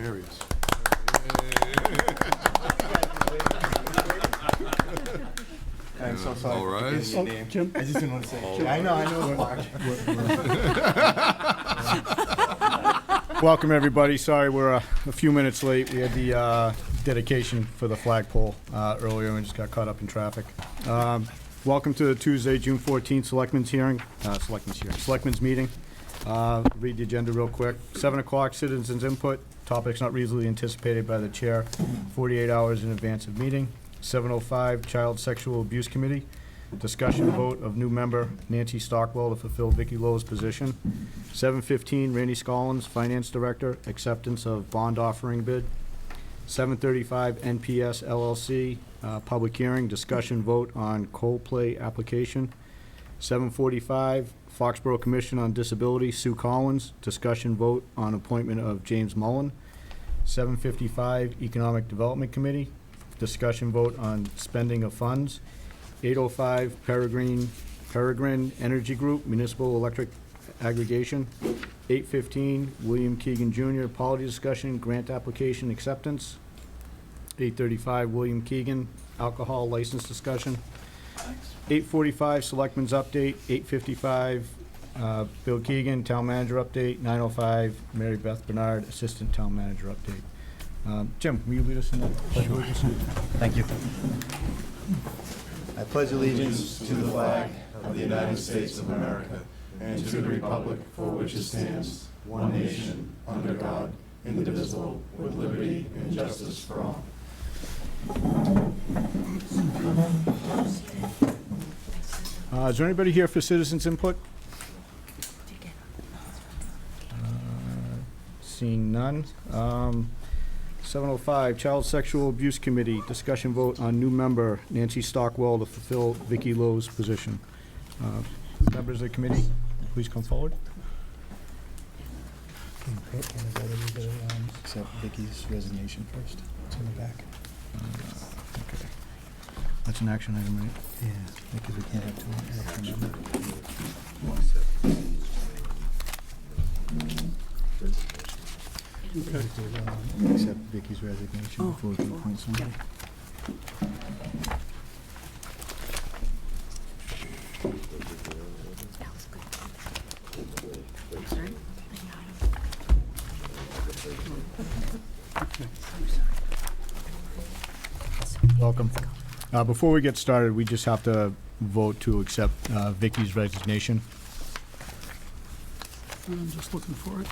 There he is. I'm so sorry. All for right. forgetting your name. Jim? I just didn't want to say. All I know. Welcome, everybody. Sorry we're a few minutes late. We had the dedication for the flagpole earlier and just got caught up in traffic. Welcome to the Tuesday, June 14th Selectmen's meeting. Read the agenda real quick. 7 o'clock, citizens input. Topics not reasonably anticipated by the chair 48 hours in advance of meeting. 7:05, Child Sexual Abuse Committee. Discussion vote of new member Nancy Stockwell to fulfill Vicky Lowe's position. 7:15, Randy Scollins, Finance Director, acceptance of bond offering bid. 7:35, NPS LLC, public hearing, discussion vote on Coldplay application. 7:45, Foxborough Commission on Disability, Sue Collins, discussion vote on appointment of James Mullen. 7:55, Economic Development Committee, discussion vote on spending of funds. 8:05, Peregrine Energy Group, Municipal Electric Aggregation. 8:15, William Keegan Jr., Polity Discussion, Grant Application Acceptance. 8:35, William Keegan, Alcohol License Discussion. 8:45, Selectmen's Update. 8:55, Bill Keegan, Town Manager Update. 9:05, Mary Beth Bernard, Assistant Town Manager Update. Jim, will you lead us in that? Sure. Thank you. I pledge allegiance to the flag of the United States of America and to the republic for which it stands, one nation, under God, indivisible, with liberty and justice for all. Is there anybody here for citizens input? Seeing none. 7:05, Child Sexual Abuse Committee, discussion vote on new member Nancy Stockwell to fulfill Vicky Lowe's position. Members of the committee, please come forward. Accept Vicky's resignation first. It's in the back. Okay. That's an action item, right? Yeah, because we can't have two. Accept Vicky's resignation before we can appoint somebody. Welcome. Before we get started, we just have to vote to accept Vicky's resignation. I'm just looking for it.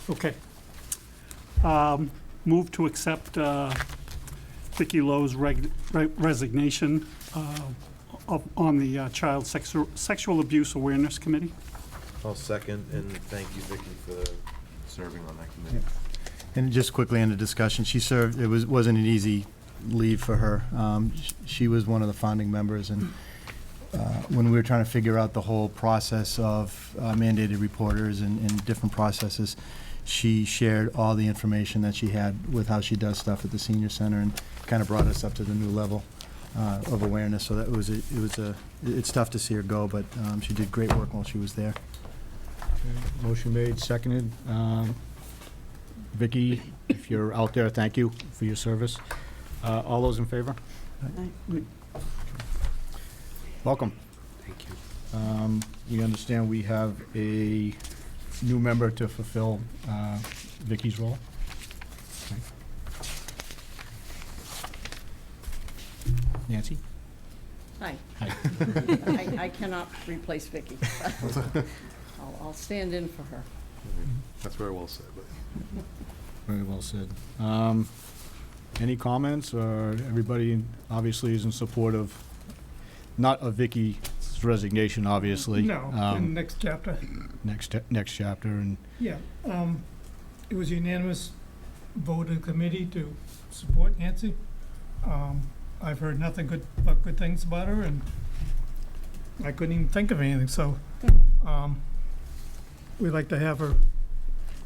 Okay. Move to accept Vicky Lowe's resignation on the Child Sexual Abuse Awareness Committee. I'll second, and thank you, Vicky, for serving on that committee. And just quickly in the discussion, she served, it wasn't an easy leave for her. She was one of the founding members, and when we were trying to figure out the whole process of mandated reporters and different processes, she shared all the information that she had with how she does stuff at the senior center and kind of brought us up to the new level of awareness. So that it's tough to see her go, but she did great work while she was there. Motion made, seconded. Vicky, if you're out there, thank you for your service. All those in favor? Welcome. Thank you. We understand we have a new member to fulfill Vicky's role. Okay. Nancy? Hi. Hi. I cannot replace Vicky. I'll stand in for her. That's very well said. But Very well said. Any comments, or everybody obviously is in support of, not of Vicky's resignation, obviously. No, in the next chapter. Next chapter, and Yeah, it was unanimous vote of the committee to support Nancy. I've heard nothing but good things about her, and I couldn't even think of anything, so, we'd like to have her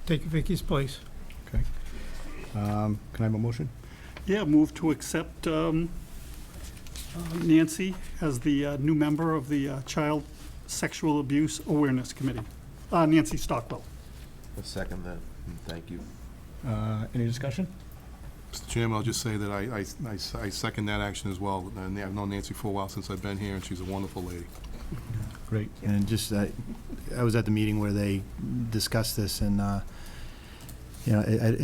take Vicky's place. okay. Can I have a motion? Yeah, move to accept Nancy as the new member of the Child Sexual Abuse Awareness Committee. Nancy Stockwell. I'll second that, and thank you. Any discussion? Mr. Chairman, I'll just say that I second that action as well. And I've known Nancy for a while since I've been here, and she's a wonderful lady. Great. And just, I was at the meeting where they discussed this, and, you know,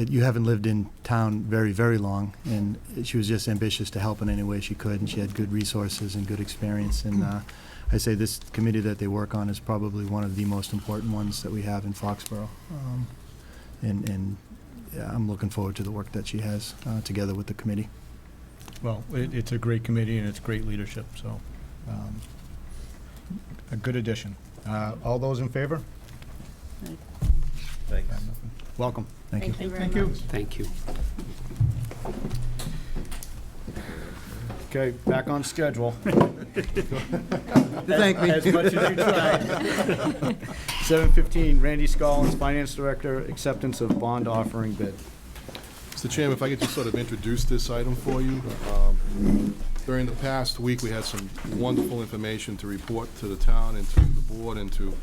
you haven't lived in town very, very long, and she was just ambitious to help in any way she could, and she had good resources and good experience. And I say this committee that they work on is probably one of the most important ones that we have in Foxborough. And yeah, I'm looking forward to the work that she has together with the committee. Well, it's a great committee and it's great leadership, so a good addition. All those in favor? Thanks. Welcome. Thank you. Thank you very Thank you. much. Thank you. Okay, back on schedule. Thank me. As much as you tried. 7:15, Randy Scollins, Finance Director, acceptance of bond offering bid. Mr. Chairman, if I could just sort of introduce this item for you. During the past week, we had some wonderful information to report to the town and to the board and to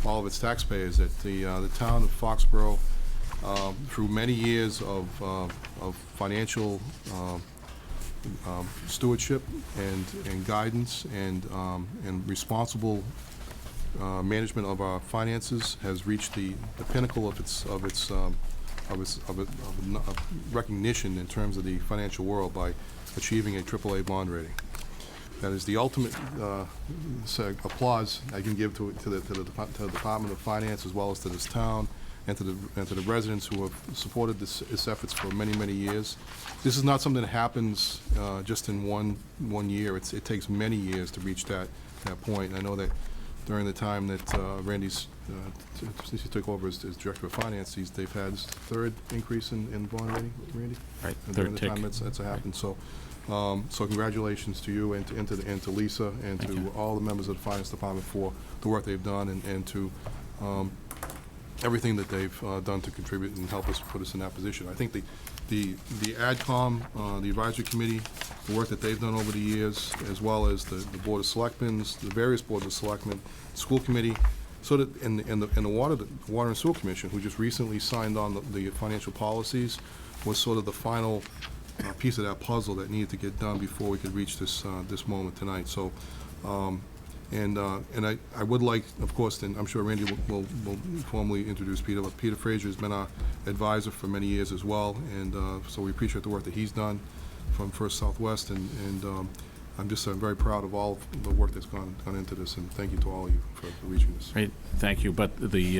all of its taxpayers that the town of Foxborough, through many years of financial stewardship and guidance and responsible management of our finances, has reached the pinnacle of its recognition in terms of the financial world by achieving a AAA bond rating. That is the ultimate applause I can give to the Department of Finance, as well as to this town and to the residents who have supported its efforts for many, many years. This is not something that happens just in one year. It takes many years to reach that point. I know that during the time that Randy's since he took over as Director of Finance, they've had his third increase in bond rating, Randy? Right, And third during the tick. time that's happened. So congratulations to you and to Lisa and Thank to you. all the members of the Finance Department for the work they've done and to everything that they've done to contribute and help us put us in that position. I think the AdCom, the advisory committee, the work that they've done over the years, as well as the Board of Selectmen, the various Boards of Selectmen, school committee, so that and the Water and Sewer Commission, who just recently signed on the financial policies, was sort of the final piece of that puzzle that needed to get done before we could reach this moment tonight. So. And I would like, of course, and I'm sure Randy will formally introduce Peter, but Peter Fraser has been our advisor for many years as well, and so we appreciate the work that he's done from First Southwest, and I'm very proud of all the work that's gone into this, and thank you to all of you for reaching this. Great, thank you. But the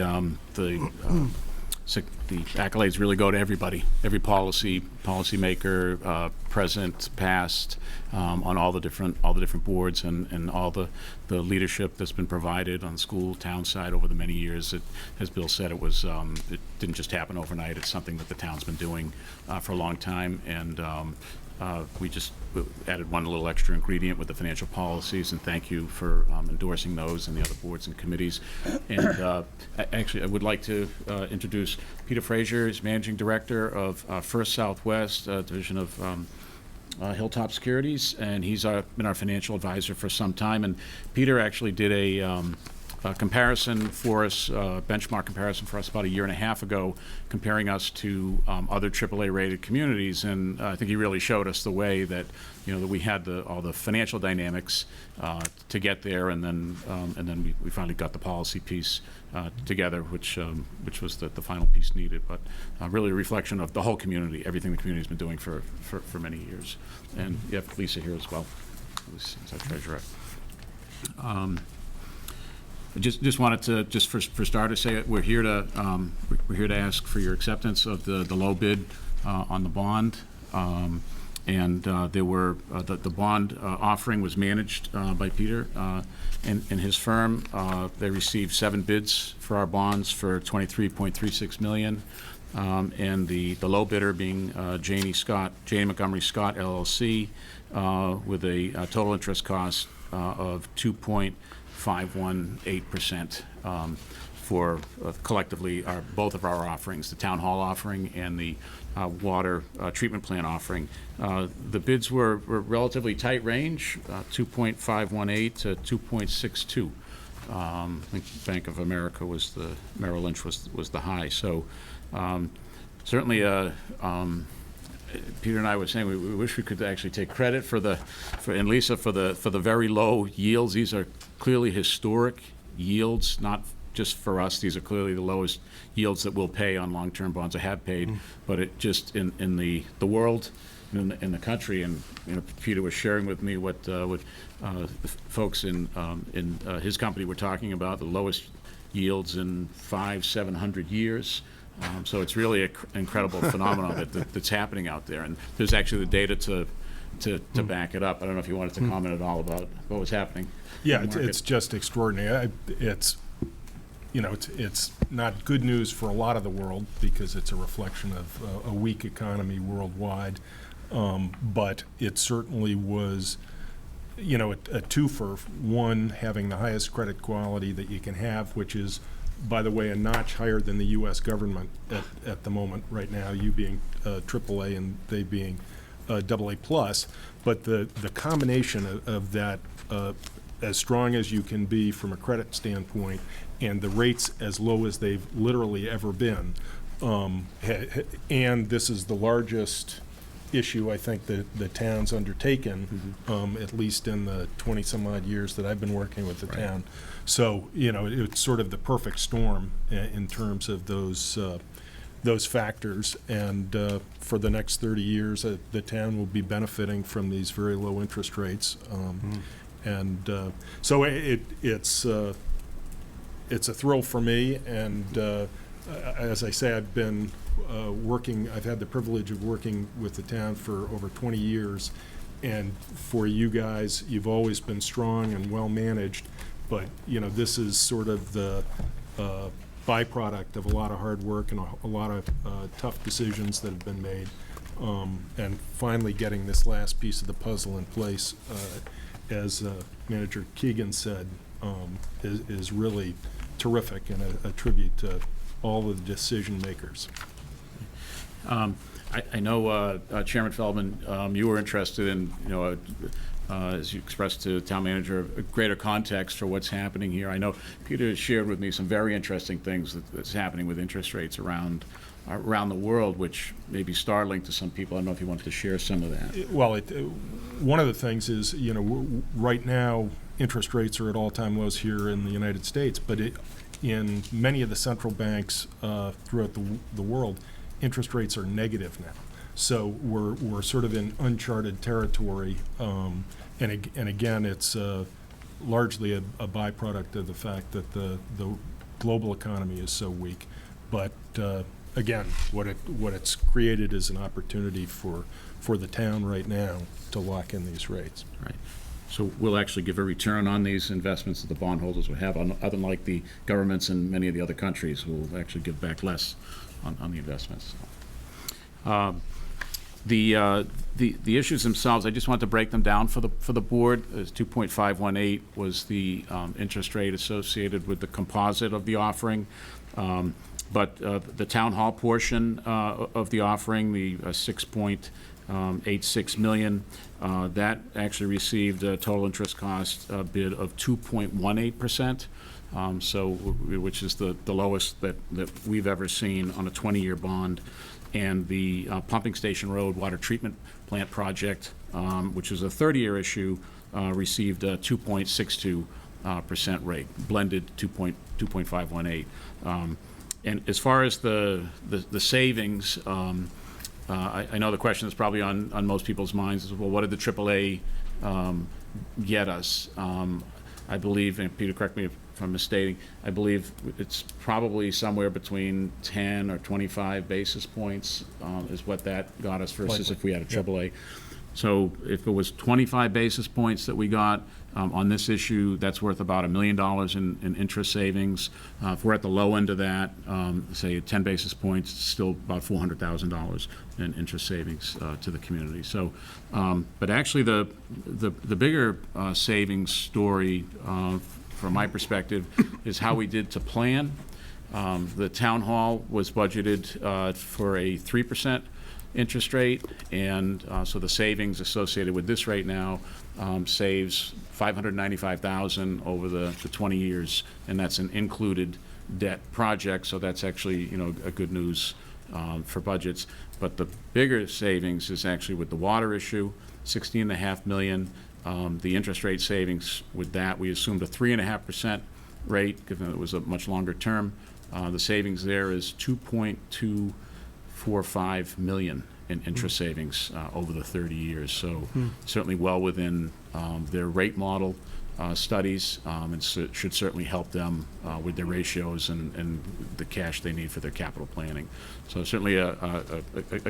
accolades really go to everybody, every policymaker, present, past, on all the different boards and all the leadership that's been provided on the school, town side over the many years. As Bill said, it didn't just happen overnight. It's something that the town's been doing for a long time, and we just added one little extra ingredient with the financial policies, and thank you for endorsing those and the other boards and committees. And actually, I would like to introduce Peter Fraser, is Managing Director of First Southwest, Division of Hilltop Securities, and he's been our financial advisor for some time. And Peter actually did a comparison for us, benchmark comparison for us about a year and a half ago, comparing us to other AAA rated communities, and I think he really showed us the way that that we had all the financial dynamics to get there, and then we finally got the policy piece together, which was the final piece needed, but really a reflection of the whole community, everything the community's been doing for many years. And you have Lisa here as well, Lisa's our treasurer. I just wanted to, just for starters, say we're here to ask for your acceptance of the low bid on the bond, and there were the bond offering was managed by Peter and his firm. They received 7 bids for our bonds for $23.36 million, and the low bidder being Janney Montgomery Scott LLC, with a total interest cost of 2.518% for collectively both of our offerings, the town hall offering and the water treatment plant offering. The bids were relatively tight range, 2.518 to 2.62. I think Bank of America was Merrill Lynch was the high. So certainly, Peter and I were saying we wish we could actually take credit for and Lisa for the very low yields. These are clearly historic yields, not just for us. These are clearly the lowest yields that we'll pay on long-term bonds or have paid. But it just in the world, in the country, and Peter was sharing with me what folks in his company were talking about, the lowest yields in 500-700 years. So it's really an incredible phenomenon that's happening out there, and there's actually the data to back it up. I don't know if you wanted to comment at all about what was happening. Yeah, in the market. it's just extraordinary. It's not good news for a lot of the world because it's a reflection of a weak economy worldwide. But it certainly was, a twofer. One, having the highest credit quality that you can have, which is, by the way, a notch higher than the U.S. government at the moment right now, you being AAA and they being AA+. But the combination of that, as strong as you can be from a credit standpoint, and the rates as low as they've literally ever been, and this is the largest issue I think that the town's undertaken, at least in the 20-some-odd years that I've been working with the town. So, it's sort of the perfect storm in terms of those factors. And for the next 30 years, the town will be benefiting from these very low interest rates. And so it's a thrill for me. And as I say, I've been I've had the privilege of working with the town for over 20 years. And for you guys, you've always been strong and well managed. But, this is sort of the byproduct of a lot of hard work and a lot of tough decisions that have been made. And finally getting this last piece of the puzzle in place, as Manager Keegan said, is really terrific and a tribute to all of the decision makers. I know, Chairman Feldman, you were interested in, as you expressed to the town manager, a greater context for what's happening here. I know Peter has shared with me some very interesting things that's happening with interest rates around the world, which may be startling to some people. I don't know if you wanted to share some of that. Well, one of the things is, right now, interest rates are at all-time lows here in the United States, but in many of the central banks throughout the world, interest rates are negative now. So we're sort of in uncharted territory, and again, it's largely a byproduct of the fact that the global economy is so weak. But again, what it's created is an opportunity for the town right now to lock in these rates. Right. So we'll actually give a return on these investments that the bondholders will have, unlike the governments in many of the other countries who will actually give back less on the investments. The issues themselves, I just want to break them down for the board. 2.518 was the interest rate associated with the composite of the offering. But the town hall portion of the offering, the 6.86 million, that actually received a total interest cost bid of 2.18%. Which is the lowest that we've ever seen on a 20-year bond. And the Pumping Station Road Water Treatment Plant project, which is a 30-year issue, received a 2.62% rate, blended 2.518. And as far as the savings, I know the question is probably on most people's minds is, well, what did the AAA get us? I believe, and Peter, correct me if I'm misstating, I believe it's probably somewhere between 10 or 25 basis points is what that got us versus if we had a AAA. So if it was 25 basis points that we got on this issue, that's worth about $1 million in interest savings. If we're at the low end of that, say 10 basis points, still about $400,000 in interest savings to the community. So, but actually the bigger savings story from my perspective is how we did to plan. The town hall was budgeted for a 3% interest rate, and so the savings associated with this right now saves $595,000 over the 20 years, and that's an included debt project, so that's actually, you know, a good news for budgets. But the bigger savings is actually with the water issue, $16.5 million. The interest rate savings with that, we assumed a 3.5% rate, given it was a much longer term. The savings there is $2.245 million in interest savings over the 30 years. So certainly well within their rate model studies, and should certainly help them with their ratios and the cash they need for their capital planning. So certainly a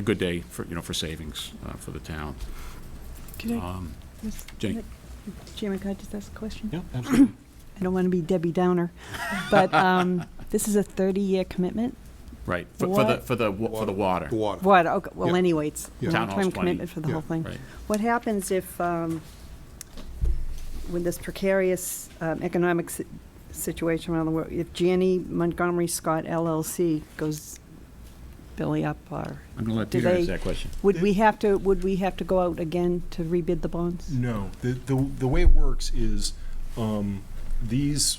good day for, you know, for savings for the town. Jenny? Chairman, can I just ask a question? Yeah, absolutely. I don't want to be Debbie Downer, but this is a 30-year commitment? Right, for the water. The water. What, okay, well, Yeah. anyway, it's Yeah. Town hall's long-term 20. commitment for the Yeah. whole thing. Right. What happens if, with this precarious economic situation around the world, if Janney Montgomery Scott LLC goes belly up, or I'm going to let Do Peter they- answer that question. would we have to go out again to rebid the bonds? No, the way it works is, these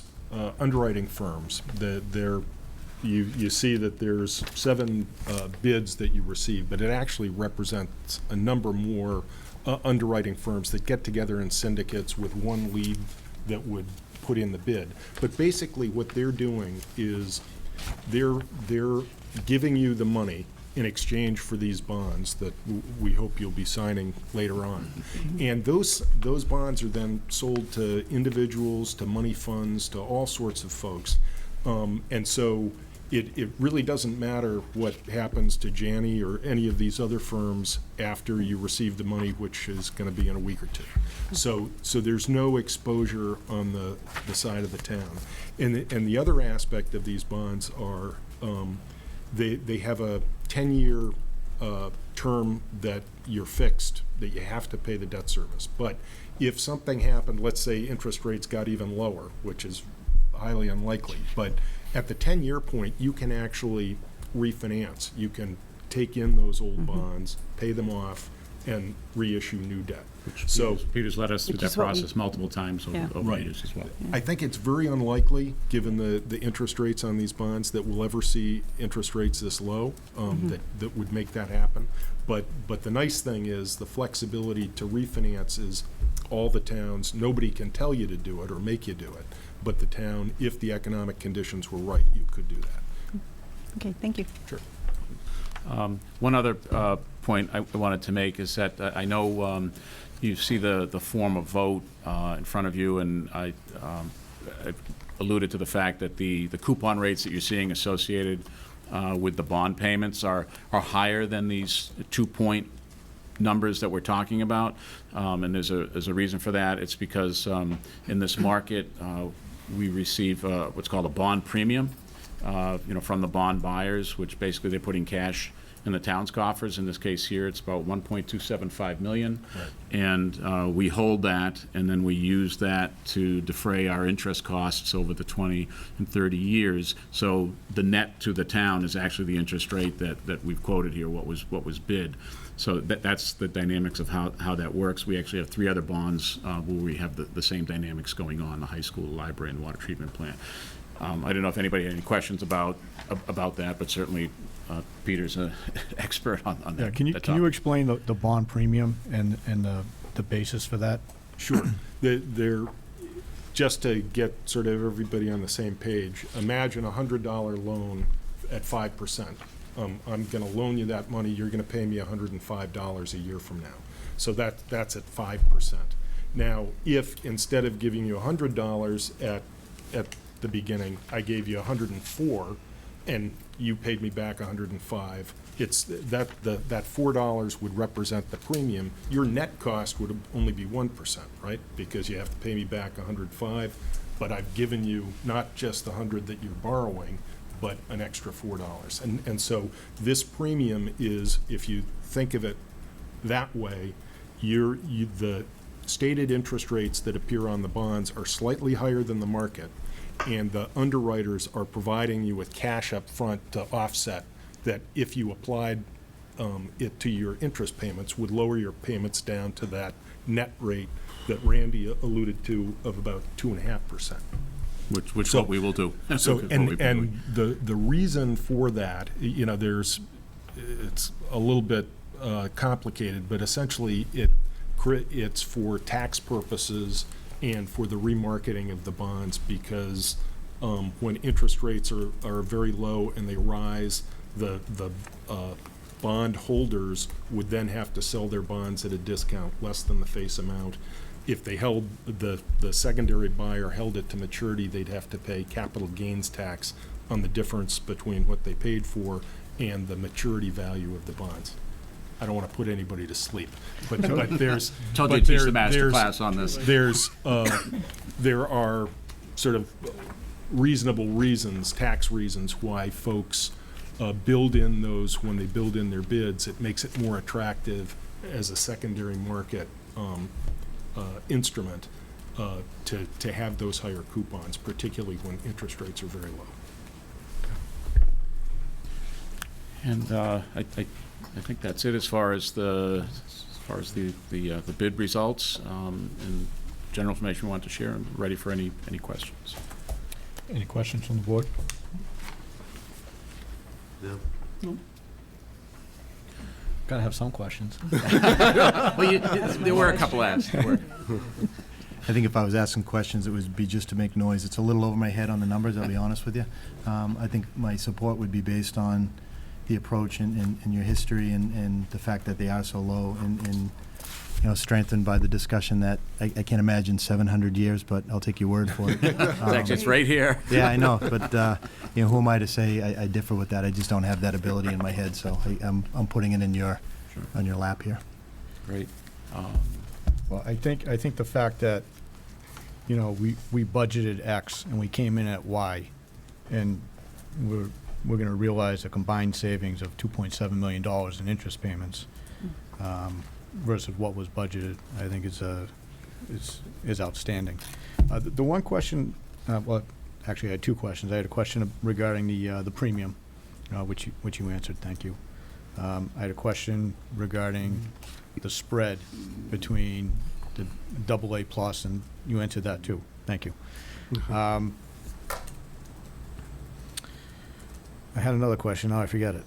underwriting firms, you see that there's 7 bids that you receive, but it actually represents a number more underwriting firms that get together in syndicates with one lead that would put in the bid. But basically what they're doing is they're giving you the money in exchange for these bonds that we hope you'll be signing later on. And those bonds are then sold to individuals, to money funds, to all sorts of folks. And so it really doesn't matter what happens to Janney or any of these other firms after you receive the money, which is going to be in a week or two. So there's no exposure on the side of the town. And the other aspect of these bonds are they have a 10-year term that you're fixed, that you have to pay the debt service. But if something happened, let's say interest rates got even lower, which is highly unlikely, but at the 10-year point, you can actually refinance. You can take in those old bonds, pay them off, and reissue new debt. So Peter's led us through Which that is what we- process multiple times Yeah. over Right. years as well. I think it's very unlikely, given the interest rates on these bonds, that we'll ever see interest rates this low, that would make that happen. But the nice thing is, the flexibility to refinance is all the towns, nobody can tell you to do it or make you do it, but the town, if the economic conditions were right, you could do that. Okay, thank you. Sure. One other point I wanted to make is that I know you see the form of vote in front of you, and I alluded to the fact that the coupon rates that you're seeing associated with the bond payments are higher than these 2-point numbers that we're talking about, and there's a reason for that. It's because in this market we receive what's called a bond premium, from the bond buyers, which basically they're putting cash in the town's coffers. In this case here, it's about $1.275 million. Right. And we hold that, and then we use that to defray our interest costs over the 20 and 30 years. So the net to the town is actually the interest rate that we've quoted here, what was bid. So that's the dynamics of how that works. We actually have 3 other bonds where we have the same dynamics going on, the high school, the library, and the water treatment plant. I don't know if anybody had any questions about that, but certainly Peter's an expert on that. Yeah, can you explain the bond premium and the basis for that? Sure. They're, just to get sort of everybody on the same page, imagine a $100 loan at 5%. I'm going to loan you that money, you're going to pay me $105 a year from now. So that's at 5%. Now, if instead of giving you $100 at the beginning, I gave you 104, and you paid me back 105, it's that $4 would represent the premium. Your net cost would only be 1%, right? Because you have to pay me back 105, but I've given you not just the 100 that you're borrowing, but an extra $4. And so this premium is, if you think of it that way, the stated interest rates that appear on the bonds are slightly higher than the market, and the underwriters are providing you with cash up front to offset that if you applied it to your interest payments, would lower your payments down to that net rate that Randy alluded to of about 2.5%. Which So- what we will do. So, What we've been and the reason for that, it's a little bit complicated, but essentially it's for tax purposes and for the remarketing of the bonds, because when interest rates are very low and they rise, the bond holders would then have to sell their bonds at a discount less than the face amount. If they held, the secondary buyer held it to maturity, they'd have to pay capital gains tax on the difference between what they paid for and the maturity value of the bonds. I don't want to put anybody to sleep, but there's. Told you but to teach the there- master there's- class on this. There are sort of reasonable reasons, tax reasons, why folks build in those when they build in their bids. It makes it more attractive as a secondary market instrument to have those higher coupons, particularly when interest rates are very low. And I think that's it as far as the bid results, and general information we want to share. I'm ready for any questions. Any questions from the board? No. Gotta have some questions. Well, there were a couple asked. There were. I think if I was asking questions, it would be just to make noise. It's a little over my head on the numbers, I'll be honest with you. I think my support would be based on the approach and your history and the fact that they are so low and strengthened by the discussion that I can't imagine 700 years, but I'll take your word for it. It's right here. Yeah, I know, but who am I to say I differ with that? I just don't have that ability in my head, so I'm putting it in on your lap here. Great. Well, I think the fact that, we budgeted X and we came in at Y, and we're gonna realize a combined savings of $2.7 million in interest payments, versus what was budgeted, I think is outstanding. The one question, well, actually I had two questions. I had a question regarding the premium, which you answered, thank you. I had a question regarding the spread between the AA plus, and you answered that too, thank you. I had another question, now I forget it.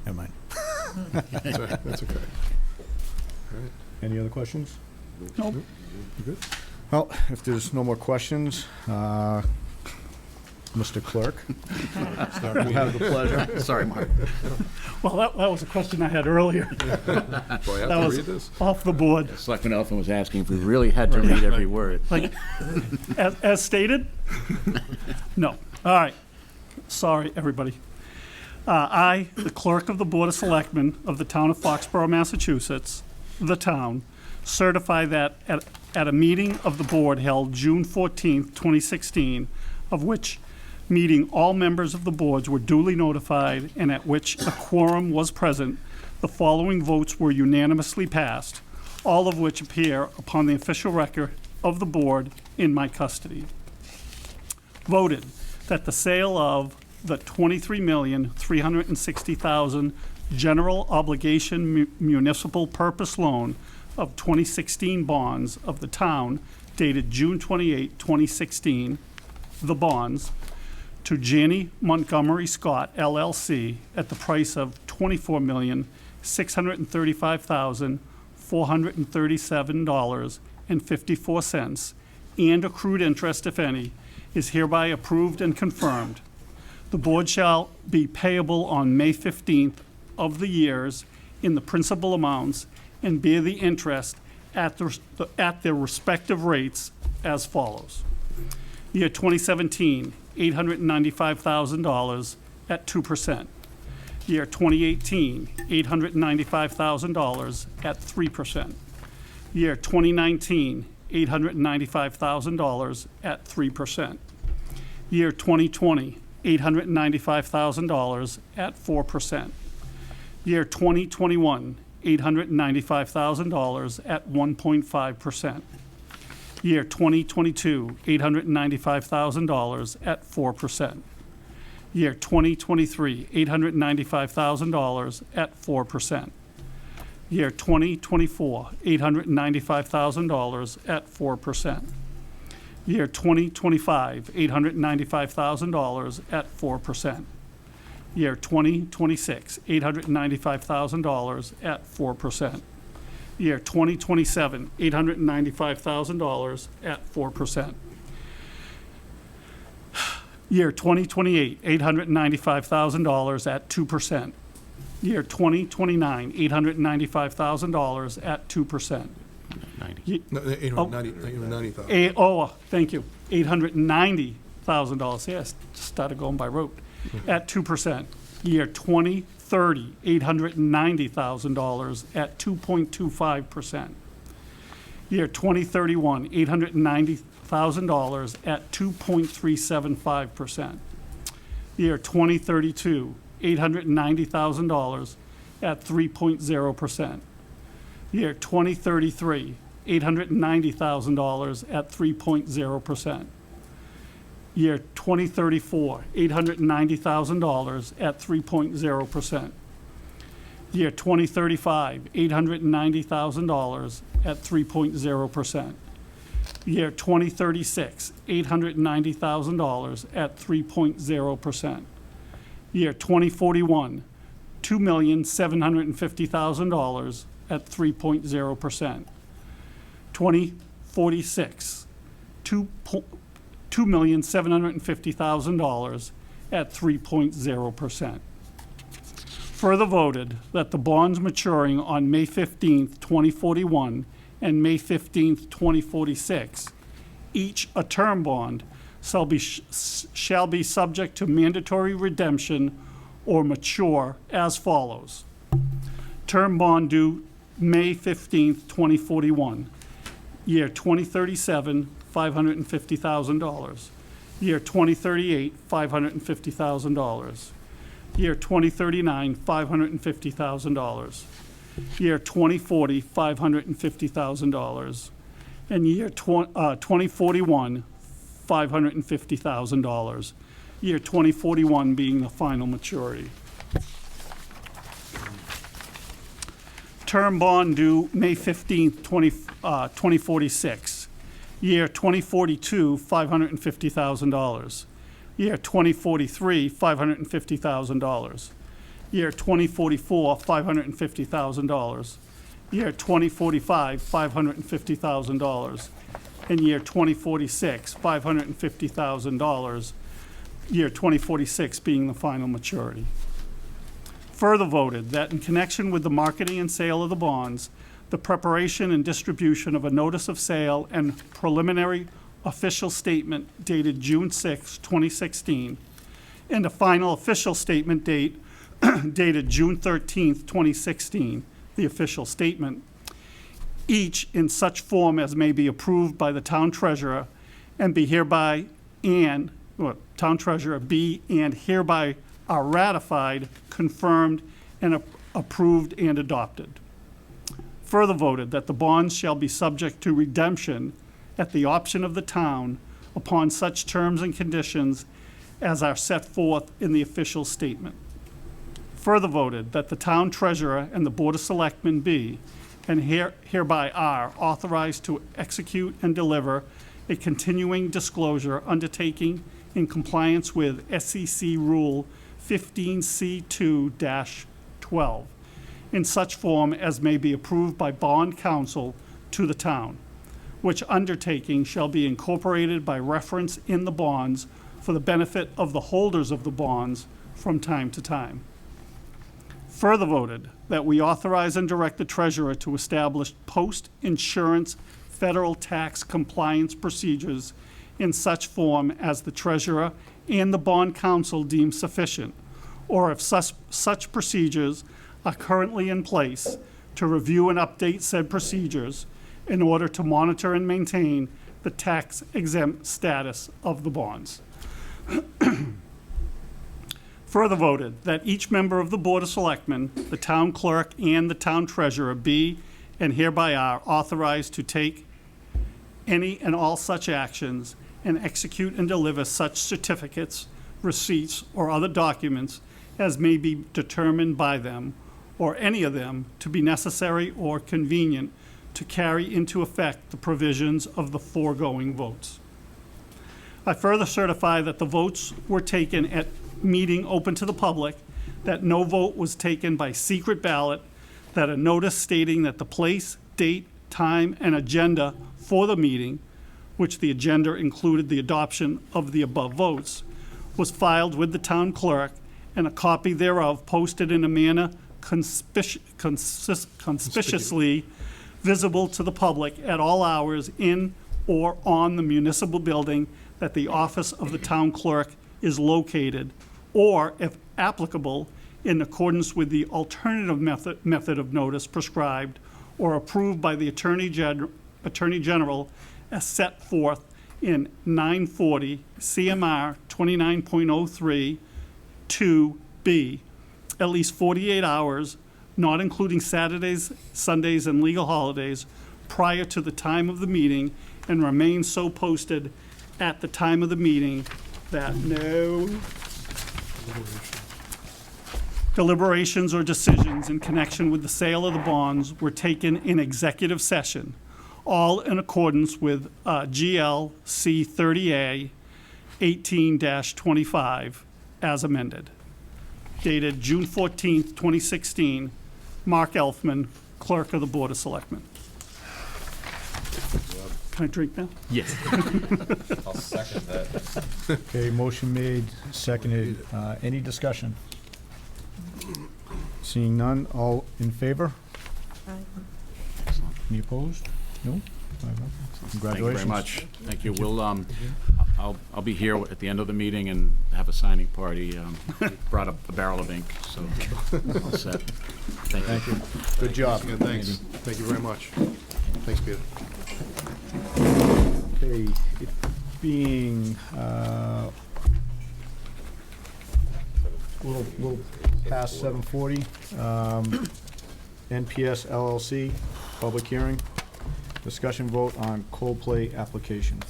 Never mind. That's okay. All right. Any other questions? Nope. You good? Well, if there's no more questions, Mr. Clerk, we'll have the pleasure. Sorry, Mark. Well, that was a question I had earlier. Do I have That to was read this? off the board. Selectman Elfin was asking if we really had to read every word. Like, as stated? No. All right. Sorry, everybody. I, the clerk of the Board of Selectmen of the town of Foxborough, Massachusetts, the town, certify that at a meeting of the board held June 14th, 2016, of which meeting all members of the boards were duly notified and at which a quorum was present, the following votes were unanimously passed, all of which appear upon the official record of the board in my custody. Voted that the sale of the $23,360,000 general obligation municipal purpose loan of 2016 bonds of the town dated June 28, 2016, the bonds, to Janney Montgomery Scott LLC at the price of $24,635,437.54, and accrued interest, if any, is hereby approved and confirmed. The board shall be payable on May 15th of the years in the principal amounts and bear the interest at their respective rates as follows. Year 2017, $895,000 at 2%. Year 2018, $895,000 at 3%. Year 2019, $895,000 at 3%. Year 2020, $895,000 at 4%. Year 2021, $895,000 at 1.5%. Year 2022, $895,000 at 4%. Year 2023, $895,000 at 4%. Year 2024, $895,000 at 4%. Year 2025, $895,000 at 4%. Year 2026, $895,000 at 4%. Year 2027, $895,000 at 4%. Year 2028, $895,000 at 2%. Year 2029, $895,000 at 2%. 90. No, $890,000. Thank you. $890,000. Yes, started going by rote. At 2%. Year 2030, $890,000 at 2.25%. Year 2031, $890,000 at 2.375%. Year 2032, $890,000 at 3.0%. Year 2033, $890,000 at 3.0%. Year 2034, $890,000 at 3.0%. Year 2035, $890,000 at 3.0%. Year 2036, $890,000 at 3.0%. Year 2041, $2,750,000 at 3.0%. 2046, $2,750,000 at 3.0%. Further voted that the bonds maturing on May 15th, 2041 and May 15th, 2046, each a term bond, shall be subject to mandatory redemption or mature as follows. Term bond due May 15th, 2041. Year 2037, $550,000. Year 2038, $550,000. Year 2039, $550,000. Year 2040, $550,000. And year 2041, $550,000. Year 2041 being the final maturity. Term bond due May 15th, 2046. Year 2042, $550,000. Year 2043, $550,000. Year 2044, $550,000. Year 2045, $550,000. And year 2046, $550,000. Year 2046 being the final maturity. Further voted that in connection with the marketing and sale of the bonds, the preparation and distribution of a notice of sale and preliminary official statement dated June 6, 2016, and a final official statement dated June 13, 2016, the official statement, each in such form as may be approved by the town treasurer and be hereby and, town treasurer be and hereby are ratified, confirmed, and approved and adopted. Further voted that the bonds shall be subject to redemption at the option of the town upon such terms and conditions as are set forth in the official statement. Further voted that the town treasurer and the Board of Selectmen be and hereby are authorized to execute and deliver a continuing disclosure undertaking in compliance with SEC Rule 15C2-12 in such form as may be approved by bond counsel to the town, which undertaking shall be incorporated by reference in the bonds for the benefit of the holders of the bonds from time to time. Further voted that we authorize and direct the treasurer to establish post-insurance federal tax compliance procedures in such form as the treasurer and the bond counsel deem sufficient, or if such procedures are currently in place, to review and update said procedures in order to monitor and maintain the tax exempt status of the bonds. Further voted that each member of the Board of Selectmen, the town clerk, and the town treasurer be and hereby are authorized to take any and all such actions and execute and deliver such certificates, receipts, or other documents as may be determined by them, or any of them, to be necessary or convenient to carry into effect the provisions of the foregoing votes. I further certify that the votes were taken at meeting open to the public, that no vote was taken by secret ballot, that a notice stating that the place, date, time, and agenda for the meeting, which the agenda included the adoption of the above votes, was filed with the town clerk, and a copy thereof posted in a manner conspicuously visible to the public at all hours in or on the municipal building that the office of the town clerk is located, or, if applicable, in accordance with the alternative method of notice prescribed or approved by the Attorney General as set forth in 940 CMR 29.03 2B, at least 48 hours, not including Saturdays, Sundays, and legal holidays, prior to the time of the meeting, and remain so posted at the time of the meeting, that no deliberations or decisions in connection with the sale of the bonds were taken in executive session, all in accordance with GLC 30A 18-25 as amended. Dated June 14th, 2016, Mark Elfman, Clerk of the Board of Selectmen. Can I drink now? Yes. I'll second that. Okay, motion made, seconded. Any discussion? Seeing none, all in favor? Any opposed? No? Congratulations. Thank you very much. Thank you. We'll, I'll be here at the end of the meeting and have a signing party. Brought up a barrel of ink, so all set. Thank you. Good job. Yeah, thanks. Thank you very much. Thanks, Peter. Okay, it being a little past 7:40, NPS LLC, public hearing, discussion vote on Coldplay application.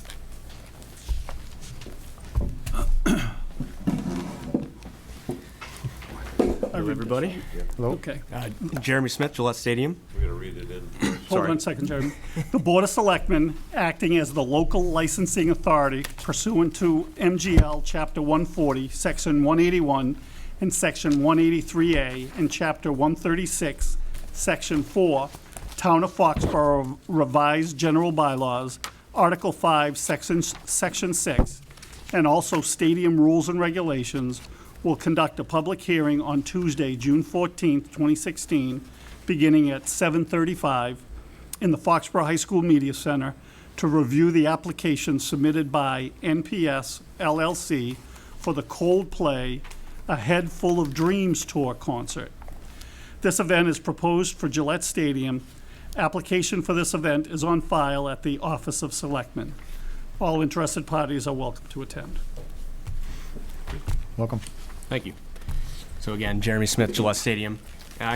Hello, everybody. Hello? Okay. Jeremy Smith, Gillette Stadium. We're gonna read it in. Hold on a second, Jeremy. The Board of Selectmen, acting as the local licensing authority pursuant to MGL Chapter 140, Section 181, and Section 183A, and Chapter 136, Section 4, Town of Foxborough Revised General Bylaws, Article 5, Section 6, and also Stadium Rules and Regulations, will conduct a public hearing on Tuesday, June 14th, 2016, beginning at 7:35 in the Foxborough High School Media Center to review the application submitted by NPS LLC for the Coldplay A Head Full of Dreams Tour concert. This event is proposed for Gillette Stadium. Application for this event is on file at the Office of Selectmen. All interested parties are welcome to attend. Welcome. Thank you. So again, Jeremy Smith, Gillette Stadium.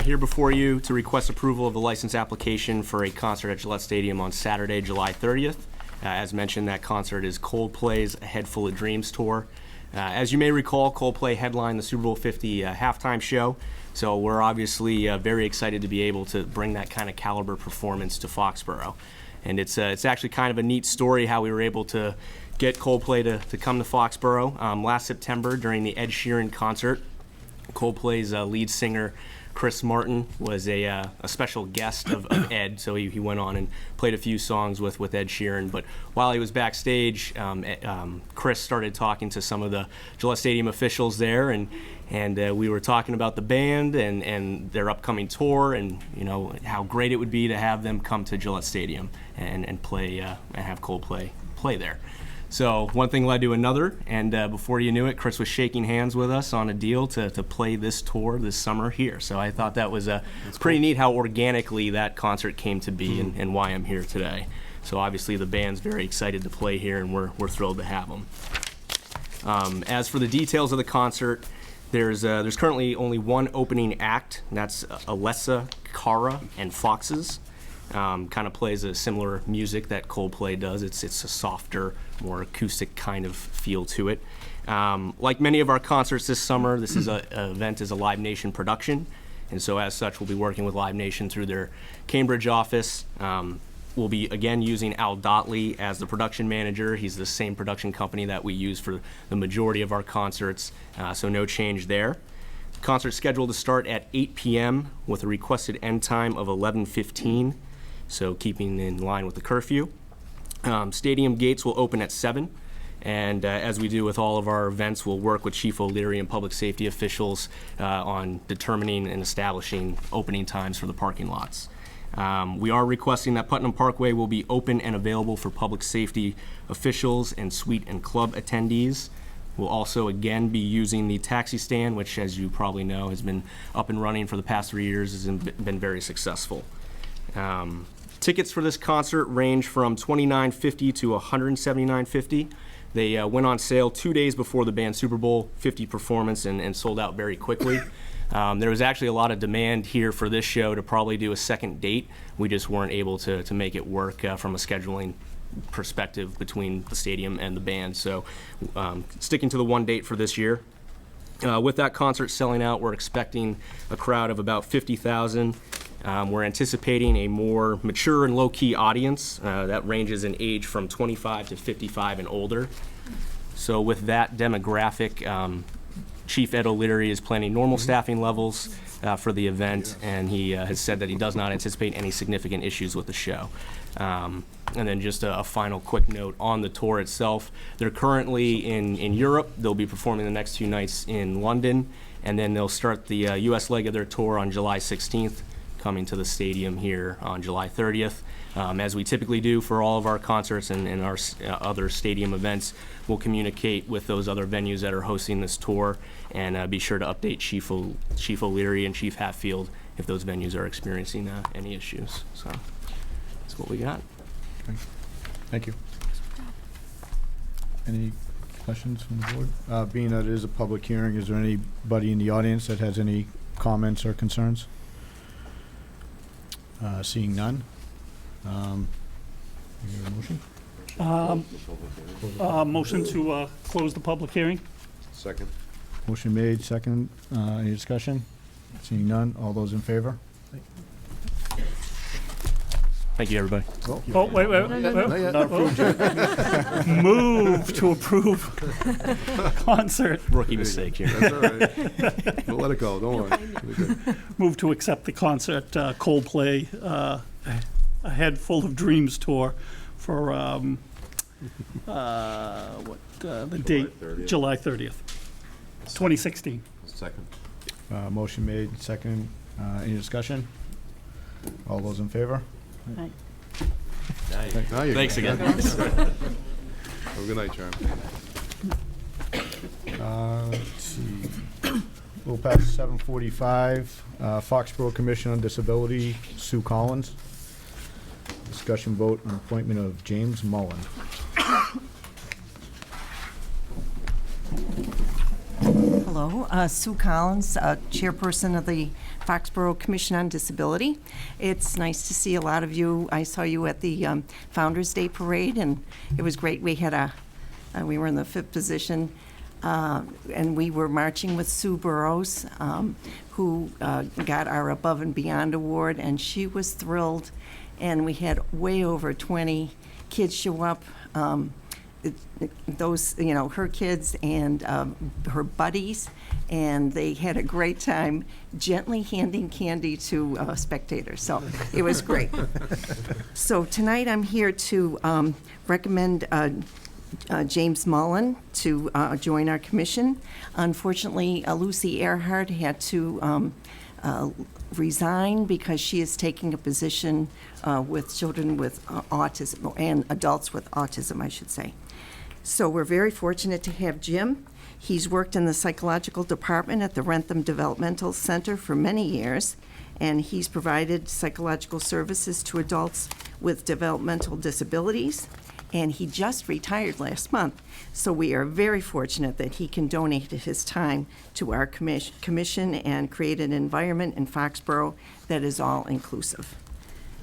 Here before you to request approval of the license application for a concert at Gillette Stadium on Saturday, July 30th. As mentioned, that concert is Coldplay's A Head Full of Dreams tour. As you may recall, Coldplay headlined the Super Bowl 50 halftime show, so we're obviously very excited to be able to bring that kind of caliber performance to Foxborough. And it's actually kind of a neat story how we were able to get Coldplay to come to Foxborough. Last September, during the Ed Sheeran concert, Coldplay's lead singer, Chris Martin, was a special guest of Ed, so he went on and played a few songs with Ed Sheeran. But while he was backstage, Chris started talking to some of the Gillette Stadium officials there, and we were talking about the band and their upcoming tour, and you know how great it would be to have them come to Gillette Stadium and play and have Coldplay play there. So one thing led to another, and before you knew it, Chris was shaking hands with us on a deal to play this tour this summer here. So I thought that was pretty neat how organically that concert came to be and why I'm here today. So obviously the band's very excited to play here, and we're thrilled to have them. As for the details of the concert, There's currently only one opening act, and that's Alessa Cara and Foxes. Kind of plays a similar music that Coldplay does. It's a softer, more acoustic kind of feel to it. Like many of our concerts this summer, this event is a Live Nation production, and so as such, we'll be working with Live Nation through their Cambridge office. We'll be, again, using Al Dotley as the production manager. He's the same production company that we use for the majority of our concerts, so no change there. Concert's scheduled to start at 8 p.m. with a requested end time of 11:15, so keeping in line with the curfew. Stadium gates will open at 7, and as we do with all of our events, we'll work with Chief O'Leary and public safety officials on determining and establishing opening times for the parking lots. We are requesting that Putnam Parkway will be open and available for public safety officials and suite and club attendees. We'll also again be using the taxi stand, which, as you probably know, has been up and running for the past 3 years, has been very successful. Tickets for this concert range from $29.50 to $179.50. They went on sale 2 days before the band's Super Bowl 50 performance and sold out very quickly. There was actually a lot of demand here for this show to probably do a second date. We just weren't able to make it work from a scheduling perspective between the stadium and the band. So sticking to the one date for this year. With that concert selling out, we're expecting a crowd of about 50,000. We're anticipating a more mature and low-key audience that ranges in age from 25 to 55 and older. So with that demographic, Chief Ed O'Leary is planning normal staffing levels for the event, and he has said that he does not anticipate any significant issues with the show. And then just a final quick note on the tour itself. They're currently in Europe. They'll be performing the next 2 nights in London, and then they'll start the U.S. leg of their tour on July 16th, coming to the stadium here on July 30th. As we typically do for all of our concerts and our other stadium events, we'll communicate with those other venues that are hosting this tour and be sure to update Chief O'Leary and Chief Hatfield if those venues are experiencing any issues. So that's what we got. Thank you. Any questions from the board? Being that it is a public hearing, is there anybody in the audience that has any comments or concerns? Seeing none. Is there a motion? Motion to close the public hearing. Second. Motion made, second. Any discussion? Seeing none. All those in favor? Thank you, everybody. Oh, wait. Not approved yet. Move to approve concert. Rookie mistake here. That's all right. We'll let it go, don't worry. It'll be good. Move to accept the concert, Coldplay, A Head Full of Dreams tour for, the date, 30th. July 30th, 2016. Second. Motion made, second. Any discussion? All those in favor? Now you Thanks can. again. Have a good night, Sharon. Let's see. We'll pass 7:45. Foxborough Commission on Disability, Sue Collins. Discussion vote on appointment of James Mullen. Hello, Sue Collins, Chairperson of the Foxborough Commission on Disability. It's nice to see a lot of you. I saw you at the Founder's Day Parade, and it was great. We had we were in the 5th position, and we were marching with Sue Burrows, who got our Above and Beyond Award, and she was thrilled. And we had way over 20 kids show up. Those, her kids and her buddies, and they had a great time gently handing candy to spectators. So it was great. So tonight I'm here to recommend James Mullen to join our commission. Unfortunately, Lucy Earhart had to resign because she is taking a position with children with autism, and adults with autism, I should say. So we're very fortunate to have Jim. He's worked in the psychological department at the Rentham Developmental Center for many years, and he's provided psychological services to adults with developmental disabilities. and he just retired last month. So we are very fortunate that he can donate his time to our commission and create an environment in Foxborough that is all-inclusive.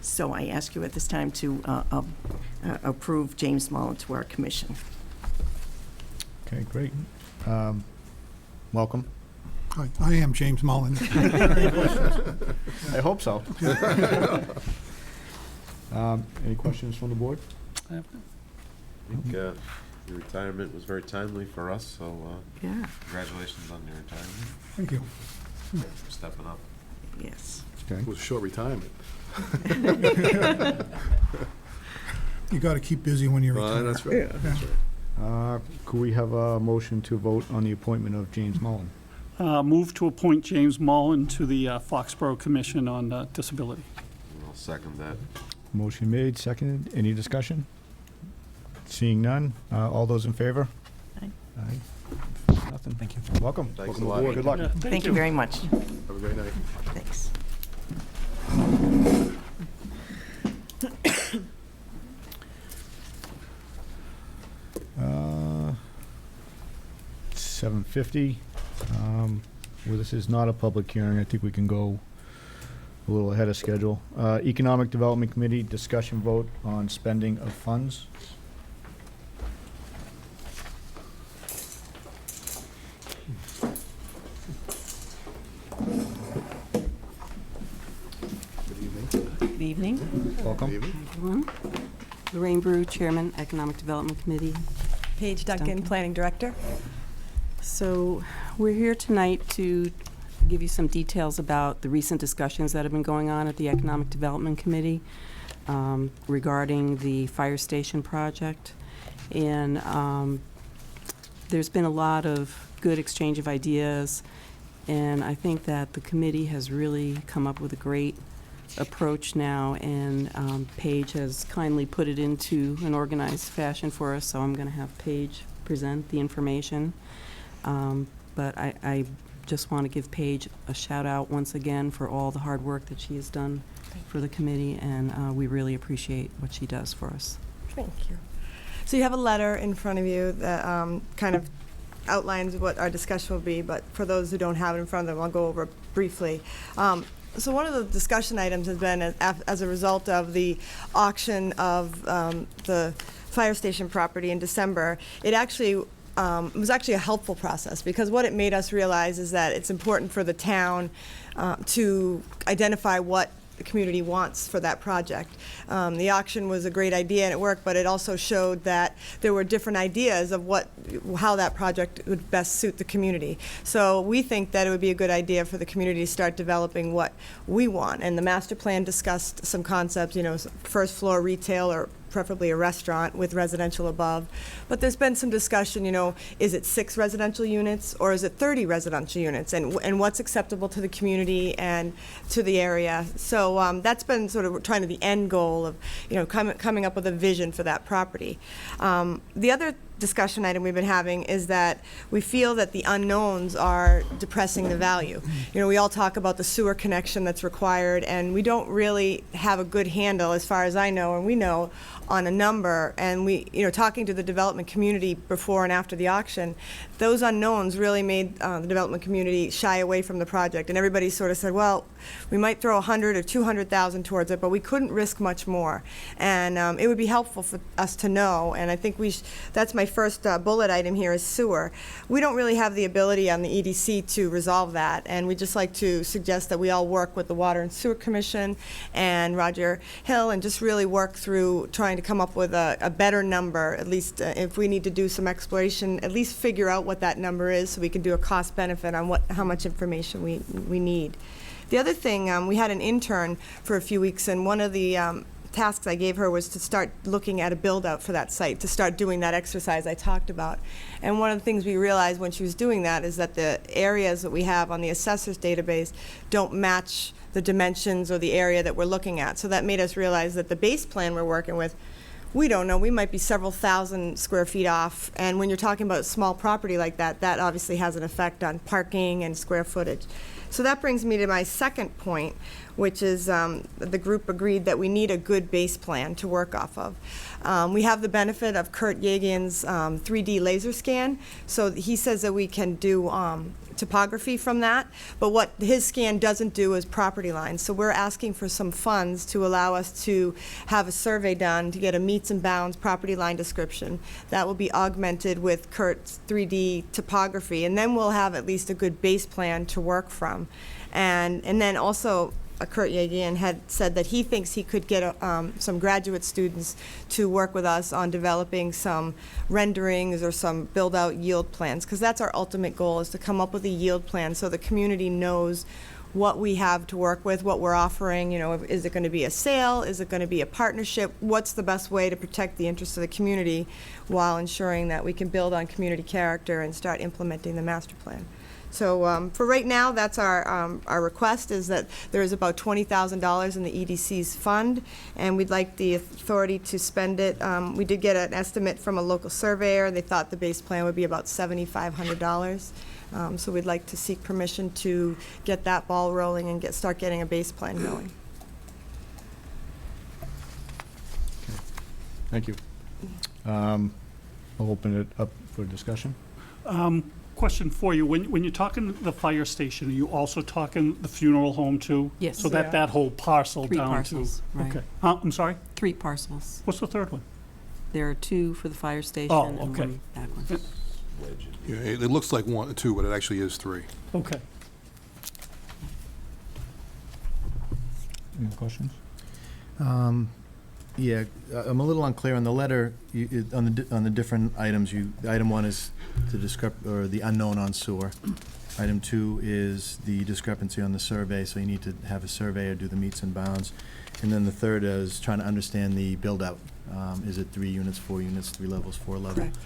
So I ask you at this time to approve James Mullen to our commission. Okay, great. Welcome. Hi, I am James Mullen. I hope so. Any questions from the board? I think your retirement was very timely for us, so Yeah, congratulations on your retirement, Thank you. for stepping up. yes. Okay. It was a short retirement. You got to keep busy when you're retired. That's right. That's right. Could we have a motion to vote on the appointment of James Mullen? Move to appoint James Mullen to the Foxborough Commission on Disability. I'll second that. Motion made, seconded. Any discussion? Seeing none. All those in favor? Aye. Aye. Nothing. Thank you. Welcome. Thanks Welcome a lot. aboard. Good luck. Thank you very much. Have a great night. Thanks. 7:50. Well, this is not a public hearing. I think we can go a little ahead of schedule. Economic Development Committee, discussion vote on spending of funds. Good evening, Welcome. everyone. Lorraine Brew, Chairman, Economic Development Committee. Paige Duncan, Planning Director. So we're here tonight to give you some details about the recent discussions that have been going on at the Economic Development Committee regarding the fire station project. And there's been a lot of good exchange of ideas, and I think that the committee has really come up with a great approach now, and Paige has kindly put it into an organized fashion for us, so I'm going to have Paige present the information. But I just want to give Paige a shout out once again for all the hard work that she has done for the committee, and we really appreciate what she does for us. Thank you. So you have a letter in front of you that kind of outlines what our discussion will be, but for those who don't have it in front of them, I'll go over it briefly. So one of the discussion items has been as a result of the auction of the fire station property in December. It was actually a helpful process, because what it made us realize is that it's important for the town to identify what the community wants for that project. The auction was a great idea and it worked, but it also showed that there were different ideas of how that project would best suit the community. So we think that it would be a good idea for the community to start developing what we want. And the master plan discussed some concepts, first floor retail or preferably a restaurant with residential above. But there's been some discussion, is it 6 residential units or is it 30 residential units? And what's acceptable to the community and to the area. So that's been sort of trying to the end goal of, coming up with a vision for that property. The other discussion item we've been having is that we feel that the unknowns are depressing the value. We all talk about the sewer connection that's required, and we don't really have a good handle, as far as I know, and we know, on a number. And we, talking to the development community before and after the auction, those unknowns really made the development community shy away from the project. And everybody sort of said, well, we might throw 100 or 200,000 towards it, but we couldn't risk much more. And it would be helpful for us to know. And I think that's my first bullet item here is sewer. We don't really have the ability on the EDC to resolve that. And we'd just like to suggest that we all work with the Water and Sewer Commission and Roger Hill and just really work through trying to come up with a better number. At least if we need to do some exploration, at least figure out what that number is so we can do a cost benefit on how much information we need. The other thing, we had an intern for a few weeks, and one of the tasks I gave her was to start looking at a build-out for that site, to start doing that exercise I talked about. And one of the things we realized when she was doing that is that the areas that we have on the assessor's database don't match the dimensions or the area that we're looking at. So that made us realize that the base plan we're working with, we don't know, we might be several thousand square feet off. And when you're talking about a small property like that, that obviously has an effect on parking and square footage. So that brings me to my second point, which is the group agreed that we need a good base plan to work off of. We have the benefit of Kurt Yegan's 3D laser scan, so he says that we can do topography from that, but what his scan doesn't do is property lines. So we're asking for some funds to allow us to have a survey done to get a meets and bounds property line description. That will be augmented with Kurt's 3D topography, and then we'll have at least a good base plan to work from. And then also, Kurt Yegan had said that he thinks he could get some graduate students to work with us on developing some renderings or some build-out yield plans, because that's our ultimate goal, is to come up with a yield plan so the community knows what we have to work with, what we're offering. You know, is it going to be a sale? Is it going to be a partnership? What's the best way to protect the interests of the community while ensuring that we can build on community character and start implementing the master plan? So for right now, that's our request, is that there is about $20,000 in the EDC's fund, and we'd like the authority to spend it. We did get an estimate from a local surveyor. They thought the base plan would be about $7,500. So we'd like to seek permission to get that ball rolling and start getting a base plan going. Thank you. I'll open it up for discussion. Question for you. When you're talking the fire station, are you also talking the funeral home too? Yes. So Yeah. that whole parcel 3 down parcels, to? right. Okay. I'm sorry? 3 parcels. What's the third one? There are 2 for the fire station Oh, and okay. 1 back one. Yeah, it looks like 1 or 2, but it actually is 3. Okay. Any questions? Yeah, I'm a little unclear on the letter, on the different items. Item 1 is the unknown on sewer. Item 2 is the discrepancy on the survey, so you need to have a surveyor do the meets and bounds. And then the third is trying to understand the build-out. Is it 3 units, 4 units, 3 levels, 4 levels? Correct.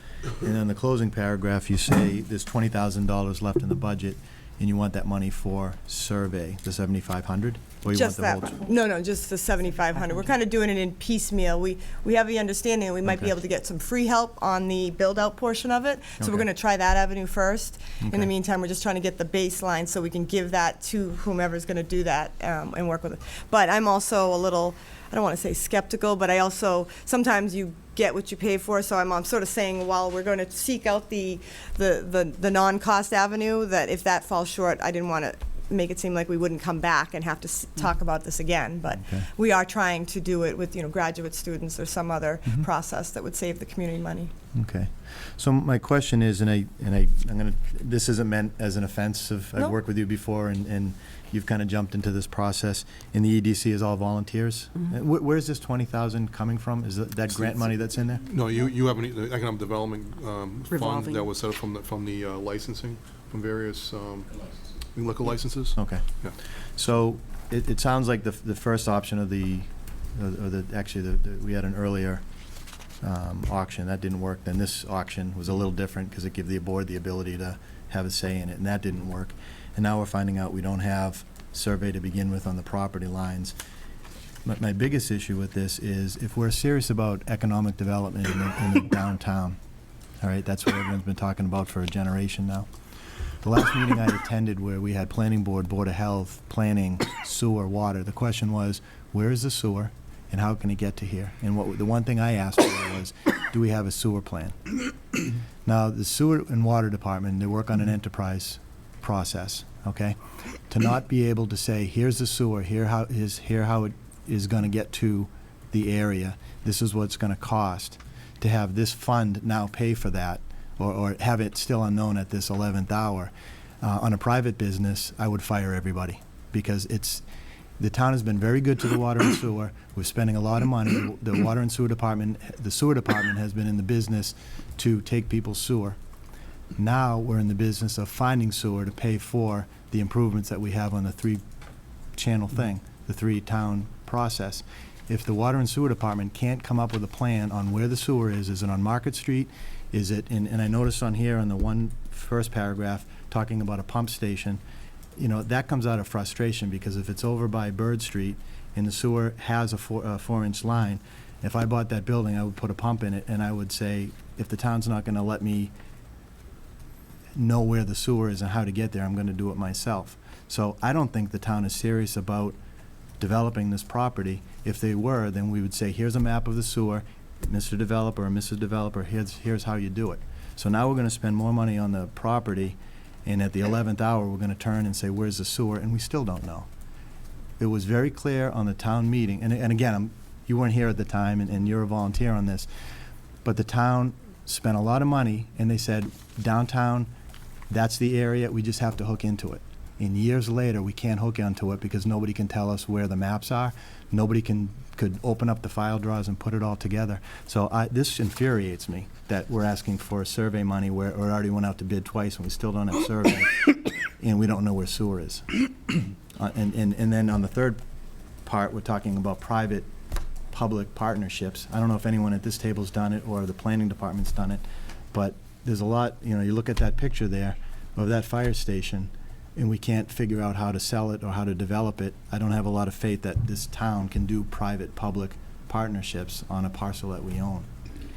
And then the closing paragraph, you say there's $20,000 left in the budget, and you want that money for survey, the 7,500? Or you Just want that, the whole? no, just the 7,500. We're kind of doing it in piecemeal. We have the understanding that we might be Okay. able to get some free help on the build-out portion of it, so we're Okay. going to try that avenue first. In Okay. the meantime, we're just trying to get the baseline so we can give that to whomever's going to do that and work with it. But I'm also a little, I don't want to say skeptical, but I also, sometimes you get what you pay for, so I'm sort of saying, while we're going to seek out the non-cost avenue, that if that falls short, I didn't want to make it seem like we wouldn't come back and have to talk about this again. But Okay. we are trying to do it with, graduate students or some other Mhm. process that would save the community money. Okay. So my question is, I'm gonna, this isn't meant as an offensive. I've No. worked with you before, and you've kind of jumped into this process. And the EDC is all volunteers? Mhm. Where's this 20,000 coming from? Is that grant money that's in there? No, you have the economic development fund Revolving. that was set up from the licensing, from various liquor licenses. Okay. Yeah. So it sounds like the first option of we had an earlier auction, that didn't work. Then this auction was a little different because it gave the board the ability to have a say in it, and that didn't work. And now we're finding out we don't have survey to begin with on the property lines. My biggest issue with this is if we're serious about economic development in the downtown, all right, that's what everyone's been talking about for a generation now. The last meeting I attended where we had planning board, board of health, planning, sewer, water, the question was, where is the sewer and how can it get to here? And the one thing I asked for was, do we have a sewer plan? Now, the sewer and water department, they work on an enterprise process, okay? To not be able to say, here's the sewer, here how it is gonna get to the area, this is what it's gonna cost, to have this fund now pay for that, or have it still unknown at this 11th hour. On a private business, I would fire everybody, because the town has been very good to the water and sewer. We're spending a lot of money. The water and sewer department, the sewer department has been in the business to take people's sewer. Now, we're in the business of finding sewer to pay for the improvements that we have on the 3-channel thing, the 3-town process. If the water and sewer department can't come up with a plan on where the sewer is it on Market Street? Is it, and I noticed on here on the first paragraph, talking about a pump station, that comes out of frustration, because if it's over by Bird Street and the sewer has a 4-inch line, if I bought that building, I would put a pump in it, and I would say, if the town's not gonna let me know where the sewer is and how to get there, I'm gonna do it myself. So I don't think the town is serious about developing this property. If they were, then we would say, here's a map of the sewer, Mr. Developer or Mrs. Developer, here's how you do it. So now we're gonna spend more money on the property, and at the 11th hour, we're gonna turn and say, where's the sewer? And we still don't know. It was very clear on the town meeting, and again, you weren't here at the time, and you're a volunteer on this, but the town spent a lot of money, and they said, downtown, that's the area, we just have to hook into it. And years later, we can't hook into it because nobody can tell us where the maps are. Nobody could open up the file drawers and put it all together. So this infuriates me that we're asking for survey money where it already went out to bid twice and we still don't have survey, and we don't know where sewer is. And then on the third part, we're talking about private-public partnerships. I don't know if anyone at this table's done it or the planning department's done it, but there's a lot, you look at that picture there of that fire station, and we can't figure out how to sell it or how to develop it. I don't have a lot of faith that this town can do private-public partnerships on a parcel that we own.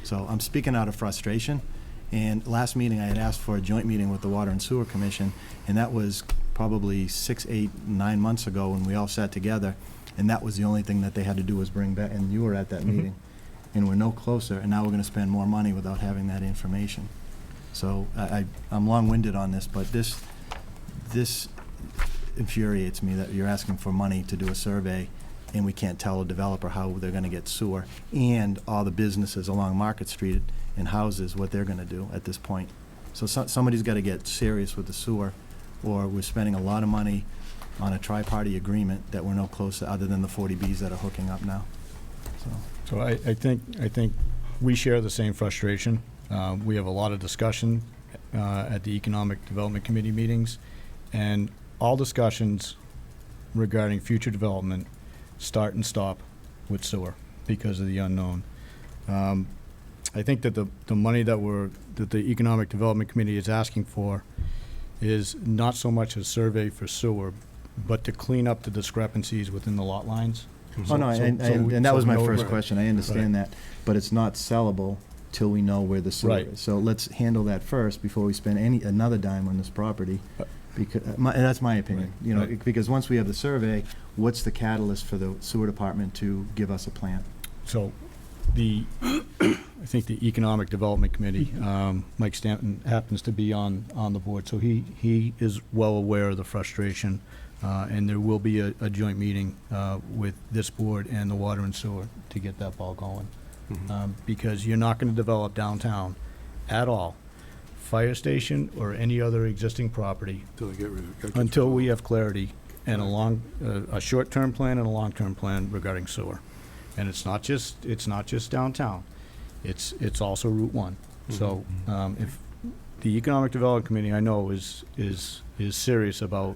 So I'm speaking out of frustration, and last meeting I had asked for a joint meeting with the Water and Sewer Commission, and that was probably 6, 8, 9 months ago when we all sat together, and that was the only thing that they had to do was bring back, and you were at that meeting, and we're no closer, and now we're gonna spend more money without having that information. So I'm long-winded on this, but this infuriates me that you're asking for money to do a survey and we can't tell a developer how they're gonna get sewer, and all the businesses along Market Street and houses, what they're gonna do at this point. So somebody's gotta get serious with the sewer, or we're spending a lot of money on a tri-party agreement that we're no closer, other than the 40Bs that are hooking up now. So I think we share the same frustration. We have a lot of discussion at the Economic Development Committee meetings, and all discussions regarding future development start and stop with sewer because of the unknown. I think that the money that the Economic Development Committee is asking for is not so much a survey for sewer, but to clean up the discrepancies within the lot lines. Oh, no, and that was my first question, I understand that, but it's not sellable till we know where the sewer Right. is. So let's handle that first before we spend another dime on this property, because, and that's my opinion, Right. because once we have the survey, what's the catalyst for the sewer department to give us a plan? So I think the Economic Development Committee, Mike Stanton happens to be on the board, so he is well aware of the frustration, and there will be a joint meeting with this board and the Water and Sewer to get that ball going. Because you're not gonna develop downtown at all, fire station or any other existing property, Until they get rid of it. until we have clarity and a short-term plan and a long-term plan regarding sewer. And it's not just downtown, it's also Route 1. So, if the Economic Development Committee, I know, is serious about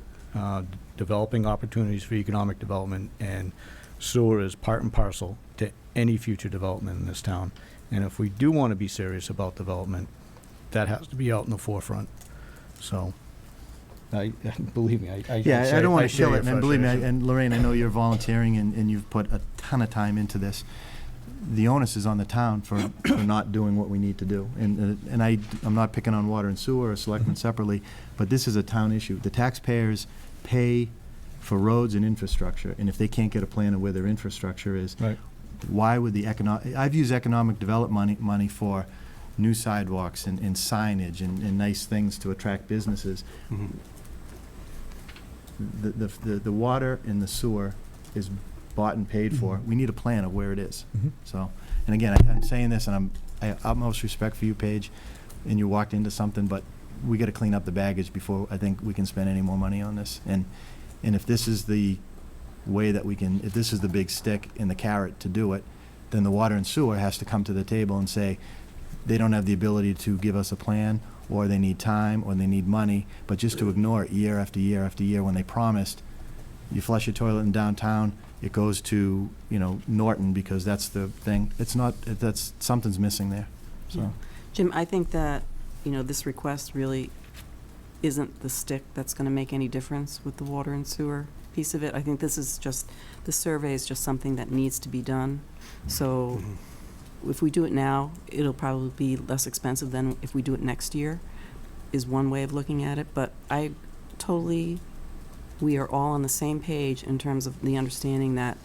developing opportunities for economic development, and sewer is part and parcel to any future development in this town. And if we do want to be serious about development, that has to be out in the forefront. So, believe me, I don't want to share kill your it, and believe me, frustration. and Lorraine, I know you're volunteering and you've put a ton of time into this. The onus is on the town for not doing what we need to do. And I'm not picking on Water and Sewer or Selectmen separately, but this is a town issue. The taxpayers pay for roads and infrastructure, and if they can't get a plan of where their infrastructure is, Right. why would I've used economic development money for new sidewalks and signage and nice things to attract businesses. The water and the sewer is bought and paid for. We need a plan of where it is. So, and again, I'm saying this, and I have utmost respect for you, Paige, and you walked into something, but we gotta clean up the baggage before I think we can spend any more money on this. And if this is the way that if this is the big stick and the carrot to do it, then the Water and Sewer has to come to the table and say, they don't have the ability to give us a plan, or they need time, or they need money, but just to ignore it year after year after year when they promised, you flush your toilet in downtown, it goes to, Norton because that's the thing. It's not, something's missing there, so. Jim, I think that, this request really isn't the stick that's going to make any difference with the water and sewer piece of it. I think this is just, the survey is just something that needs to be done. So if we do it now, it'll probably be less expensive than if we do it next year, is one way of looking at it. But I totally we are all on the same page in terms of the understanding that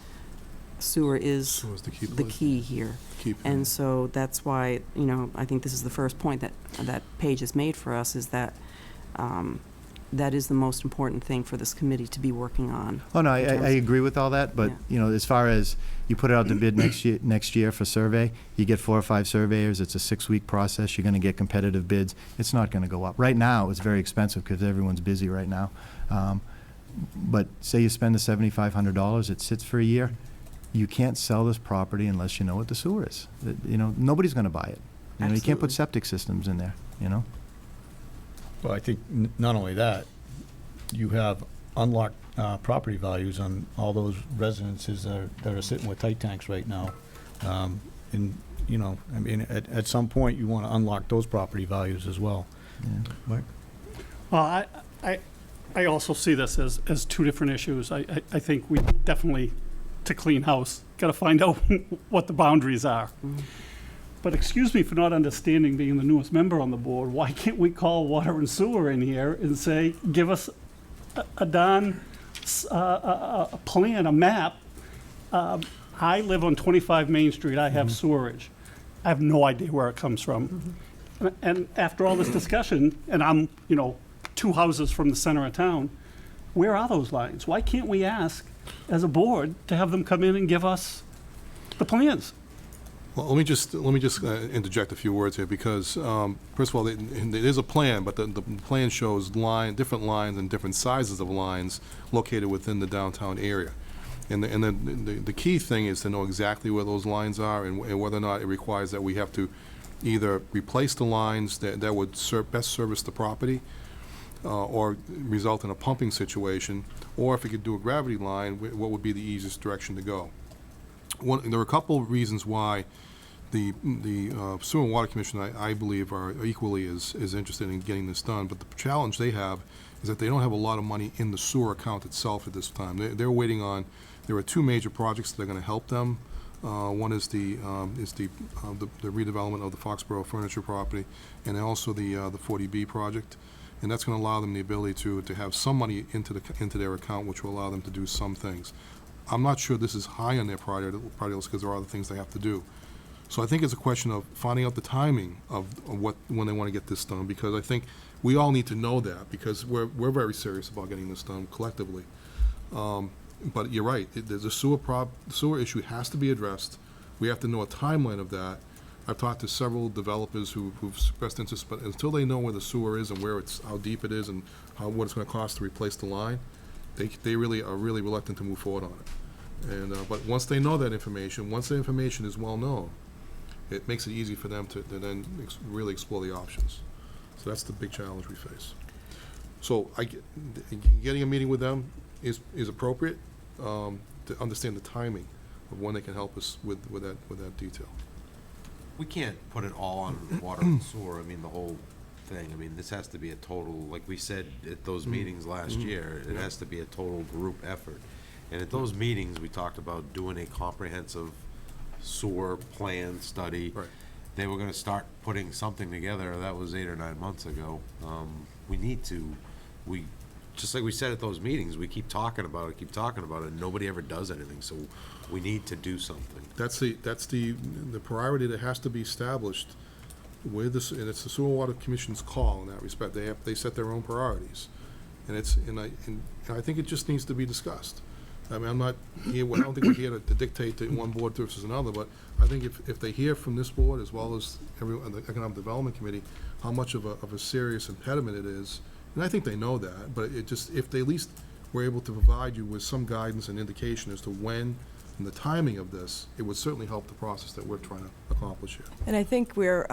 sewer is Sewer's the key the place. key here. Keep. And so that's why, I think this is the first point that page has made for us, is that that is the most important thing for this committee to be working on. Oh, no, in terms I of- agree with all that, but, as far as you put it out to bid next year for survey, you get 4 or 5 surveyors, it's a 6-week process, you're gonna get competitive bids, it's not gonna go up. Right now, it's very expensive because everyone's busy right now. But say you spend the $7,500, it sits for a year, you can't sell this property unless you know what the sewer is. Nobody's gonna buy it. You can't Absolutely. put septic systems in there, Well, I think not only that, you have unlocked property values on all those residences that are sitting with tight tanks right now. And, at some point, you want to unlock those property values as well. Mike? Well, I also see this as two different issues. I think we definitely, to clean house, got to find out what the boundaries are. But excuse me for not understanding, being the newest member on the board, why can't we call water and sewer in here and say, give us a plan, a map? I live on 25 Main Street, I have sewerage. I have no idea where it comes from. And after all this discussion, and I'm, 2 houses from the center of town, where are those lines? Why can't we ask, as a board, to have them come in and give us the plans? Well, let me just interject a few words here, because first of all, there is a plan, but the plan shows different lines and different sizes of lines located within the downtown area. And the key thing is to know exactly where those lines are and whether or not it requires that we have to either replace the lines that would best service the property, or result in a pumping situation, or if we could do a gravity line, what would be the easiest direction to go. There are a couple of reasons why the Sewer and Water Commission, I believe, are equally as interested in getting this done, but the challenge they have is that they don't have a lot of money in the sewer account itself at this time. They're waiting on, there are 2 major projects that are going to help them. One is the redevelopment of the Foxborough furniture property, and also the 40B project, and that's going to allow them the ability to have some money into their account, which will allow them to do some things. I'm not sure this is high on their priority list because there are other things they have to do. So I think it's a question of finding out the timing of when they want to get this done, because I think we all need to know that, because we're very serious about getting this done collectively. But you're right, there's a sewer issue has to be addressed. We have to know a timeline of that. I've talked to several developers who've expressed interest, but until they know where the sewer is and how deep it is and what it's going to cost to replace the line, they really are reluctant to move forward on it. And but once they know that information, once the information is well known, it makes it easy for them to then really explore the options. So that's the big challenge we face. So getting a meeting with them is appropriate, to understand the timing of when they can help us with that detail. We can't put it all on water and sewer, the whole thing. This has to be a total, like we said at those meetings last year, it has to be a total group effort. And at those meetings, we talked about doing a comprehensive sewer plan study. Right. They were gonna start putting something together, that was 8 or 9 months ago. Just like we said at those meetings, we keep talking about it, and nobody ever does anything, so we need to do something. That's the priority that has to be established with this, and it's the Sewer and Water Commission's call in that respect. They set their own priorities, and I think it just needs to be discussed. I'm not here, I don't think we're here to dictate to one board versus another, but I think if they hear from this board as well as the Economic Development Committee how much of a serious impediment it is, and I think they know that, but if they at least were able to provide you with some guidance and indication as to when and the timing of this, it would certainly help the process that we're trying to accomplish here. And I think we're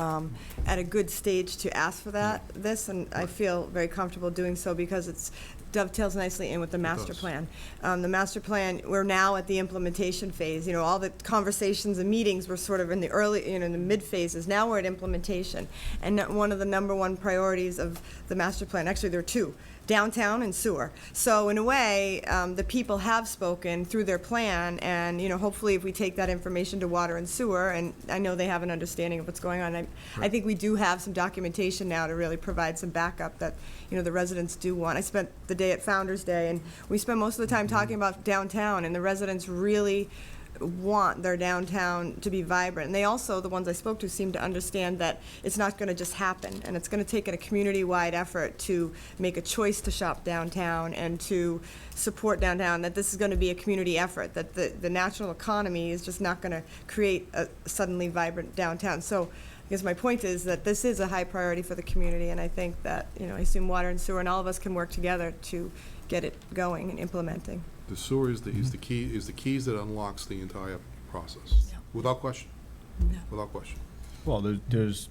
at a good stage to ask for this, and I feel very comfortable doing so because it dovetails nicely in with the master plan. The master plan, we're now at the implementation phase. All the conversations and meetings were sort of in the early, in the mid phases. Now we're at implementation. And one of the #1 priorities of the master plan, actually there are 2, downtown and sewer. So in a way, the people have spoken through their plan, and, you know, hopefully if we take that information to water and sewer, and I know they have an understanding of what's going on, I think we do have some documentation now to really provide some backup that, you know, the residents do want. I spent the day at Founder's Day, and we spent most of the time talking about downtown, and the residents really want their downtown to be vibrant. And they also, the ones I spoke to, seem to understand that it's not going to just happen, and it's going to take a community-wide effort to make a choice to shop downtown and to support downtown, that this is going to be a community effort, that the national economy is just not going to create a suddenly vibrant downtown. So I guess my point is that this is a high priority for the community, and I think that, you know, I assume water and sewer and all of us can work together to get it going and implementing. The sewer is the keys that unlocks the entire process, without question. Without question. Well, there's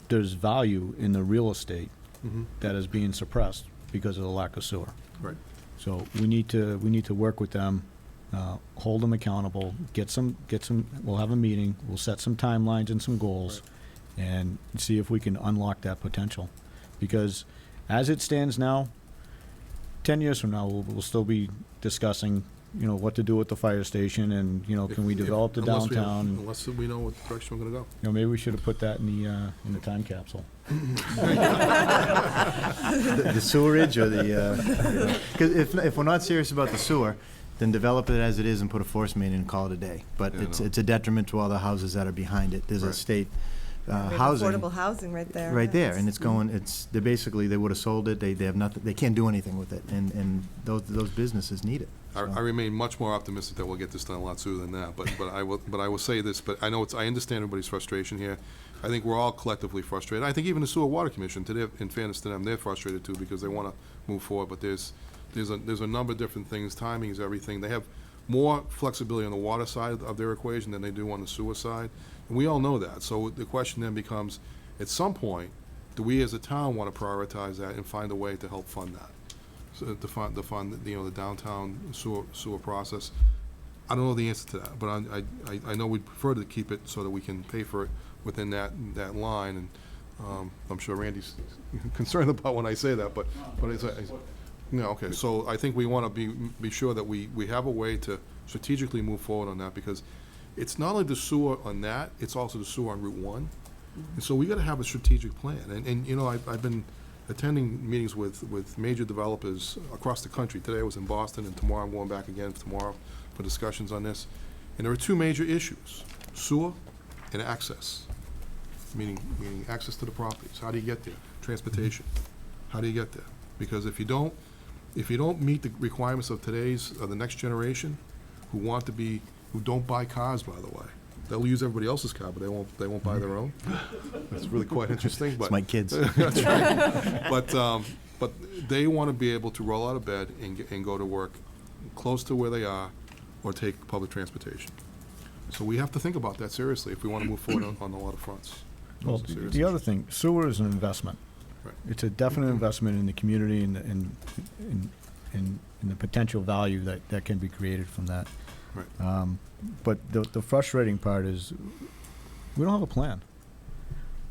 value in the real estate that is being suppressed because of the lack of sewer. Right. So we need to work with them, hold them accountable, get some, we'll have a meeting, we'll set some timelines and some goals, and see if we can unlock that potential. Because as it stands now, 10 years from now, we'll still be discussing, you know, what to do with the fire station, and, you know, can we develop the downtown? Unless we know what direction we're gonna go. You know, maybe we should have put that in the time capsule. The sewerage or the, because if we're not serious about the sewer, then develop it as it is and put a force main in and call it a day. But Yeah, it's a detriment to all the houses that are behind it. There's a Right. state We have housing. affordable housing right there. Right there, Yes. and it's going, they're basically, they would have sold it, they have nothing, they can't do anything with it, and those businesses need it. I remain much more optimistic that we'll get this done a lot sooner than that, but I will say this, but I know I understand everybody's frustration here. I think we're all collectively frustrated. I think even the Sewer Water Commission, today, in fairness to them, they're frustrated too, because they wanna move forward, but there's a number of different things, timing is everything. They have more flexibility on the water side of their equation than they do on the sewer side, and we all know that. So the question then becomes, at some point, do we as a town wanna prioritize that and find a way to help fund that? So to fund, you know, the downtown sewer process. I don't know the answer to that, but I know we'd prefer to keep it so that we can pay for it within that line, and I'm sure Randy's concerned about when I say that, but it's, no, okay, so I think we want to be sure that we have a way to strategically move forward on that, because it's not only the sewer on that, it's also the sewer on Route 1. And so we got to have a strategic plan, and you know, I've been attending meetings with major developers across the country. Today I was in Boston, and tomorrow I'm going back again tomorrow for discussions on this. And there are two major issues: sewer and access, meaning access to the properties. How do you get there? Transportation. How do you get there? Because if you don't meet the requirements of the next generation, who don't buy cars, by the way. They'll use everybody else's car, but they won't buy their own. It's really quite interesting, but. It's my kids. That's right. But they want to be able to roll out of bed and go to work close to where they are, or take public transportation. So we have to think about that seriously if we want to move forward on a lot of fronts. Well, Seriously. the other thing, sewer is an investment. Right. It's a definite investment in the community and the potential value that can be created from that. Right. But the frustrating part is, we don't have a plan.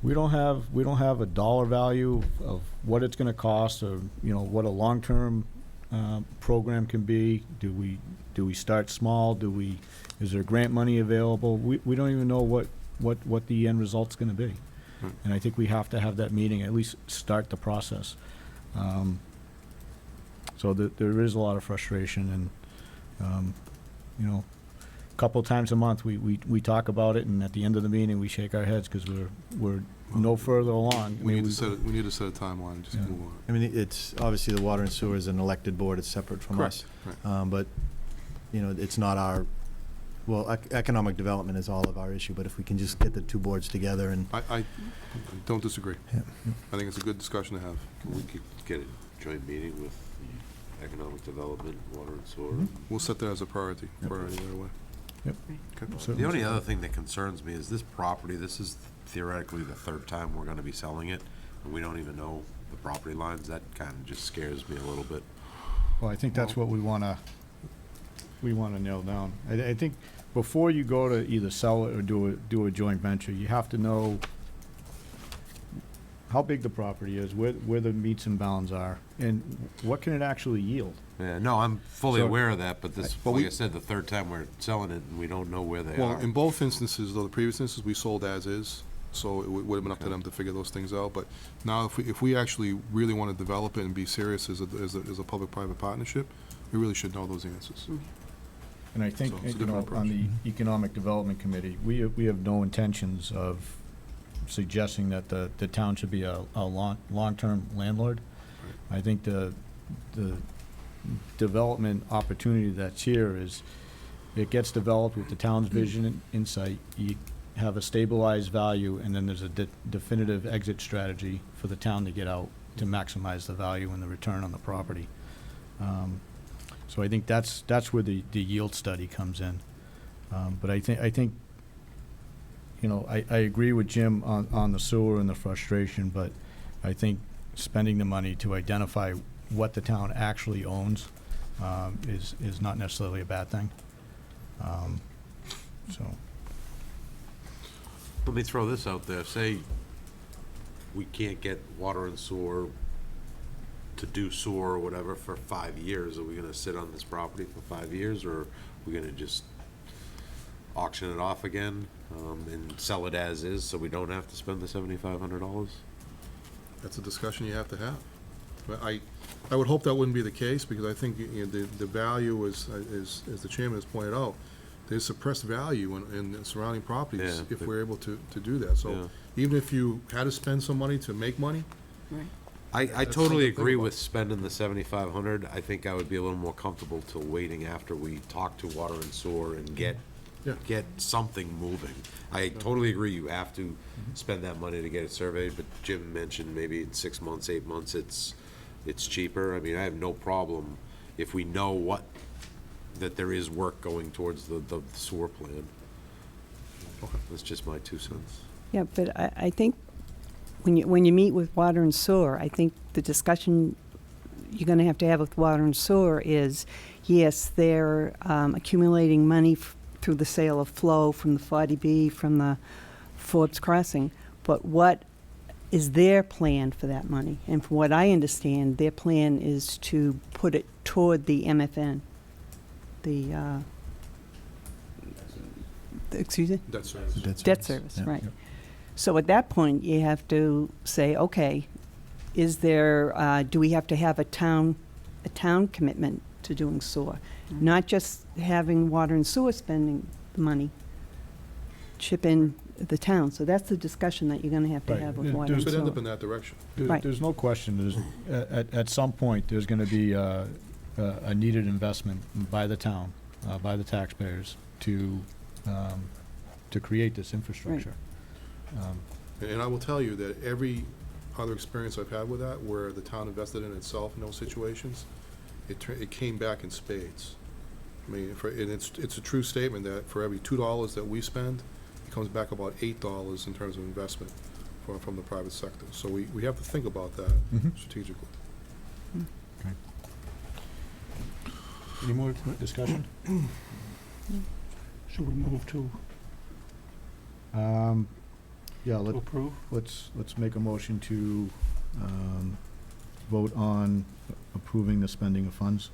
We don't have a dollar value of what it's gonna cost, or, you know, what a long-term program can be. Do we start small? Is there grant money available? We don't even know what the end result's gonna be. Right. And I think we have to have that meeting, at least start the process. So there is a lot of frustration, and, you know, a couple times a month, we talk about it, and at the end of the meeting, we shake our heads because we're no further along. We need to set a timeline and just Yeah. move on. I mean, it's, obviously, the water and sewer is an elected board, it's separate from us. Correct, right. But, you know, it's not our, well, economic development is all of our issue, but if we can just get the two boards together and. I don't disagree. Yeah. I think it's a good discussion to have. We could get a joint meeting with economic development, water and sewer. We'll set that as a priority right away. Yep. Okay. The only other thing that concerns me is this property, this is theoretically the third time we're gonna be selling it, and we don't even know the property lines. That kinda just scares me a little bit. Well, I think that's what we wanna nail down. I think before you go to either sell it or do a joint venture, you have to know how big the property is, where the meets and bounds are, and what can it actually yield. Yeah, no, I'm fully So- aware of that, but this, But like we- I said, the third time we're selling it, and we don't know where they Well, are. in both instances, though, the previous instances, we sold as is, so it would have been up to them to figure those things out. But now, if we actually really want to develop it and be serious as a public-private partnership, we really should know those answers. And I think, So it's a you know, different on the Economic Development Committee, we have no intentions of suggesting that the town should be a long-term landlord. I think the development opportunity that's here is, it gets developed with the town's vision and insight. You have a stabilized value, and then there's a definitive exit strategy for the town to get out to maximize the value and the return on the property. So I think that's where the yield study comes in. But I think, you know, I agree with Jim on the sewer and the frustration, but I think spending the money to identify what the town actually owns is not necessarily a bad thing. So, Let me throw this out there, say we can't get water and sewer to do sewer or whatever for 5 years, are we gonna sit on this property for 5 years, or are we gonna just auction it off again, and sell it as is, so we don't have to spend the $7,500? That's a discussion you have to have. But I would hope that wouldn't be the case, because I think, you know, the value is, as the chairman has pointed out, there's suppressed value in the surrounding properties Yeah, if but- we're able to do that. Yeah. So even if you had to spend some money to make money, Right. I That's totally something to think agree about. with spending the 7,500. I think I would be a little more comfortable till waiting after we talk to water and sewer and get something moving. I totally agree, you have to spend that money to get it surveyed, but Jim mentioned maybe in 6 months, 8 months, it's cheaper. I mean, I have no problem if we know that there is work going towards the sewer plan. That's just my 2 cents. Yeah, but I think when you meet with water and sewer, I think the discussion you're going to have with water and sewer is, yes, they're accumulating money through the sale of flow from the 40B, from the Forbes Crossing, but what is their plan for that money? And from what I understand, their plan is to put it toward the MFN, excuse me? debt service. Debt service, Yeah. right. So at that point, you have to say, okay, is there, do we have to have a town commitment to doing sewer? Not just having water and sewer spending the money, chip in the town. So that's the discussion that you're gonna have to Right. have with It water and It could end up sewer. in that direction. Right. there's no question, at some point, there's gonna be a needed investment by the town, by the taxpayers, to create this infrastructure. And I will tell you that every other experience I've had with that, where the town invested in itself in those situations, it came back in spades. I mean, and it's a true statement that for every $2 that we spend, it comes back about $8 in terms of investment from the private sector. So we have to think about that Mhm. strategically. Any more discussion? Should we move to Yeah, approve? let's make a motion to vote on approving the spending of funds.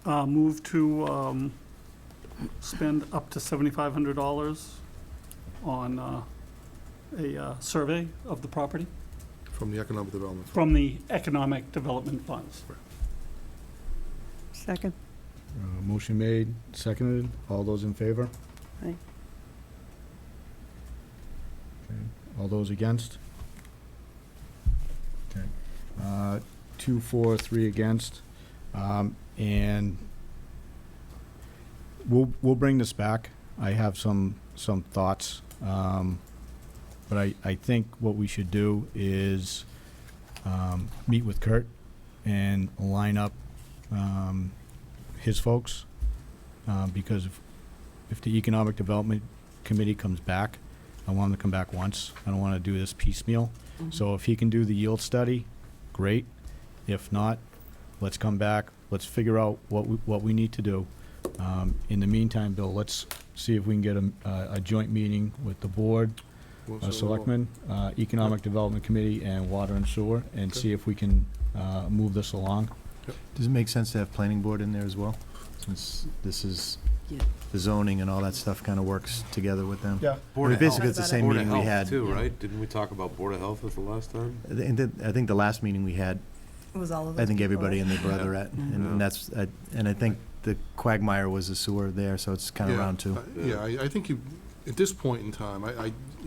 Move to spend up to $7,500 on a survey of the property From the Economic Development Fund. from the Economic Development Funds. Second? Motion made, seconded. All those in favor? Aye. Okay. All those against? Okay. 2, 4, 3 against. And we'll bring this back. I have some thoughts. But I think what we should do is meet with Kurt and line up his folks, because if the Economic Development Committee comes back, I want him to come back once. I don't want to do this piecemeal. So if he can do the yield study, great. If not, let's come back, let's figure out what we need to do. In the meantime, Bill, let's see if we can get a joint meeting with the board, Selectmen, Economic Development Committee, and Water and Sewer, and see if we can move this along. Does it make sense to have planning board in there as well? Since this is, the zoning and all that stuff kind of works together with them. Yeah. Board of Basically, it's the Health. same Board of meeting we Health, had. too, right? Didn't we talk about Board of Health at the last time? I think the last meeting we had, It was all of I those think people. everybody and their brother at, and that's, and I think the Quagmire was the sewer there, so it's kind of Yeah, round two. Yeah, I think you, at this point in time,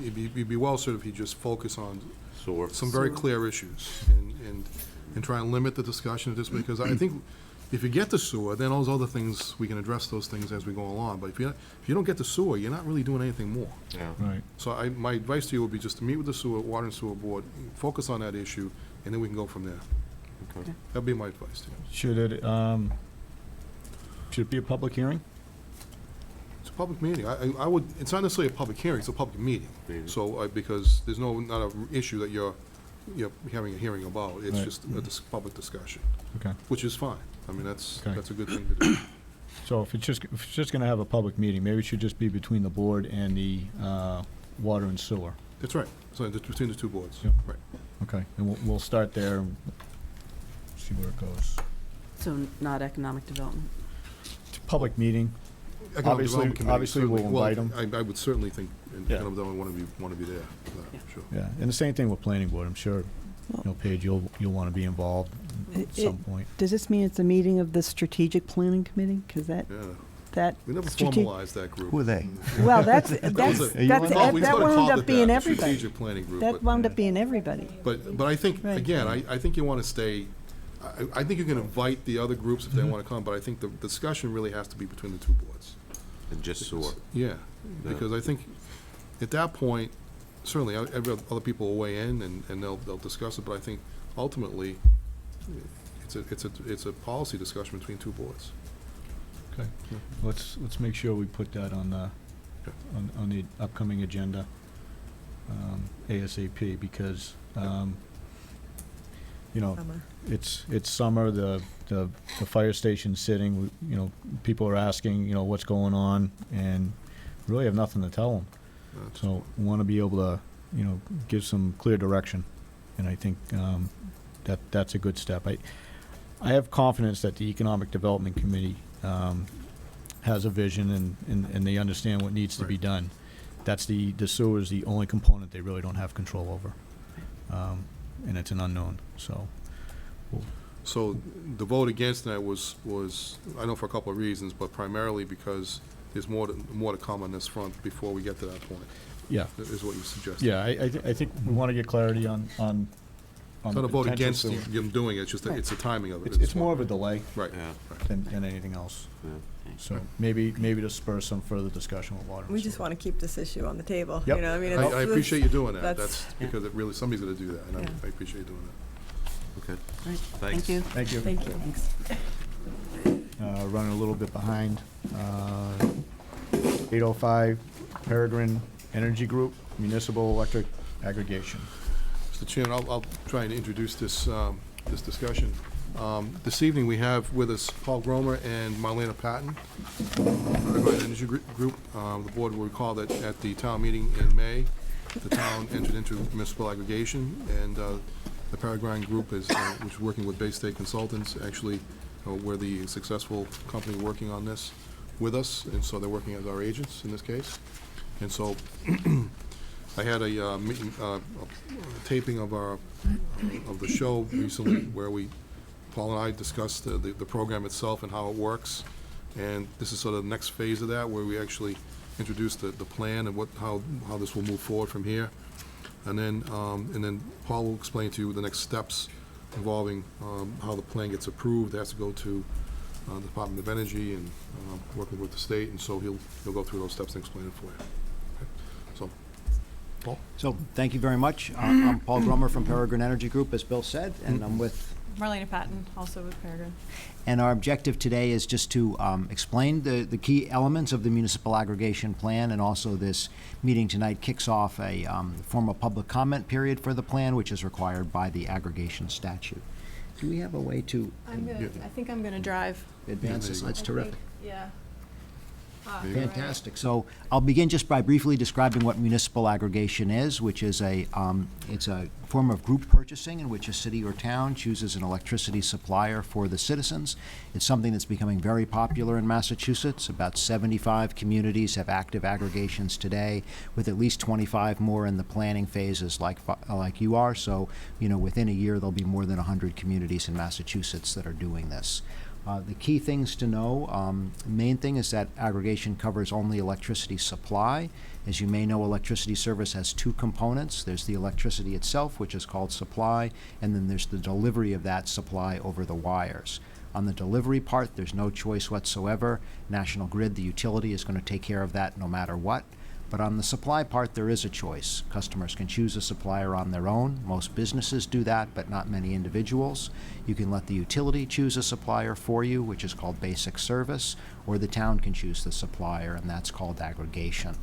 it'd be well suited if you just focus on Sewer. some very clear issues and try and limit the discussion of this, because I think if you get the sewer, then all those other things, we can address those things as we go along. But if you don't get the sewer, you're not really doing anything more. Yeah. Right. So my advice to you would be just to meet with the Water and Sewer Board, focus on that issue, and then we can go from there. Okay. That'd be my advice to you. Should it be a public hearing? It's a public meeting. I would, it's not necessarily a public hearing, it's a public meeting. Meeting. So, because there's not an issue that you're having a hearing about. It's Right. just a public discussion, Okay. which is fine. I mean, that's Okay. a good thing to do. So if it's just gonna have a public meeting, maybe it should just be between the board and the Water and Sewer. That's right. So it's between the two boards. Yep. Right. Okay, and we'll start there and see where it goes. So not economic development? It's a public meeting. Economic Obviously- Development Committee obviously we'll certainly- invite 'em. I would certainly think, Yeah. Economic Development want to be there, Yeah. sure. Yeah, and the same thing with planning board, I'm sure, Paige, you'll want to be involved at some point. Does this mean it's a meeting of the strategic planning committee? Because that Yeah. We never formalized that group. Who are they? Well, that's was a- that we wound called up it being that, the everybody. Strategic Planning Group. That but- wound up being everybody. But I think, Right. again, I think you want to stay, I think you can invite the other groups if they want to come, but I think the discussion really has to be between the two boards. And just sewer. Yeah, because I think at that point, certainly, other people will weigh in and they'll discuss it, but I think ultimately, it's a policy discussion between two boards. Okay, let's make sure we put that on the, on the upcoming agenda, ASAP, because, you know, Summer. it's summer, the fire station's sitting, people are asking, what's going on, and really have nothing to tell them. So we want to be able to, give some clear direction, and I think that's a good step. I have confidence that the Economic Development Committee has a vision and they understand what needs to be done. That's the sewer is the only component they really don't have control over, and it's an unknown. So. So the vote against that was I know for a couple of reasons, but primarily because there's more to come on this front before we get to that point. Yeah. Is what you suggested. Yeah, I think we want to get clarity on It's not a vote against them doing it, it's just that it's the timing of it. It's more of a delay. Right. Than anything else. Yeah. So maybe to spur some further discussion with water. We just want to keep this issue on the table. Yep. You know, I mean, I appreciate you doing that. that's- That's because it really, somebody's gonna do that, and I appreciate you doing that. Okay. Right, Thanks. thank you. Thank you. Thank you. Running a little bit behind. 805 Peregrine Energy Group, Municipal Electric Aggregation. Mr. Chairman, I'll try and introduce this discussion. This evening, we have with us Paul Gromer and Marlena Patton, Peregrine Energy Group. The board will recall that at the town meeting in May, the town entered into municipal aggregation, and the Peregrine Group is, which is working with Bay State Consultants, actually, we're the successful company working on this with us, and so they're working as our agents in this case. And so I had a meeting, taping of the show recently where Paul and I discussed the program itself and how it works. And this is sort of the next phase of that, where we actually introduce the plan and how this will move forward from here. And then Paul will explain to you the next steps involving how the plan gets approved. It has to go to the Department of Energy and working with the state, and so he'll go through those steps and explain it for you. Okay? So, Paul? So, thank you very much. I'm Paul Grummer from Peregrine Energy Group, as Bill said, and I'm with... Marlena Patton, also with Peregrine. And our objective today is just to explain the key elements of the municipal aggregation plan, and also this meeting tonight kicks off a formal public comment period for the plan, which is required by the aggregation statute. Do we have a way to I think I'm gonna drive. advance this? That's terrific. Yeah. Fantastic. So I'll begin just by briefly describing what municipal aggregation is, which is it's a form of group purchasing in which a city or town chooses an electricity supplier for the citizens. It's something that's becoming very popular in Massachusetts. About 75 communities have active aggregations today, with at least 25 more in the planning phases like you are. So, within a year, there'll be more than 100 communities in Massachusetts that are doing this. The key things to know, the main thing is that aggregation covers only electricity supply. As you may know, electricity service has two components. There's the electricity itself, which is called supply, and then there's the delivery of that supply over the wires. On the delivery part, there's no choice whatsoever. National Grid, the utility, is going to take care of that no matter what. But on the supply part, there is a choice. Customers can choose a supplier on their own. Most businesses do that, but not many individuals. You can let the utility choose a supplier for you, which is called basic service, or the town can choose the supplier, and that's called aggregation.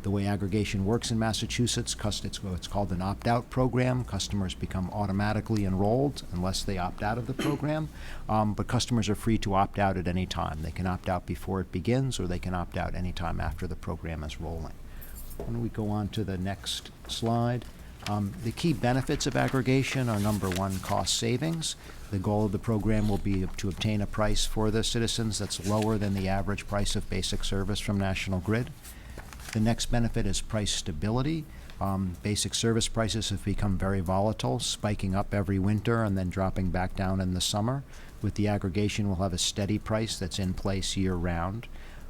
The way aggregation works in Massachusetts, it's called an opt-out program. Customers become automatically enrolled unless they opt out of the program, but customers are free to opt out at any time. They can opt out before it begins, or they can opt out any time after the program is rolling. Why don't we go on to the next slide? The key benefits of aggregation are, number one, cost savings. The goal of the program will be to obtain a price for the citizens that's lower than the average price of basic service from National Grid. The next benefit is price stability. Basic service prices have become very volatile, spiking up every winter and then dropping back down in the summer. With the aggregation, we'll have a steady price that's in place year-round.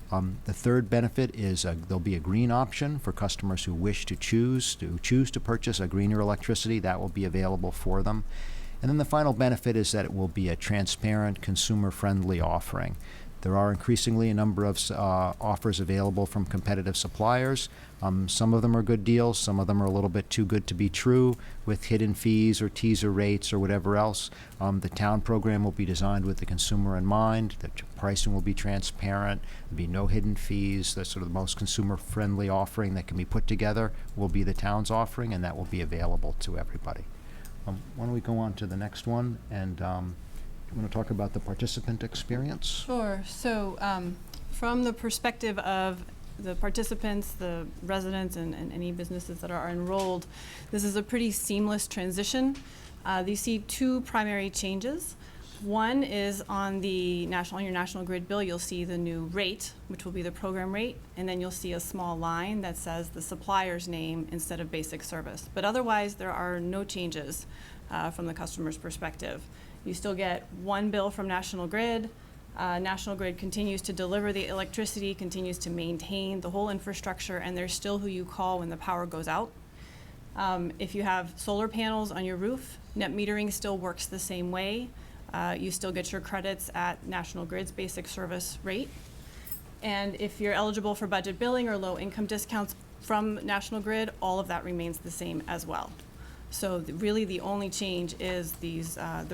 The third benefit is there'll be a green option for customers who choose to purchase a greener electricity. That will be available for them. And then the final benefit is that it will be a transparent, consumer-friendly offering. There are increasingly a number of offers available from competitive suppliers. Some of them are good deals. Some of them are a little bit too good to be true, with hidden fees or teaser rates or whatever else. The town program will be designed with the consumer in mind. The pricing will be transparent. There'll be no hidden fees. That's sort of the most consumer-friendly offering that can be put together will be the town's offering, and that will be available to everybody. Why don't we go on to the next one? And you want to talk about the participant experience? Sure. So from the perspective of the participants, the residents, and any businesses that are enrolled, this is a pretty seamless transition. You see two primary changes. One is on your National Grid bill, you'll see the new rate, which will be the program rate, and then you'll see a small line that says the supplier's name instead of basic service. But otherwise, there are no changes from the customer's perspective. You still get one bill from National Grid. National Grid continues to deliver the electricity, continues to maintain the whole infrastructure, and they're still who you call when the power goes out. If you have solar panels on your roof, net metering still works the same way. You still get your credits at National Grid's basic service rate. And if you're eligible for budget billing or low income discounts from National Grid, all of that remains the same as well. So really the only change is the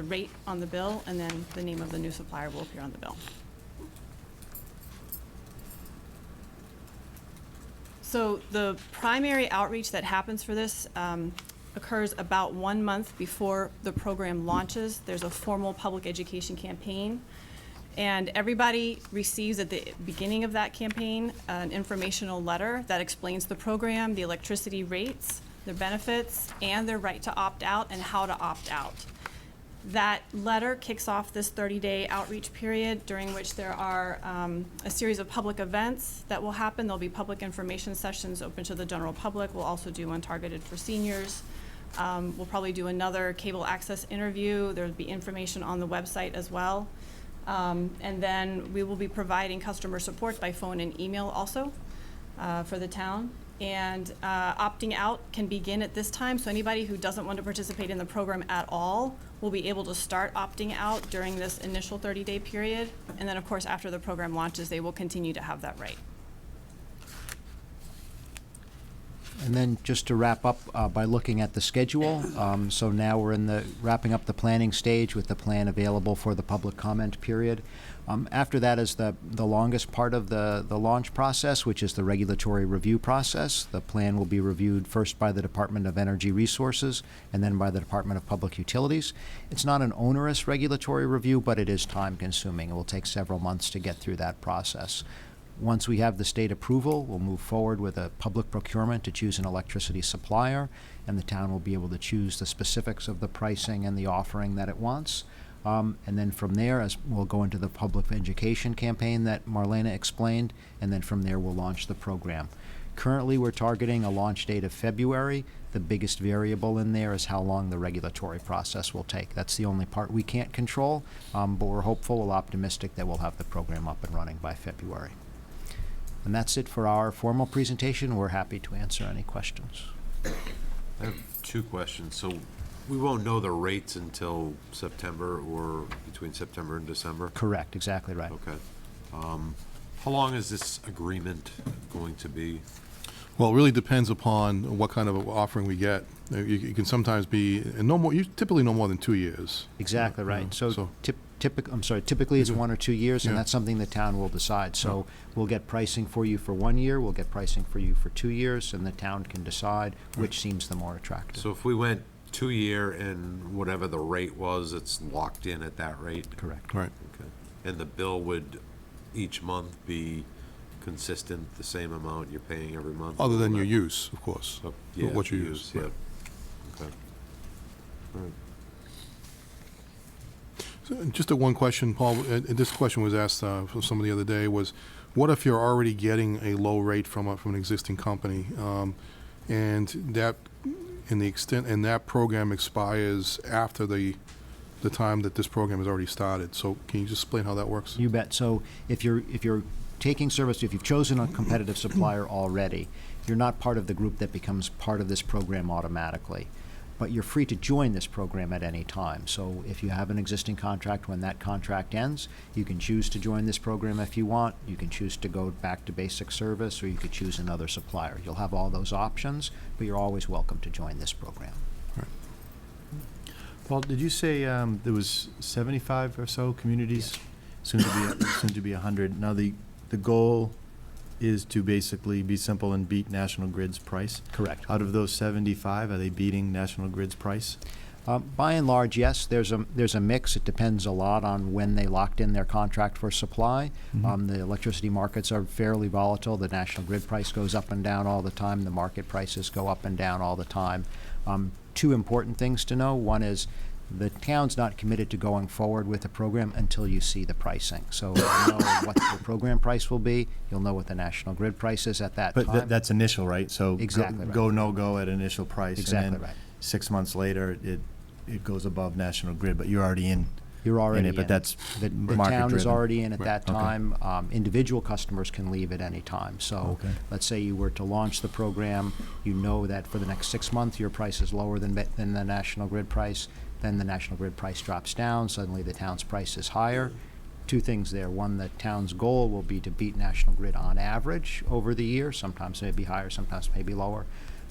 rate on the bill, and then the name of the new supplier will appear on the bill. So the primary outreach that happens for this occurs about 1 month before the program launches. There's a formal public education campaign, and everybody receives at the beginning of that campaign an informational letter that explains the program, the electricity rates, their benefits, and their right to opt out and how to opt out. That letter kicks off this 30-day outreach period, during which there are a series of public events that will happen. There'll be public information sessions open to the general public. We'll also do one targeted for seniors. We'll probably do another cable access interview. There'll be information on the website as well. And then we will be providing customer support by phone and email also for the town. And opting out can begin at this time, so anybody who doesn't want to participate in the program at all will be able to start opting out during this initial 30-day period. And then, of course, after the program launches, they will continue to have that right. And then just to wrap up by looking at the schedule, so now we're in wrapping up the planning stage with the plan available for the public comment period. After that is the longest part of the launch process, which is the regulatory review process. The plan will be reviewed first by the Department of Energy Resources and then by the Department of Public Utilities. It's not an onerous regulatory review, but it is time consuming. It will take several months to get through that process. Once we have the state approval, we'll move forward with a public procurement to choose an electricity supplier, and the town will be able to choose the specifics of the pricing and the offering that it wants. And then from there, as we'll go into the public education campaign that Marlena explained, and then from there, we'll launch the program. Currently, we're targeting a launch date of February. The biggest variable in there is how long the regulatory process will take. That's the only part we can't control, but we're hopeful, we're optimistic that we'll have the program up and running by February. And that's it for our formal presentation. We're happy to answer any questions. I have two questions. So we won't know the rates until September or between September and December? Correct, exactly right. Okay. How long is this agreement going to be? Well, it really depends upon what kind of offering we get. You can sometimes be, and typically no more than 2 years. Exactly right. Yeah, So typically it's 1 or 2 years, and Yeah. that's something the town will decide. So we'll get pricing for you for 1 year, we'll get pricing for you for 2 years, and the town can decide which seems the more attractive. So if we went 2-year and whatever the rate was, it's locked in at that rate? Correct. Right. Okay. And the bill would each month be consistent, the same amount you're paying every month? Other than your use, of course. Oh, yeah, What you use. yeah. right. Okay. All right. So, just one question, Paul, and this question was asked from somebody the other day, was what if you're already getting a low rate from an existing company, and that that program expires after the time that this program has already started? So can you just explain how that works? You bet. So if you're taking service, if you've chosen a competitive supplier already, you're not part of the group that becomes part of this program automatically. But you're free to join this program at any time. So if you have an existing contract, when that contract ends, you can choose to join this program if you want. You can choose to go back to basic service, or you could choose another supplier. You'll have all those options, but you're always welcome to join this program. Paul, did you say there was 75 or so communities, soon to be 100? Now the goal is to basically be simple and beat National Grid's price? Correct. Out of those 75, are they beating National Grid's price? By and large, yes. There's a mix. It depends a lot on when they locked in their contract for supply. The electricity markets are fairly volatile. The National Grid price goes up and down all the time. The market prices go up and down all the time. Two important things to know. One is the town's not committed to going forward with the program until you see the pricing. So you'll know what the program price will be. You'll know what the National Grid price is at that time. But that's initial, right? So Exactly right. go, no-go at initial price. Exactly and then right. 6 months later, it goes above National Grid, but you're already in. You're already in it, but that's The market town is driven. already in at that Okay. time. Individual customers can leave at any time. So Okay. let's say you were to launch the program, you know that for the next 6 months, your price is lower than the National Grid price. Then the National Grid price drops down. Suddenly the town's price is higher. Two things there. One, the town's goal will be to beat National Grid on average over the year. Sometimes it may be higher, sometimes it may be lower.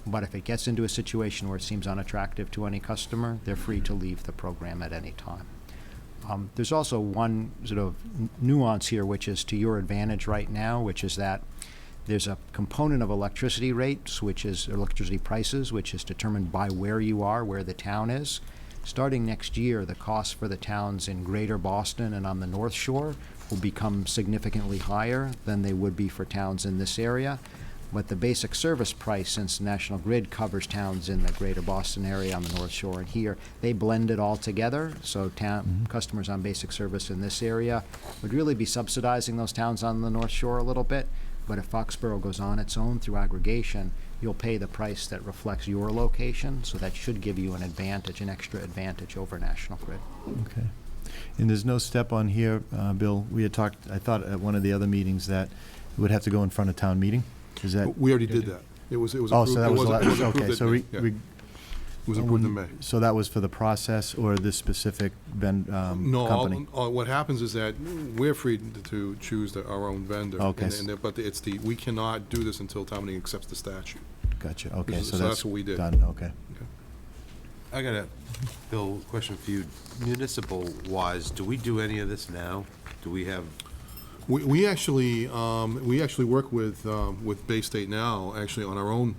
But if it gets into a situation where it seems unattractive to any customer, they're free to leave the program at any time. There's also one sort of nuance here, which is to your advantage right now, which is that there's a component of electricity rates, which is electricity prices, which is determined by where you are, where the town is. Starting next year, the cost for the towns in Greater Boston and on the North Shore will become significantly higher than they would be for towns in this area. But the basic service price, since National Grid covers towns in the Greater Boston area, on the North Shore and here, they blend it all together. So customers on basic service in this area would really be subsidizing those towns on the North Shore a little bit. But if Foxborough goes on its own through aggregation, you'll pay the price that reflects your location. So that should give you an advantage, an extra advantage over National Grid. Okay. And there's no step on here, Bill, we had talked, I thought at one of the other meetings that it would have to go in front of town meeting? Is that? We already did that. It was approved. Oh, so that it was, it approved okay, at so May, yeah. It was approved in May. So that was for the process or this specific No, company? what happens is that we're free to choose our own vendor. Okay. But we cannot do this until town meeting accepts the statute. Gotcha, okay, So so that's that's what we did. done, okay. I got a, Bill, question for you. Municipal-wise, do we do any of this now? Do we have, We actually work with Bay State now, actually on our own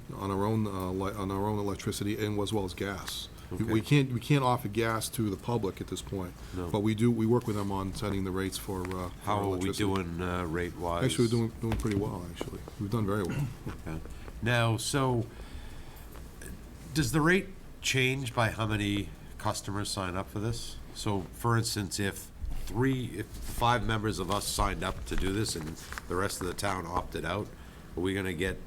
electricity and as well as gas. We can't offer gas to the public at this point. No. But we work with them on setting the rates for How are we electricity. doing rate-wise? Actually, we're doing pretty well, actually. We've done very well. Okay. Now, so, does the rate change by how many customers sign up for this? So, for instance, if 5 members of us signed up to do this and the rest of the town opted out, are we gonna get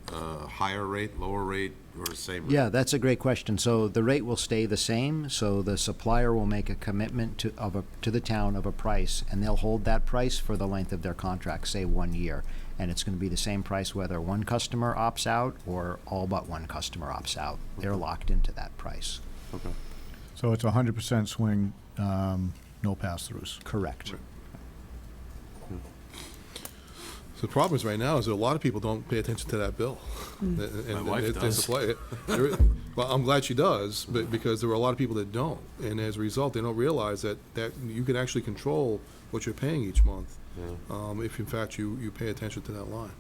a higher rate, lower rate, or the same rate? Yeah, that's a great question. So the rate will stay the same, so the supplier will make a commitment to the town of a price, and they'll hold that price for the length of their contract, say 1 year. And it's gonna be the same price whether one customer opts out or all but one customer opts out. They're locked into that price. Okay. So it's a 100% swing, no pass-throughs. Correct. So the problem is right now is that a lot of people don't pay attention to that bill. My wife does. Well, I'm glad she does, but because there are a lot of people that don't. And as a result, they don't realize that you can actually control what you're paying each month. Yeah. If in fact you pay attention to that line,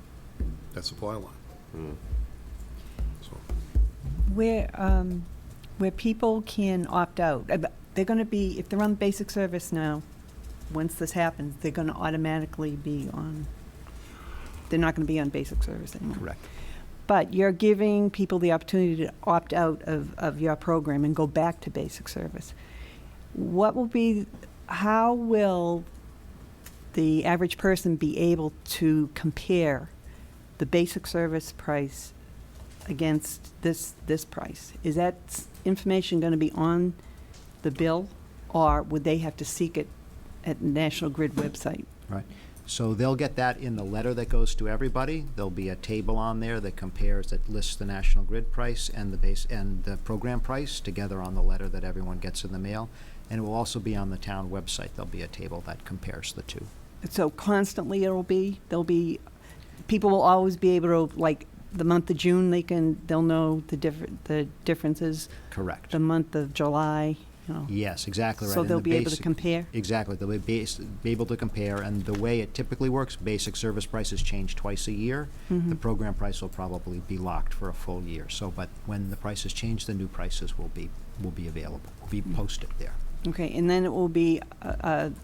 that supply line. So, Where people can opt out, they're going to be, if they're on basic service now, once this happens, they're going to automatically be on, they're not going to be on basic service anymore. Correct. But you're giving people the opportunity to opt out of your program and go back to basic service. How will the average person be able to compare the basic service price against this price? Is that information going to be on the bill, or would they have to seek it at the National Grid website? Right. So they'll get that in the letter that goes to everybody. There'll be a table on there that compares, that lists the National Grid price and the program price together on the letter that everyone gets in the mail. And it will also be on the town website. There'll be a table that compares the two. So constantly there'll be, people will always be able to, like, the month of June, they'll know the differences. Correct. The month of July, Yes, exactly right. So And they'll the be able to basic- compare? Exactly. They'll be able to compare, and the way it typically works, basic service prices change twice a year. Mhm. The program price will probably be locked for a full year. So, but when the prices change, the new prices will be available, will be posted there. Okay, and then it will be,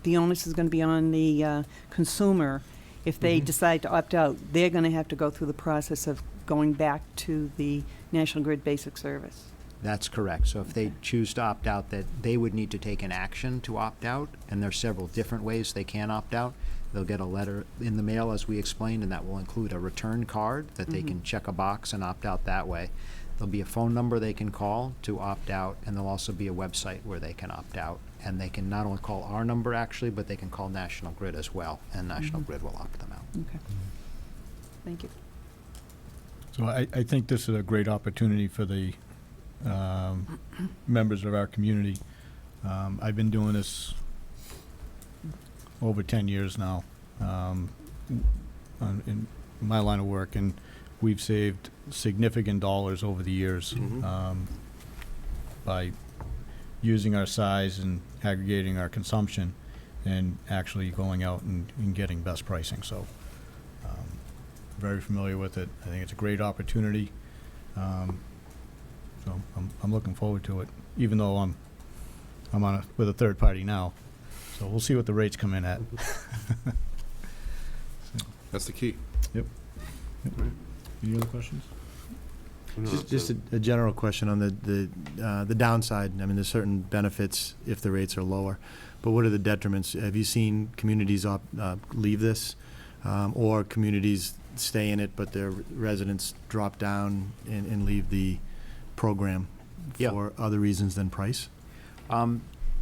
the onus is going to be on the consumer. If they decide to opt out, they're going to have to go through the process of going back to the National Grid basic service. That's correct. So if they choose to opt out, that they would need to take an action to opt out, and there's several different ways they can opt out. They'll get a letter in the mail, as we explained, and that will include a return card that they can check a box and opt out that way. There'll be a phone number they can call to opt out, and there'll also be a website where they can opt out. And they can not only call our number, actually, but they can call National Grid as well, and National Grid will opt them out. Okay. Thank you. So I think this is a great opportunity for the members of our community. I've been doing this over 10 years now in my line of work, and we've saved significant dollars over the years by using our size and aggregating our consumption and actually going out and getting best pricing. So very familiar with it. I think it's a great opportunity. So I'm looking forward to it, even though I'm with a third party now. So we'll see what the rates come in at. that's the key. Yep. Any other questions? Just a general question on the downside. I mean, there's certain benefits if the rates are lower, but what are the detriments? Have you seen communities leave this, or communities stay in it, but their residents drop down and leave the program for other reasons than price?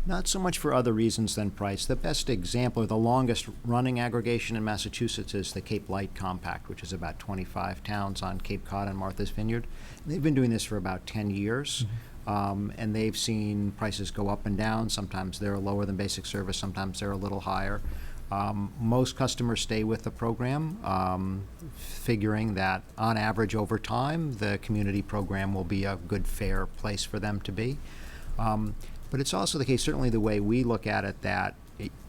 Not so much for other reasons than price. The best example, the longest running aggregation in Massachusetts is the Cape Light Compact, which is about 25 towns on Cape Cod and Martha's Vineyard. They've been doing this for about 10 years, and they've seen prices go up and down. Sometimes they're lower than basic service, sometimes they're a little higher. Most customers stay with the program, figuring that on average over time, the community program will be a good, fair place for them to be. But it's also the case, certainly the way we look at it, that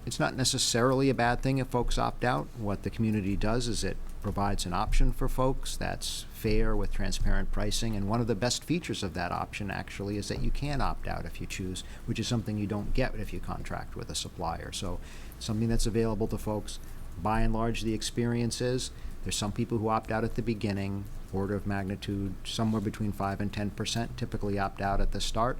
it's not necessarily a bad thing if folks opt out. What the community does is it provides an option for folks that's fair with transparent pricing. And one of the best features of that option actually is that you can opt out if you choose, which is something you don't get if you contract with a supplier. So something that's available to folks. By and large, the experience is there's some people who opt out at the beginning, order of magnitude, somewhere between 5 and 10% typically opt out at the start.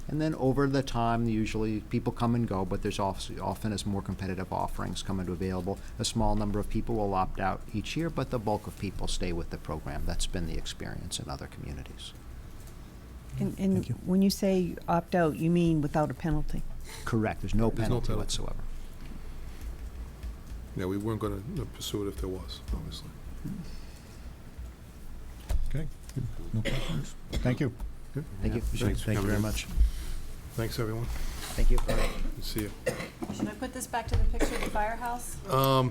And then over the time, usually people come and go, but there's also often as more competitive offerings come into available, a small number of people will opt out each year, but the bulk of people stay with the program. That's been the experience in other communities. And when you say opt out, you mean without a penalty? Correct. There's no penalty whatsoever. Yeah, we weren't going to pursue it if there was, obviously. Okay. No questions? Thank you. Good. Thank you. Thanks. Thank you very much. Thanks, everyone. Thank you. Good to see you. Should I put this back to the picture of the firehouse? Well,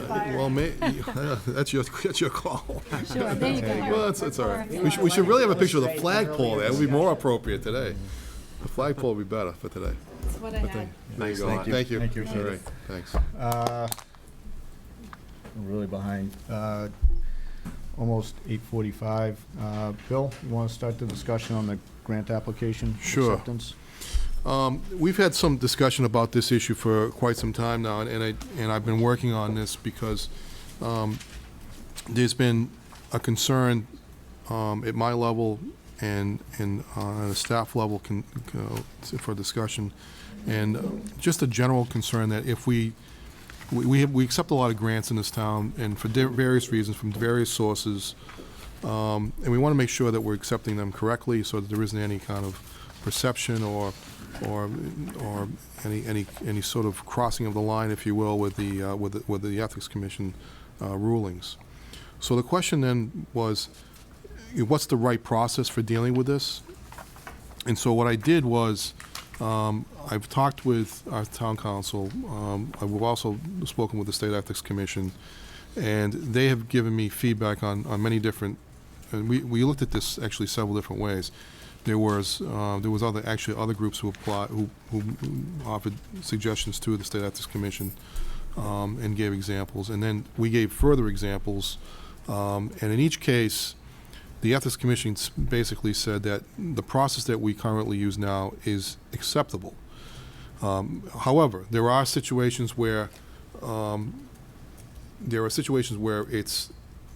Fire. that's your call. Sure, there you go. Well, that's all right. We should really have a picture of the flagpole there. It would be more appropriate today. The flagpole would be better for today. That's what I had. There you go. Thank you. Thank you. All right, thanks. We're really behind. Almost 8:45. Bill, you want to start the discussion on the grant application Sure. acceptance? We've had some discussion about this issue for quite some time now, and I've been working on this because there's been a concern at my level and on a staff level for discussion, and just a general concern that if we accept a lot of grants in this town, and for various reasons, from various sources, and we want to make sure that we're accepting them correctly so that there isn't any kind of perception or any sort of crossing of the line, if you will, with the Ethics Commission rulings. So the question then was, what's the right process for dealing with this? And so what I did was, I've talked with our town council. I've also spoken with the State Ethics Commission, and they have given me feedback on many different. And we looked at this actually several different ways. There was other groups who offered suggestions to the State Ethics Commission, and gave examples, and then we gave further examples, and in each case, the Ethics Commission basically said that the process that we currently use now is acceptable. However, there are situations where it's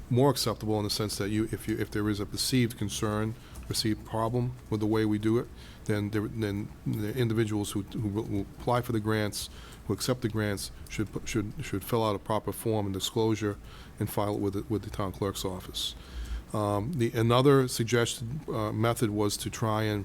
more acceptable in the sense that if there is a perceived concern, perceived problem with the way we do it, then the individuals who apply for the grants, who accept the grants, should fill out a proper form and disclosure and file it with the town clerk's office. Another suggested method was to try and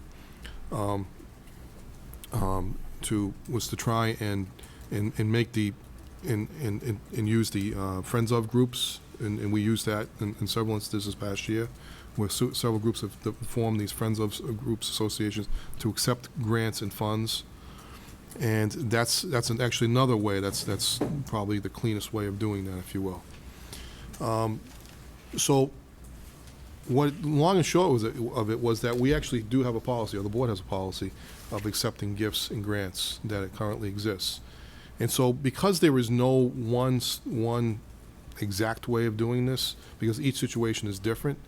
use the Friends of groups, and we used that in several instances this past year, where several groups have formed these Friends of groups associations to accept grants and funds, and that's actually another way. That's probably the cleanest way of doing that, if you will. So. What long and short of it was that we actually do have a policy, or the board has a policy, of accepting gifts and grants that it currently exists. And so because there is no one exact way of doing this, because each situation is different,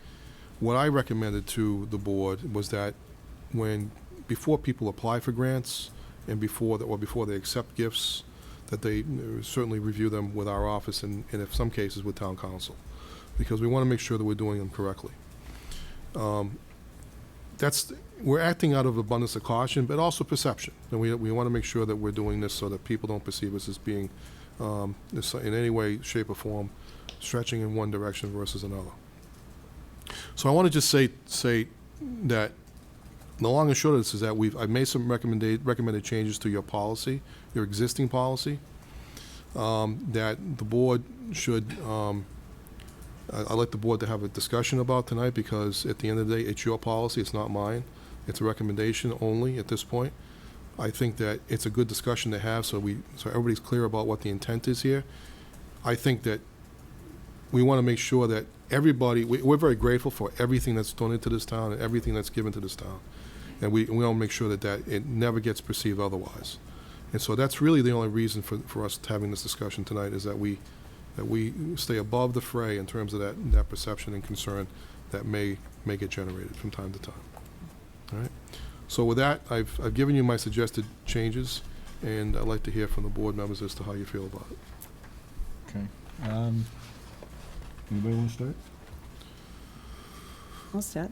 what I recommended to the board was that before people apply for grants and before they accept gifts, that they certainly review them with our office and in some cases with town council, because we want to make sure that we're doing them correctly. We're acting out of abundance of caution, but also perception. And we want to make sure that we're doing this so that people don't perceive us as being, in any way, shape, or form, stretching in one direction versus another. So I want to just say that the long and short of this is that I've made some recommended changes to your policy, your existing policy, that the board should. I'd like the board to have a discussion about tonight, because at the end of the day, it's your policy, it's not mine. It's a recommendation only at this point. I think that it's a good discussion to have, so everybody's clear about what the intent is here. I think that we want to make sure that everybody, we're very grateful for everything that's donated to this town and everything that's given to this town. And we want to make sure that it never gets perceived otherwise. And so that's really the only reason for us having this discussion tonight, is that that we stay above the fray in terms of that perception and concern that may get generated from time to time. All right? So with that, I've given you my suggested changes, and I'd like to hear from the board members as to how you feel about it. Okay. Anybody want to start? I'll start.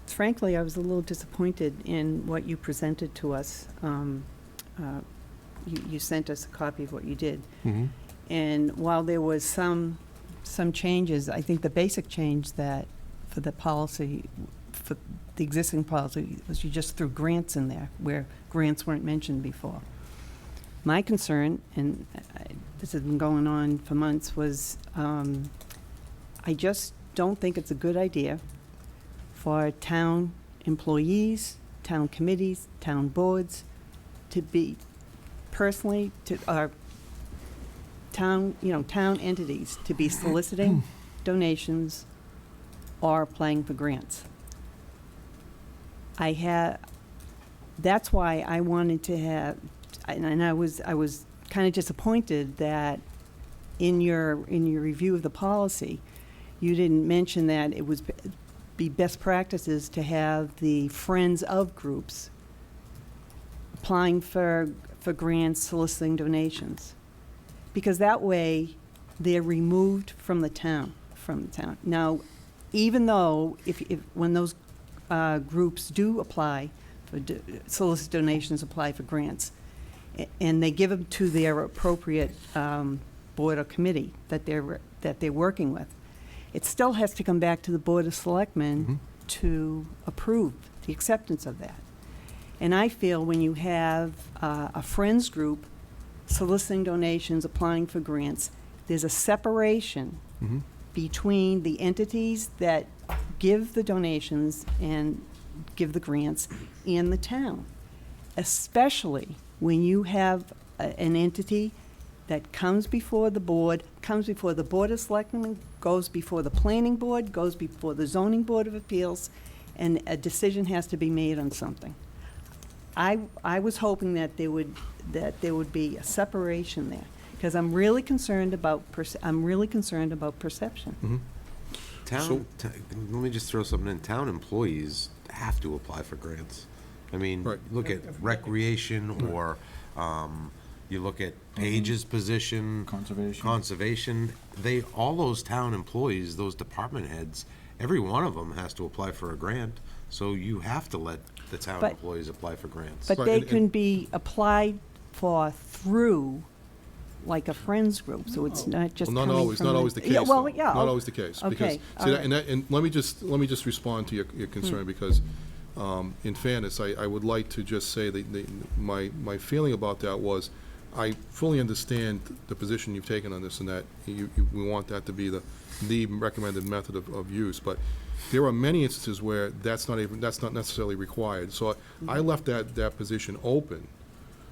Frankly, I was a little disappointed in what you presented to us. You sent us a copy of what you did. And while there was some changes, I think the basic change that for the policy, for the existing policy, was you just threw grants in there where grants weren't mentioned before. My concern, and this has been going on for months, was I just don't think it's a good idea for town employees, town committees, town boards to be personally, or town entities to be soliciting donations or applying for grants. That's why I wanted to have, and I was kind of disappointed that in your review of the policy, you didn't mention that it would be best practices to have the friends of groups applying for grants, soliciting donations, because that way they're removed from the town. Now, even though when those groups do apply for solicit donations, apply for grants, and they give them to their appropriate board or committee that they're working with, it still has to come back to the Board of Selectmen to approve the acceptance of that. And I feel when you have a friends group soliciting donations, applying for grants, there's a separation between the entities that give the donations and give the grants and the town, especially when you have an entity that comes before the board, comes before the Board of Selectmen, goes before the planning board, goes before the zoning board of appeals, and a decision has to be made on something. I was hoping that there would be a separation there, because I'm really concerned about perception. Let me just throw something in. Town employees have to apply for grants. I mean, look at recreation, or you look at Paige's position, conservation. All those town employees, those department heads, every one of them has to apply for a grant. So you have to let the town employees apply for grants. But they can be applied for through, like, a friends group, so it's not just Well, not coming always, from not the- always the case. Yeah, well, though. yeah. Not always the case. Okay, Because, all see, right. and let me just respond to your concern, because in fairness, I would like to just say that my feeling about that was, I fully understand the position you've taken on this, and that we want that to be the recommended method of use, but there are many instances where that's not necessarily required. So I left that position open,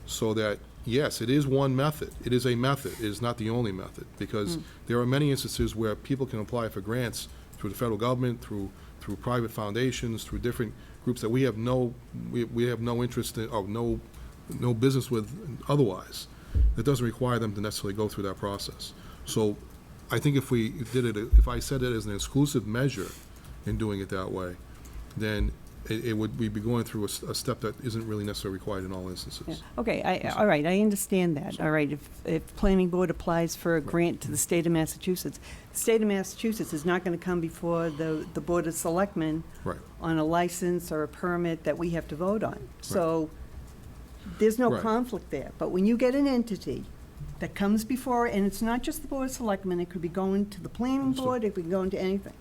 so that, yes, it is one method. It is a method. It is not the only method, because there are many instances where people can apply for grants through the federal government, through private foundations, through different groups that we have no interest in, or no business with otherwise. That doesn't require them to necessarily go through that process. So I think if if I said it as an exclusive measure in doing it that way, then we'd be going through a step that isn't really necessarily required in all instances. Yeah. Okay, all right, I understand that. All right, if planning board applies for a grant to the state of Massachusetts, the state of Massachusetts is not going to come before the Board of Selectmen on a license or a permit that we have to vote on. So there's no conflict there. But when you get an entity that comes before, and it's not just the Board of Selectmen, it could be going to the planning board, it could be going to anything.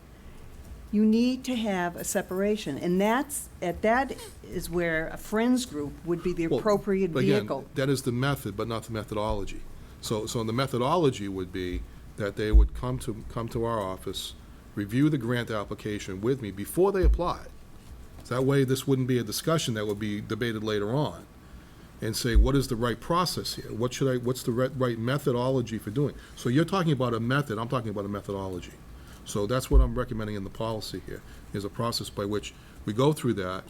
You need to have a separation, and that is where a friends group would be the appropriate vehicle. Again, that is the method, but not the methodology. So the methodology would be that they would come to our office, review the grant application with me before they apply. So that way, this wouldn't be a discussion that would be debated later on, and say, what is the right process here? What's the right methodology for doing? So you're talking about a method, I'm talking about a methodology. So that's what I'm recommending in the policy here, is a process by which we go through that,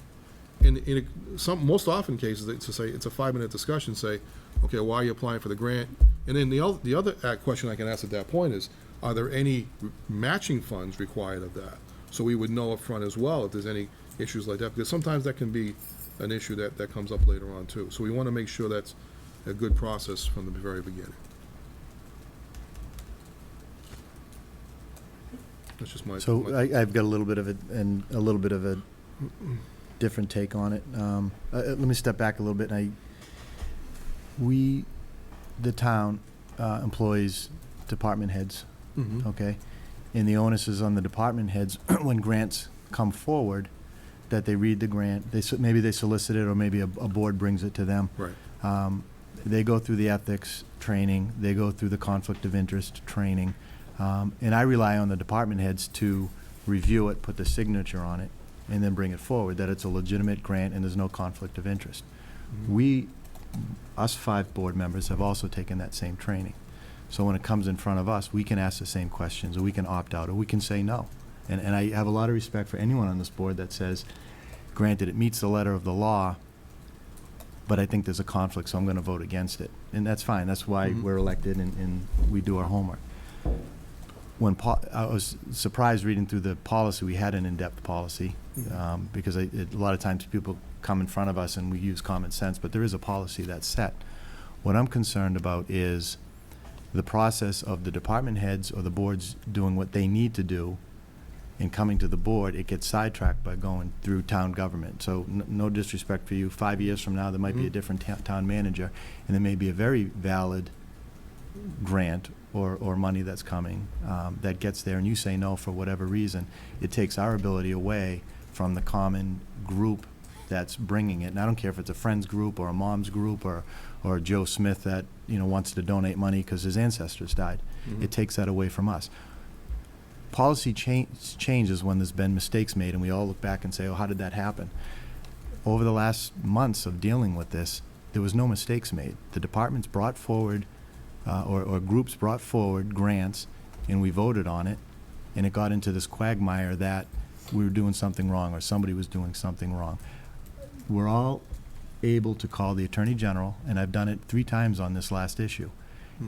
most often cases, it's to say, it's a 5-minute discussion, say, okay, why are you applying for the grant? And then the other question I can ask at that point is, are there any matching funds required of that? So we would know up front as well if there's any issues like that, because sometimes that can be an issue that comes up later on too. So we want to make sure that's a good process from the very beginning. That's just my. So I've got a little bit of a different take on it. Let me step back a little bit. The town employs department heads, Mhm. okay? And the onus is on the department heads when grants come forward, that they read the grant, maybe they solicit it, or maybe a board brings it to them. Right. They go through the ethics training, they go through the conflict of interest training, and I rely on the department heads to review it, put the signature on it, and then bring it forward, that it's a legitimate grant and there's no conflict of interest. Us 5 board members have also taken that same training. So when it comes in front of us, we can ask the same questions, or we can opt out, or we can say no. And I have a lot of respect for anyone on this board that says, granted, it meets the letter of the law, but I think there's a conflict, so I'm going to vote against it. And that's fine. That's why we're elected, and we do our homework. I was surprised reading through the policy. We had an in-depth policy, because a lot of times people come in front of us and we use common sense, but there is a policy that's set. What I'm concerned about is the process of the department heads or the boards doing what they need to do and coming to the board. It gets sidetracked by going through town government. So no disrespect for you, 5 years from now there might be a different town manager, and there may be a very valid grant or money that's coming that gets there, and you say no for whatever reason. It takes our ability away from the common group that's bringing it. And I don't care if it's a friend's group or a mom's group or Joe Smith that wants to donate money because his ancestors died. It takes that away from us. Policy changes when there's been mistakes made, and we all look back and say, oh, how did that happen? Over the last months of dealing with this, there was no mistakes made. The departments brought forward, or groups brought forward grants, and we voted on it, and it got into this quagmire that we were doing something wrong or somebody was doing something wrong. We're all able to call the Attorney General, and I've done it 3 times on this last issue,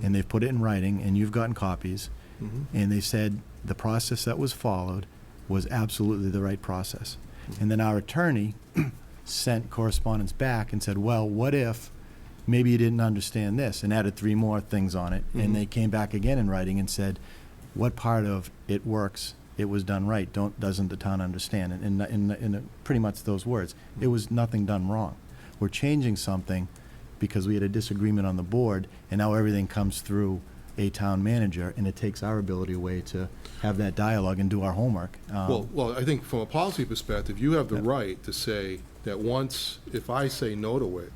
and they've put it in writing, and you've gotten copies, and they said the process that was followed was absolutely the right process. And then our attorney sent correspondence back and said, well, what if maybe you didn't understand this, and added 3 more things on it, and they came back again in writing and said, what part of it works, it was done right, doesn't the town understand? And in pretty much those words, it was nothing done wrong. We're changing something because we had a disagreement on the board, and now everything comes through a town manager, and it takes our ability away to have that dialogue and do our homework. Well, I think from a policy perspective, you have the right to say that if I say no to it,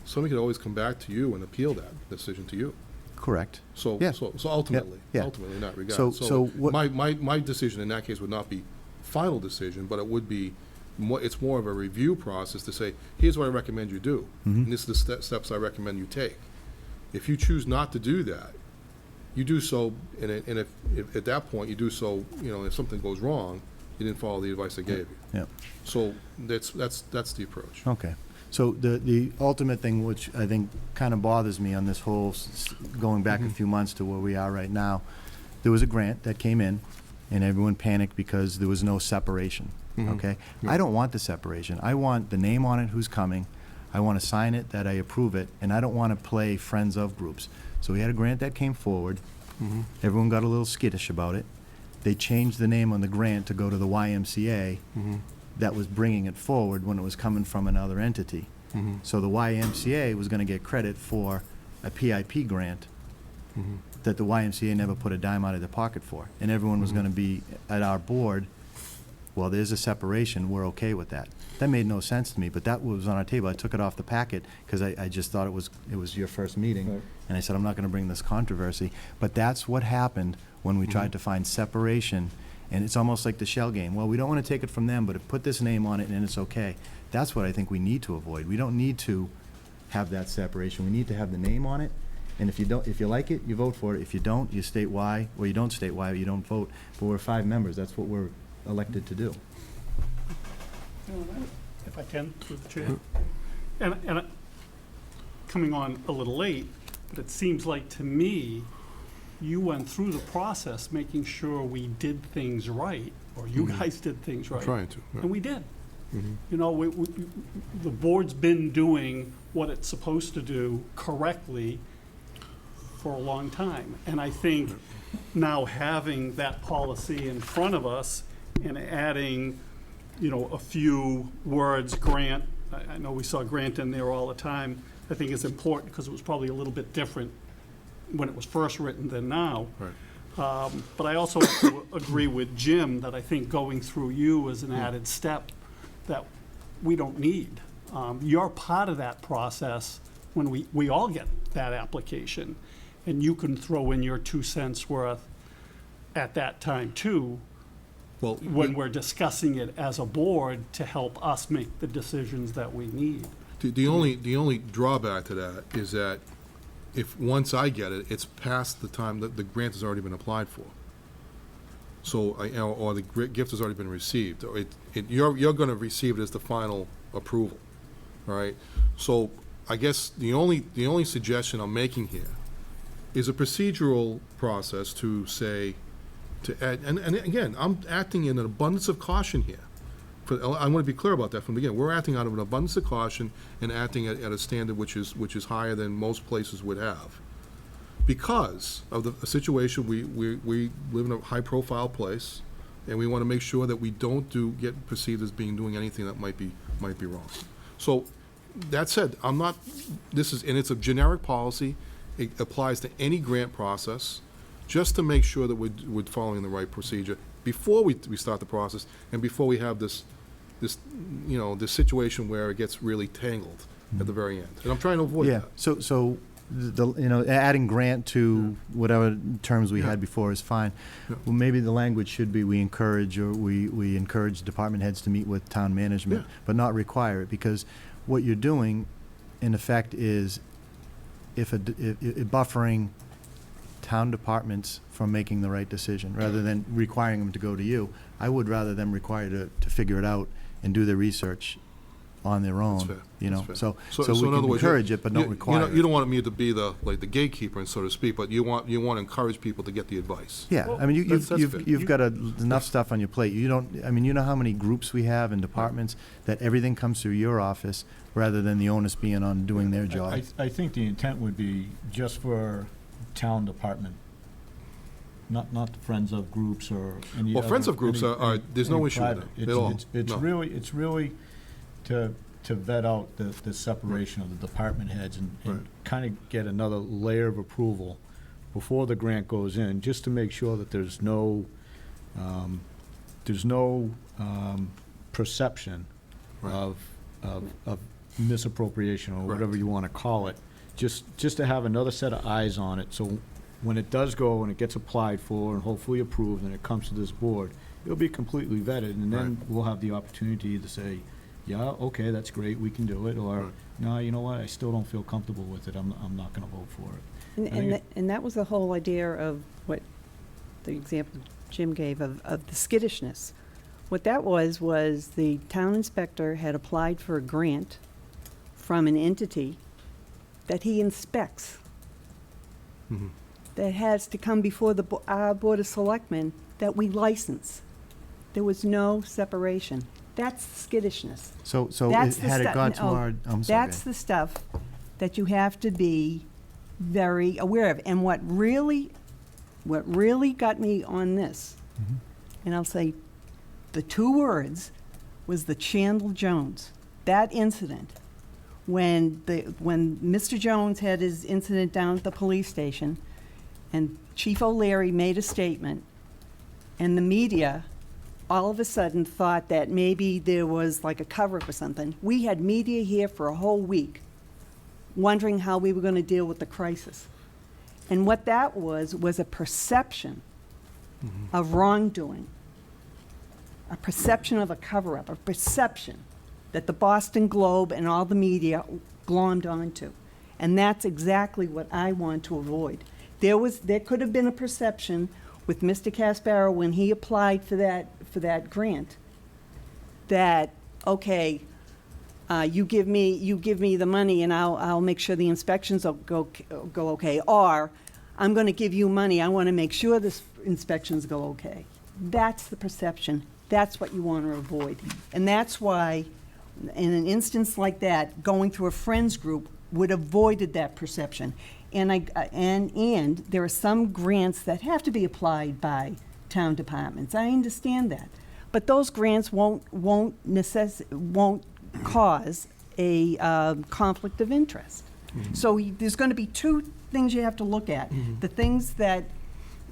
somebody could always come back to you and appeal that decision to you. Correct. So ultimately, in that regard. So my decision in that case would not be final decision, but it would be it's more of a review process to say, here's what I recommend you do, and this is the steps I recommend you take. If you choose not to do that, you do so, and if at that point you do so, if something goes wrong, you didn't follow the advice I gave you. Yeah. So that's the approach. Okay. So the ultimate thing, which I think kind of bothers me on this whole going back a few months to where we are right now, there was a grant that came in, and everyone panicked because there was no separation. Okay? I don't want the separation. I want the name on it, who's coming. I want to sign it, that I approve it, and I don't want to play friends of groups. So we had a grant that came forward. Everyone got a little skittish about it. They changed the name on the grant to go to the YMCA that was bringing it forward when it was coming from another entity. So the YMCA was going to get credit for a PIP grant that the YMCA never put a dime out of their pocket for. And everyone was going to be at our board, well, there's a separation, we're okay with that. That made no sense to me, but that was on our table. I took it off the packet because I just thought it was your first meeting. Right. And I said, I'm not going to bring this controversy. But that's what happened when we tried to find separation. And it's almost like the shell game. Well, we don't want to take it from them, but put this name on it and it's okay. That's what I think we need to avoid. We don't need to have that separation. We need to have the name on it. And if you like it, you vote for it. If you don't, you state why, or you don't state why, you don't vote. But we're 5 members. That's what we're elected to do. if I can, through the chair. And coming on a little late, but it seems like to me, you went through the process making sure we did things right, or you guys did things right. Trying to, right. And we did. You know, the board's been doing what it's supposed to do correctly for a long time. And I think now having that policy in front of us and adding, you know, a few words, grant, I know we saw grant in there all the time, I think is important because it was probably a little bit different when it was first written than now. Right. But I also have to agree with Jim that I think going through you is an added step that we don't need. You're part of that process when we all get that application, and you can throw in your 2 cents worth at that time too, Well, when we're discussing it as a board to help us make the decisions that we need. the only drawback to that is that if, once I get it, it's past the time that the grant has already been applied for. So, or the gift has already been received, or you're gonna receive it as the final approval, all right? So, I guess the only suggestion I'm making here is a procedural process to say, to add, and again, I'm acting in an abundance of caution here. I want to be clear about that from the beginning. We're acting out of an abundance of caution and acting at a standard which is higher than most places would have. Because of the situation, we live in a high-profile place, and we want to make sure that we don't get perceived as doing anything that might be wrong. So, that said, it's a generic policy. It applies to any grant process, just to make sure that we're following the right procedure before we start the process, and before we have this situation where it gets really tangled at the very end. And I'm trying to avoid that. So adding grant to whatever terms we had before is fine. Yeah. Well, maybe the language should be we encourage department heads to meet with town management, but not require it, because what you're doing, in effect, is if buffering town departments from making the right decision, rather than requiring them to go to you. I would rather them require to figure it out and do their research on their own. Fair. You know, That's fair. so we in other can words, encourage it, but don't require it. You don't want me to be the gatekeeper, so to speak, but you want to encourage people to get the advice. Yeah, I mean, That's fair. you've got enough stuff on your plate. You know how many groups we have in departments that everything comes through your office rather than the onus being on doing their job. I think the intent would be just for town department, not the friends of groups or any Well, friends other- of groups any- there's any no issue with private. them at all. It's No. really to vet out the separation of the department heads and Right. kind of get another layer of approval before the grant goes in, just to make sure that there's no perception Right. of misappropriation or whatever you want to call it. Just to have another set of eyes on it, so when it does go and it gets applied for and hopefully approved and it comes to this board, it'll be completely vetted, and then we'll have the opportunity to say, yeah, okay, that's great, we can do it, or, Right. no, you know what, I still don't feel comfortable with it, I'm not gonna vote for it. I think And that was the whole idea of what the example Jim gave of the skittishness. What that was the town inspector had applied for a grant from an entity that he inspects, Mhm. that has to come before our Board of Selectmen that we license. There was no separation. That's skittishness. So That's it the had it stuff- gone to no, our, I'm sorry. That's the stuff that you have to be very aware of. And what really got me on this, and I'll say the two words, was the Chandler Jones. That incident, when Mr. Jones had his incident down at the police station, and Chief O'Leary made a statement, and the media all of a sudden thought that maybe there was like a cover-up or something. We had media here for a whole week wondering how we were going to deal with the crisis. And what that was a perception of wrongdoing, a perception of a cover-up, a perception that the Boston Globe and all the media glommed onto. And that's exactly what I want to avoid. There could have been a perception with Mr. Casparo when he applied for that grant, that, okay, You give me the money and I'll make sure the inspections will go okay. Or, I'm gonna give you money, I wanna make sure the inspections go okay. That's the perception. That's what you wanna avoid. And that's why, in an instance like that, going through a friends group would avoided that perception. And and there are some grants that have to be applied by town departments. I understand that. But those grants won't cause a conflict of interest. So there's going to be two things you have to look at. The things that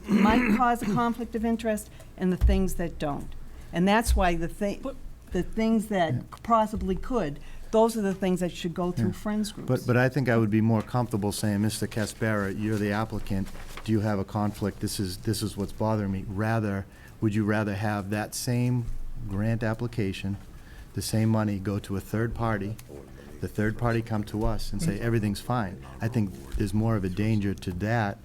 might cause a conflict of interest and the things that don't. And that's why the things that possibly could, those are the things that should go through friends groups. But I think I would be more comfortable saying, Mr. Caspera, you're the applicant, do you have a conflict? This is what's bothering me. Would you rather have that same grant application, the same money, go to a third party, the third party come to us and say, everything's fine? I think there's more of a danger to that,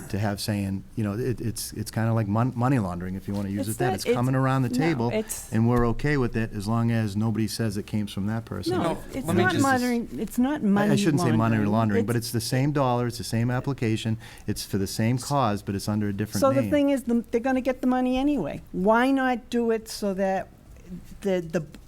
to have saying, it's kind of like money laundering, if you want to use it that. It's coming around the table, and we're okay with it as long as nobody says it came from that person. No, it's not monitoring, it's not money laundering. I shouldn't say money laundering, but it's the same dollar, it's the same application, it's for the same cause, but it's under a different name. So the thing is, they're gonna get the money anyway. Why not do it so that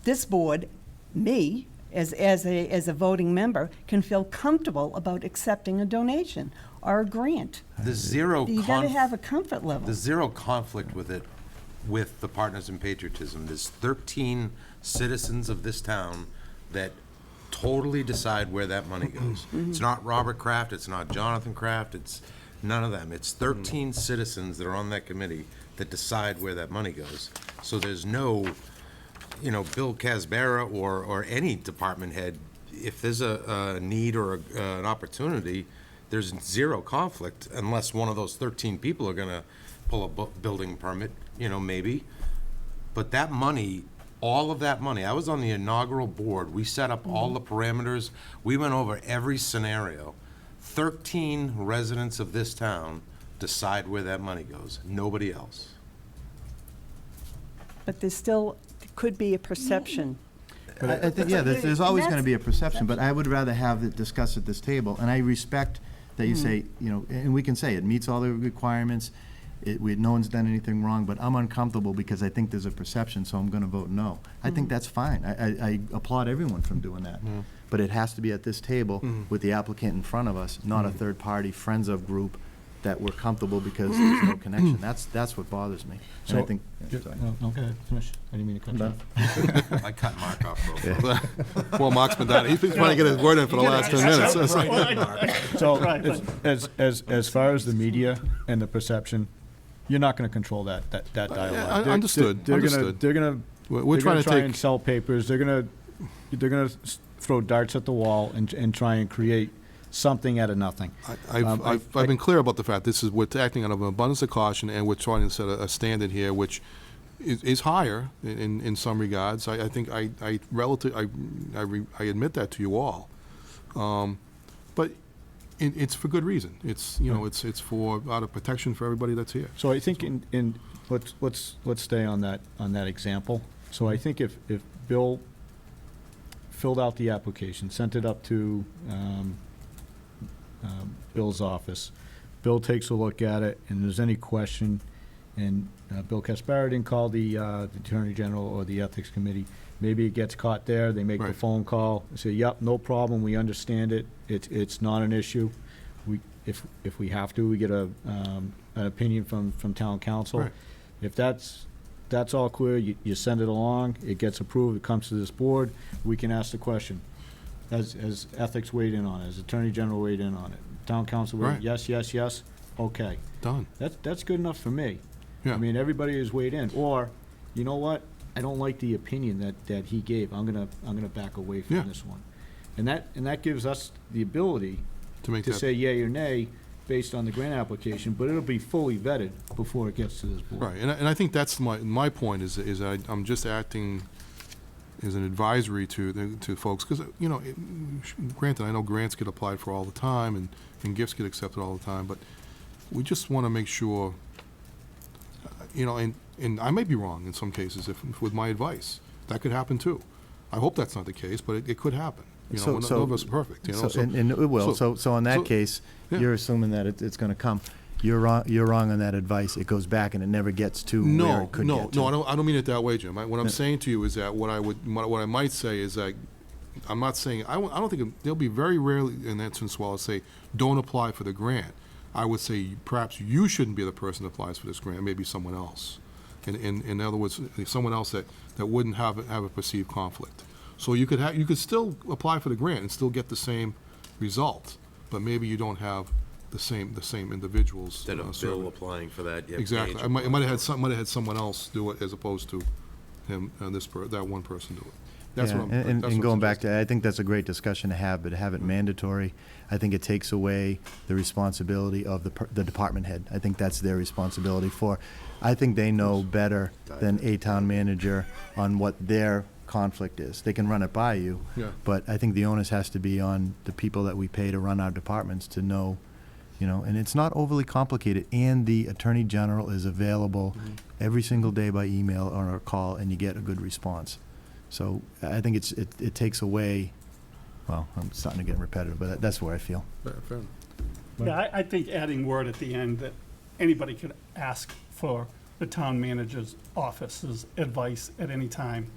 this board, me, as a voting member, can feel comfortable about accepting a donation or a grant? You gotta have a comfort level. There's zero conflict with it, with the Partners in Patriotism. There's 13 citizens of this town that totally decide where that money goes. It's not Robert Kraft, it's not Jonathan Kraft, it's none of them. It's 13 citizens that are on that committee that decide where that money goes. So there's no, Bill Casbera or any department head, if there's a need or an opportunity, there's zero conflict unless one of those 13 people are gonna pull a building permit, maybe. But that money, all of that money, I was on the inaugural board, we set up all the parameters, we went over every scenario. 13 residents of this town decide where that money goes, nobody else. But there could be a perception. But I think, there's always going to be a perception, but I would rather have it discussed at this table. And I respect that you say, and we can say it meets all the requirements, no one's done anything wrong, but I'm uncomfortable because I think there's a perception, so I'm going to vote no. I think that's fine. I applaud everyone from doing that. But it has to be at this table with the applicant in front of us, not a third-party friends of group that we're comfortable because there's no connection. That's what bothers me. And I think. Okay, finish. I didn't mean to cut you off. I cut Mark off. Well, Mark's been down. He's trying to get his word in for the last 10 minutes. So, as far as the media and the perception, you're not going to control that dialogue. Understood. They're going to try and sell papers. They're going to throw darts at the wall and try and create something out of nothing. I've been clear about the fact we're acting out of an abundance of caution, and we're trying to set a standard here which is higher in some regards. I think I admit that to you all, but it's for good reason. It's it's for out of protection for everybody that's here. So I think let's stay on that example. So I think if Bill filled out the application, sent it up to Bill's office, Bill takes a look at it, and if there's any question, and Bill Caspera didn't call the Attorney General or the Ethics Committee, maybe it gets caught there, they make the phone call, say, yep, no problem, we understand it, it's not an issue. If we have to, we get an opinion from town council. Right. If that's all clear, you send it along, it gets approved, it comes to this board, we can ask the question. Has ethics weighed in on it? Has Attorney General weighed in on it? Town council weighed, yes, okay. Done. That's good enough for me. Yeah. I mean, everybody has weighed in. Or, you know what? I don't like the opinion that he gave. I'm gonna back away from this one. And that gives us the ability to say yea or nay based on the grant application, but it'll be fully vetted before it gets to this board. Right, and I think that's my point is I'm just acting as an advisory to folks, because granted, I know grants get applied for all the time and gifts get accepted all the time, but we just want to make sure, and I may be wrong in some cases with my advice. That could happen too. I hope that's not the case, but it could happen. You know, So- none so- of us are perfect, you know? So- And it will. So in that so- case, yeah. you're assuming that it's going to come. You're wrong on that advice. It goes back and it never gets to where No, it could no, get to. no, I don't mean it that way, Jim. What I'm Yeah. saying to you is that what I might say is that, I'm not saying, I don't think, there'll be very rarely in that instance where I'll say, don't apply for the grant. I would say, perhaps you shouldn't be the person that applies for this grant, maybe someone else. In other words, someone else that wouldn't have a perceived conflict. So you could still apply for the grant and still get the same result, but maybe you don't have the same individuals. Instead of serving. Bill applying for that, you have Exactly. Paige I might applying. have had someone else do it as opposed to him, that one person do it. That's Yeah, what I'm. and that's what I'm going back suggesting. to, I think that's a great discussion to have, but to have it mandatory, I think it takes away the responsibility of the department head. I think that's their responsibility I think they know better than a town manager on what their conflict is. They can run it by you, Yeah. but I think the onus has to be on the people that we pay to run our departments to know, and it's not overly complicated, and the Attorney General is available every single day by email or a call, and you get a good response. So I think it takes away, well, I'm starting to get repetitive, but that's where I feel. Fair enough. Yeah, I think adding word at the end that anybody could ask for the town manager's office's advice at any time.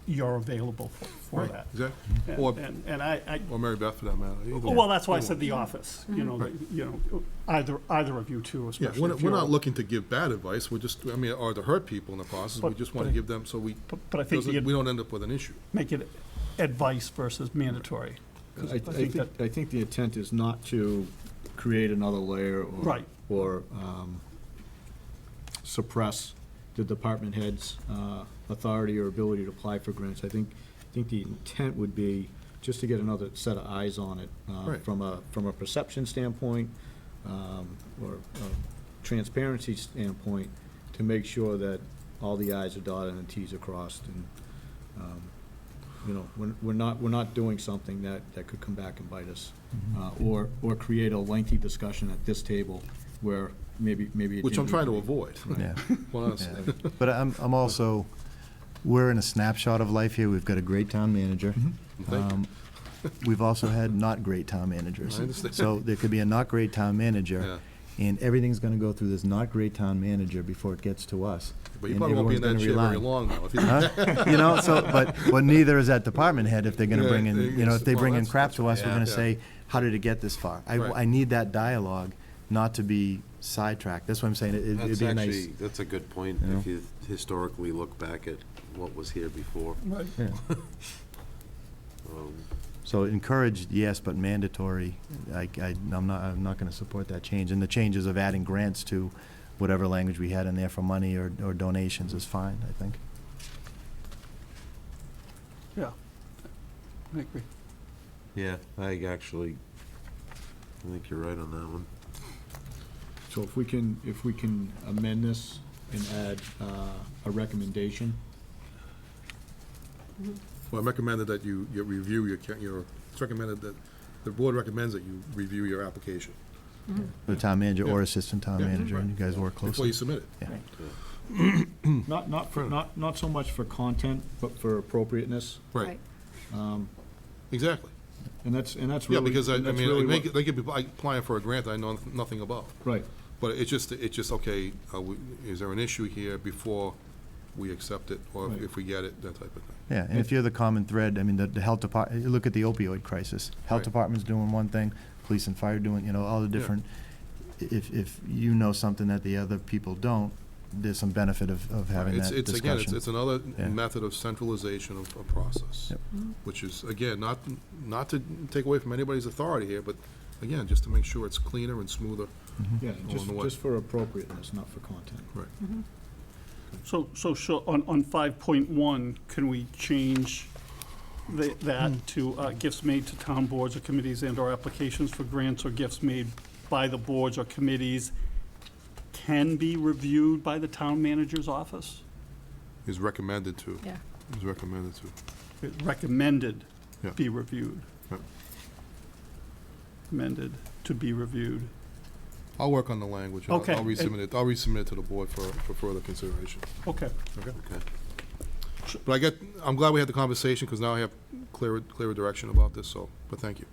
You're available for Right, that. exactly. Or- And I, Or Mary Beth, for that matter. Either one. well, that's why I Either said one. the office, Right. either of you two, Yeah, especially we're if you're. not looking to give bad advice, we're just, or to hurt people in the process, we But- just want to but- give them, so we, But I think we don't end up with an issue. make it advice versus mandatory. 'Cause I think the intent is not to create another layer or. Right. Or suppress the department head's authority or ability to apply for grants. I think the intent would be just to get another set of eyes on it. Right. From a perception standpoint, or a transparency standpoint, to make sure that all the i's are dotted and the t's are crossed. And, we're not doing something that could come back and bite us. Or create a lengthy discussion at this table where maybe. it Which I'm didn't trying to need be. avoid. Yeah. Well, honestly. Yeah. But I'm also, we're in a snapshot of life here. We've got a great town manager. Thank you. We've also had not great town managers. I understand. So there could be a not great town manager, Yeah. and everything's gonna go through this not great town manager before it gets to us. But you And probably won't be in that everyone's chair gonna very rely. long now. If you- Huh? But neither is that department head if they're gonna Yeah, bring in, if they well, bring in that's- crap to us, we're yeah. gonna Yeah. say, how did it get this far? Right. I need that dialogue, not to be sidetracked. That's what I'm saying. It'd That's be a nice. actually, that's a good point, you know? if you historically look back at what was here before. Right. Yeah. So encouraged, yes, but mandatory, I'm not gonna support that change. And the changes of adding grants to whatever language we had in there for money or donations is fine, I think. Yeah, I agree. Yeah, I think you're right on that one. So if we can amend this and add a recommendation. Well, I recommended that you review it's recommended that, the board recommends that you review your application The town manager or Yeah. assistant town Yeah, manager, right. and you guys work before closely. you submit it. Yeah. Not so much for content, but for appropriateness. Right, Um, exactly. And that's really. Yeah, because I that's mean, really they what- could be applying for a grant that I know nothing about. Right. But it's just, okay, is there an issue here before we accept it, or Right. if we get it, that type of thing. Yeah, and if you're the common thread, I mean, the health department, look at the opioid crisis. Health Right. department's doing one thing, police and fire doing, all the different, if you know something that the other people don't, there's some benefit of having that It's again, discussion. it's another Yeah. method of centralization of a process. Yep. Which is, again, not to take away from anybody's authority here, but again, just to make sure it's cleaner and smoother. Yeah, along the way. just for appropriateness, not for content. Right. So on 5.1, can we change that to gifts made to town boards or committees and/or applications for grants or gifts made by the boards or committees can be reviewed by the town manager's office? Is recommended to. Yeah. Is recommended to. Recommended Yeah. be reviewed. Right. Recommended to be reviewed. I'll work on the language. and Okay. I'll resubmit it to the board for further consideration. Okay. Okay? Okay. But I'm glad we had the conversation, because now I have clearer direction about this, so, but thank you.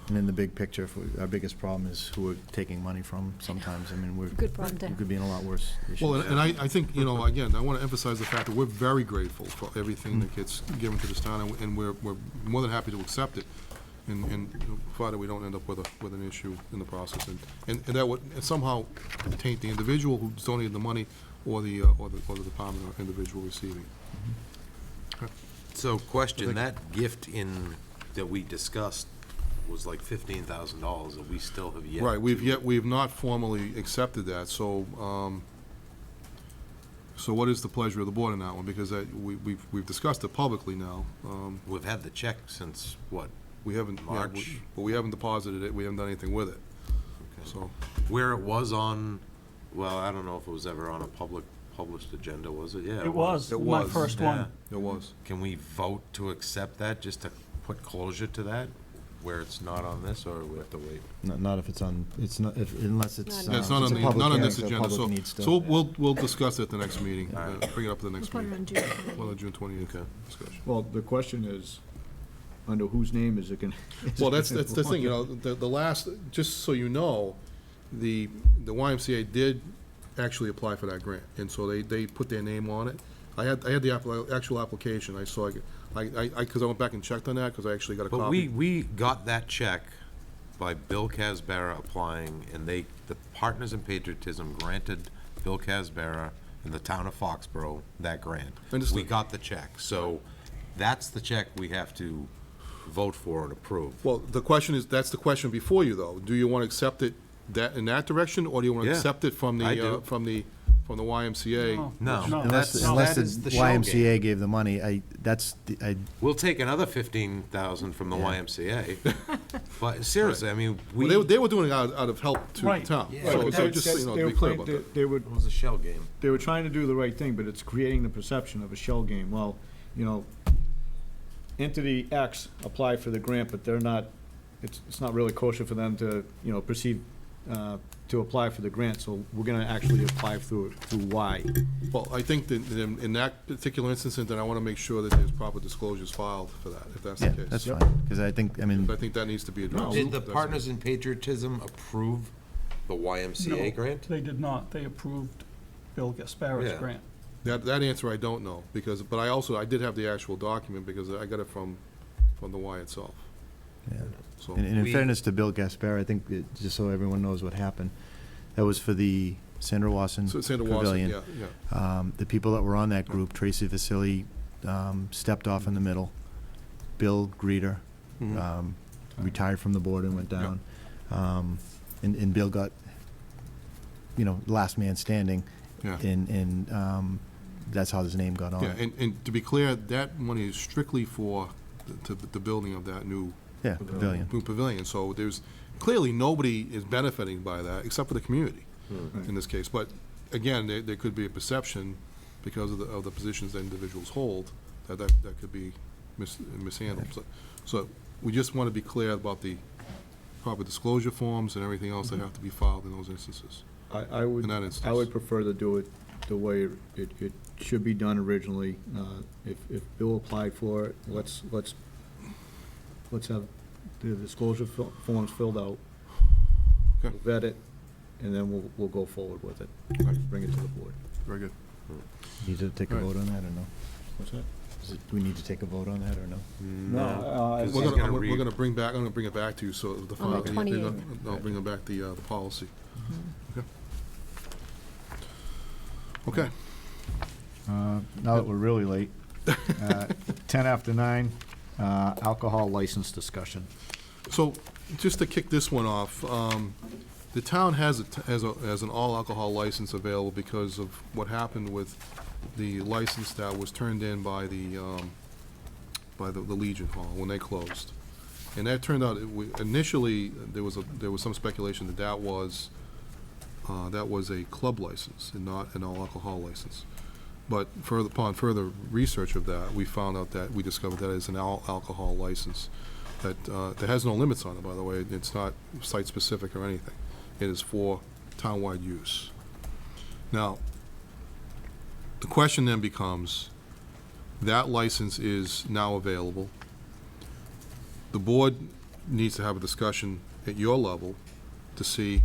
And in the big picture, our biggest problem is who we're taking money from sometimes. I mean, Good problem to we have. could be in a lot worse issues. Well, and I think, again, I want to emphasize the fact that we're very grateful for everything that gets given to this town, and we're more than happy to accept it, and provided we don't end up with an issue in the process, and that would somehow taint the individual who's donated the money, or the department or individual receiving. So question, that gift that we discussed was like $15,000 that we still have yet. Right, we've not formally accepted that, so, so what is the pleasure of the board in that one? Because we've discussed it publicly now. We've had the check since, what? We haven't, yeah, March. but we haven't deposited it, we haven't done anything with it, so. Where it was on, well, I don't know if it was ever on a published agenda, was it? Yeah. It was, It my was. first Yeah. one. It was. Can we vote to accept that, just to put closure to that, where it's not on this, or we have to wait? Not if it's on, it's not, unless it's. Yeah, it's not it's on a public not on hearing, this so agenda, public so, needs to- so we'll discuss it at the next meeting, bring it up at the next We'll put it meeting. on June 20th. Well, the June 20th discussion. Well, the question is, under whose name is it going? Well, that's the thing, the last, just so you know, the YMCA did actually apply for that grant, and so they put their name on it. I had the actual application, I saw it, because I went back and checked on that, because I actually got a But copy. we got that check by Bill Casbara applying, and the Partners in Patriotism granted Bill Casbara and the town of Foxborough that grant. Understood. We got the check, so that's the check we have to vote for and approve. Well, the question is, that's the question before you, though. Do you want to accept it in that direction, or do you want to Yeah, accept it from I the, do. from the YMCA? No, Unless that the is the shell YMCA game. gave the money, We'll take another 15,000 from the YMCA. But seriously, I mean, Well, they were doing it out of help to the Right. town. Yeah. So Right, so just, to be clear about that. It was a shell game. They were trying to do the right thing, but it's creating the perception of a shell game. Well, entity X applied for the grant, but they're not, it's not really kosher for them to, proceed to apply for the grant, so we're gonna actually apply through Y. Well, I think that in that particular instance, then I want to make sure that there's proper disclosures filed for that, if that's the yeah, case. that's fine, because I think, I mean, I think that needs to be addressed. Did the That's- Partners in Patriotism approve the YMCA No, grant? They did not. They approved Bill Gaspara's Yeah. grant. That answer I don't know, but I did have the actual document, because I got it from the Y itself. yeah. So, And in We- fairness to Bill Gaspar, I think, just so everyone knows what happened, that was for the Sandra Wasson so Sandra Watson, Pavilion. yeah, yeah. The people that were on that group, Tracy Vasili, stepped off in the middle. Bill Greeter, retired from the board and went down. And Bill got, last man standing. Yeah. And that's how his name got on. Yeah, and to be clear, that money is strictly for the building of that new Yeah, pavilion. new pavilion. So there's, clearly, nobody is benefiting by that, except for the community, in this case. But again, there could be a perception, because of the positions that individuals hold, that could be mishandled. So we just want to be clear about the proper disclosure forms and everything else that have to be filed in those instances. I would, In that instance. I would prefer to do it the way it should be done originally. If Bill applied for it, let's have the disclosure forms filled out, Okay. vet it, and then we'll go forward with it. Bring it to the board. Very good. Need to take a All right. vote on that, or no? What's that? Do we need to take a vote on that, or no? Because We're he's gonna, gonna we're read- gonna bring back, I'm gonna bring it back to you, so the On the file. 28th. I'll bring back the policy. Okay. Now that we're really late, 10 after 9, alcohol license discussion. So, just to kick this one off, the town has an all-alcohol license available because of what happened with the license that was turned in by the Legion Hall when they closed. And that turned out, initially, there was some speculation that was a club license and not an all-alcohol license. But upon further research of that, we discovered that is an all-alcohol license that has no limits on it, by the way. It's not site-specific or anything. It is for townwide use. Now, the question then becomes, That license is now available. The board needs to have a discussion at your level to see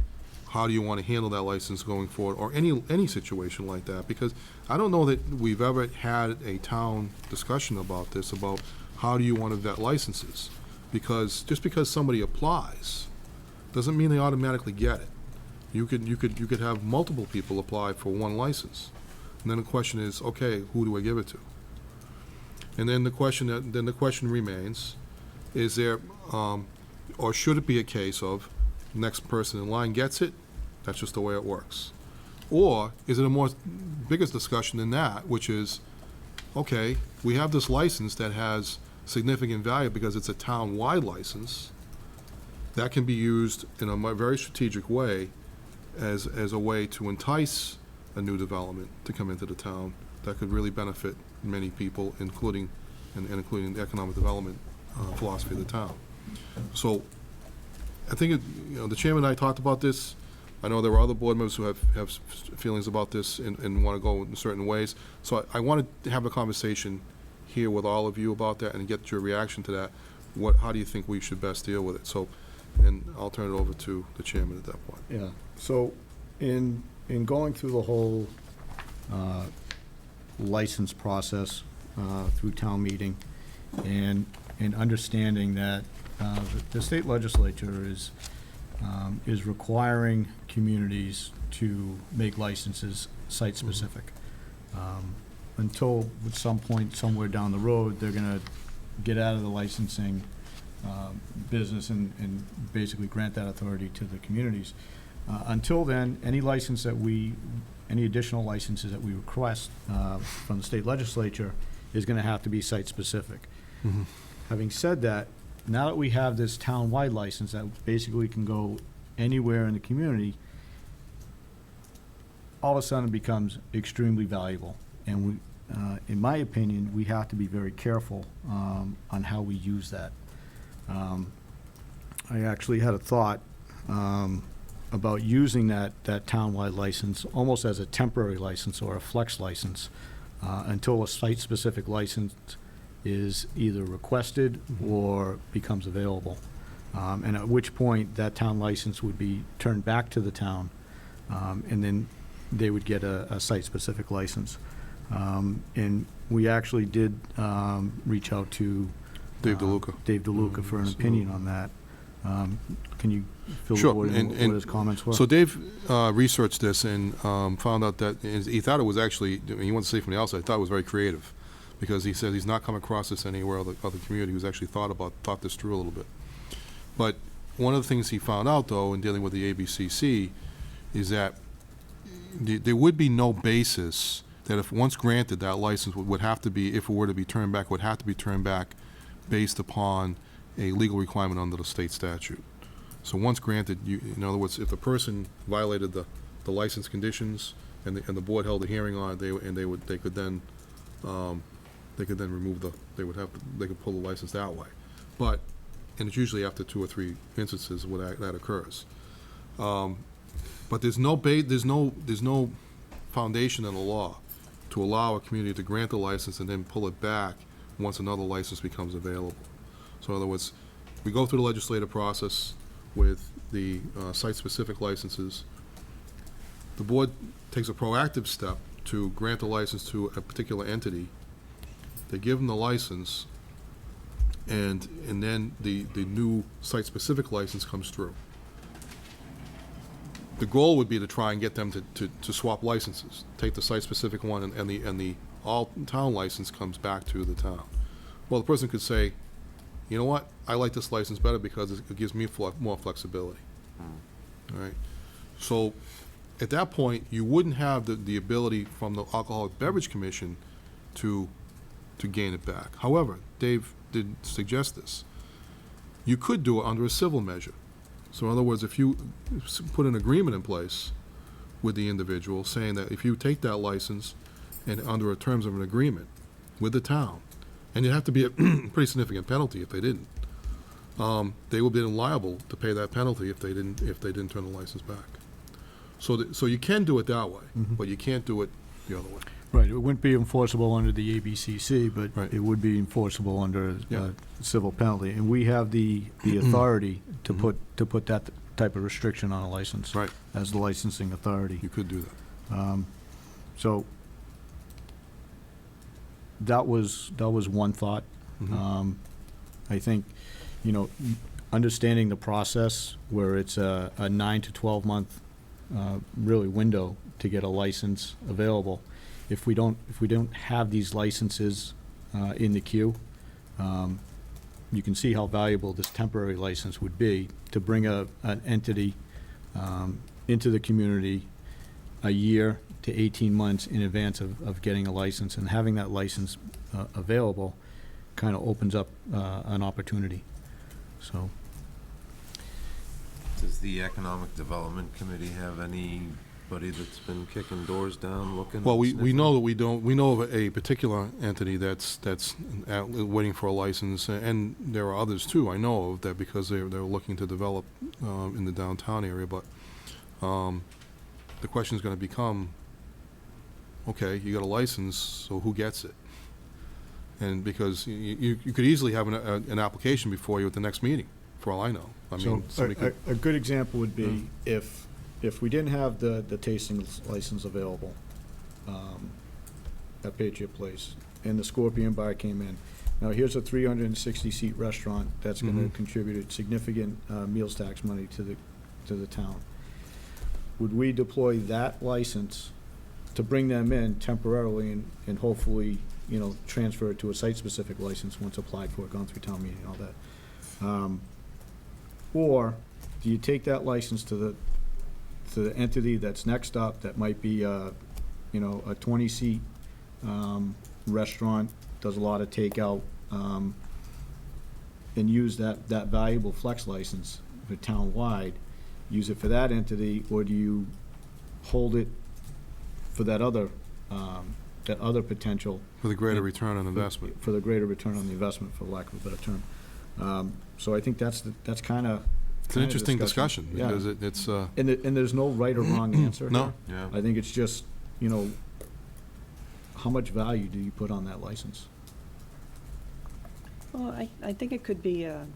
how do you want to handle that license going forward, or any situation like that, because I don't know that we've ever had a town discussion about this, about how do you want to vet licenses? Because just because somebody applies, doesn't mean they automatically get it. You could have multiple people apply for one license, and then the question is, okay, who do I give it to? And then the question remains: is there, or should it be a case of next person in line gets it? That's just the way it works. Or is it a more biggest discussion than that, which is, okay, we have this license that has significant value because it's a town-wide license that can be used in a very strategic way as a way to entice a new development to come into the town that could really benefit many people, including the economic development philosophy of the town. So I think, the chairman and I talked about this. I know there are other board members who have feelings about this and want to go in certain ways. So I wanted to have a conversation here with all of you about that and get your reaction to that. How do you think we should best deal with it? So, and I'll turn it over to the chairman at that point. Yeah, so in going through the whole license process through town meeting and understanding that the state legislature is requiring communities to make licenses site-specific. Until at some point somewhere down the road, they're gonna get out of the licensing business and basically grant that authority to the communities. Until then, any additional licenses that we request from the state legislature is gonna have to be site-specific. Mm-hmm. Having said that, now that we have this town-wide license that basically can go anywhere in the community, all of a sudden it becomes extremely valuable. And we, in my opinion, we have to be very careful on how we use that. I actually had a thought about using that town-wide license almost as a temporary license or a flex license until a site-specific license is either requested or becomes available. And at which point, that town license would be turned back to the town, and then they would get a site-specific license. And we actually did reach out to Dave DeLuca. For an opinion on that. Can you fill the Sure, board in what his comments were? So Dave researched this and found out that he thought it was actually, he wanted to say from the outside, he thought it was very creative, because he said he's not come across this anywhere other community who's actually thought this through a little bit. But one of the things he found out, though, in dealing with the ABCC, is that there would be no basis that if once granted, that license would have to be, if it were to be turned back, would have to be turned back based upon a legal requirement under the state statute. So once granted, in other words, if the person violated the license conditions and the board held a hearing on it, they could then remove they could pull the license that way. And it's usually after 2 or 3 instances where that occurs. But there's no foundation in the law to allow a community to grant the license and then pull it back once another license becomes available. So in other words, we go through the legislative process with the site-specific licenses. The board takes a proactive step to grant the license to a particular entity. They give them the license, and then the new site-specific license comes through. The goal would be to try and get them to swap licenses, take the site-specific one, and the all-town license comes back to the town. Well, the person could say, you know what, I like this license better because it gives me more flexibility. All right? So at that point, you wouldn't have the ability from the Alcoholic Beverage Commission to gain it back. However, Dave did suggest this. You could do it under a civil measure. So in other words, if you put an agreement in place with the individual saying that if you take that license and under terms of an agreement with the town, and it'd have to be a pretty significant penalty if they didn't, they would be liable to pay that penalty if they didn't turn the license back. So you can do it that way, but you can't do it the other way. Right, it wouldn't be enforceable under the ABCC, but Right. it would be enforceable under Yeah. civil penalty. And we have the authority to put that type of restriction on a license. Right. As the licensing authority. You could do that. So that was one thought. Mhm. I think, understanding the process where it's a 9 to 12 month really window to get a license available. If we don't have these licenses in the queue, you can see how valuable this temporary license would be to bring an entity into the community a year to 18 months in advance of getting a license, and having that license available kind of opens up an opportunity. So, Does the Economic Development Committee have anybody that's been kicking doors down, looking? Well, we sniffing? know that we know of a particular entity that's waiting for a license, and there are others too, I know of, that because they're looking to develop in the downtown area, but the question is gonna become, okay, you got a license, so who gets it? And because you could easily have an application before you at the next meeting, for all I know. I mean, so somebody could. a good example would be if we didn't have the tasting license available at Patriot Place, and the Scorpion Bar came in. Now, here's a 360-seat restaurant that's going to Mhm. contribute significant meals tax money to the town. Would we deploy that license to bring them in temporarily and hopefully, transfer it to a site-specific license once applied for, gone through town meeting and all that? Or do you take that license to the entity that's next up, that might be a 20-seat restaurant, does a lot of takeout, and use that valuable flex license for town-wide, use it for that entity, or do you hold it for that other potential? For the greater return on investment. For the greater return on the investment, for lack of a better term. So I think that's kind of. It's an interesting discussion, Yeah. because it's. And there's no right or wrong answer. No. here. Yeah. I think it's just, how much value do you put on that license? Well, I think it could be an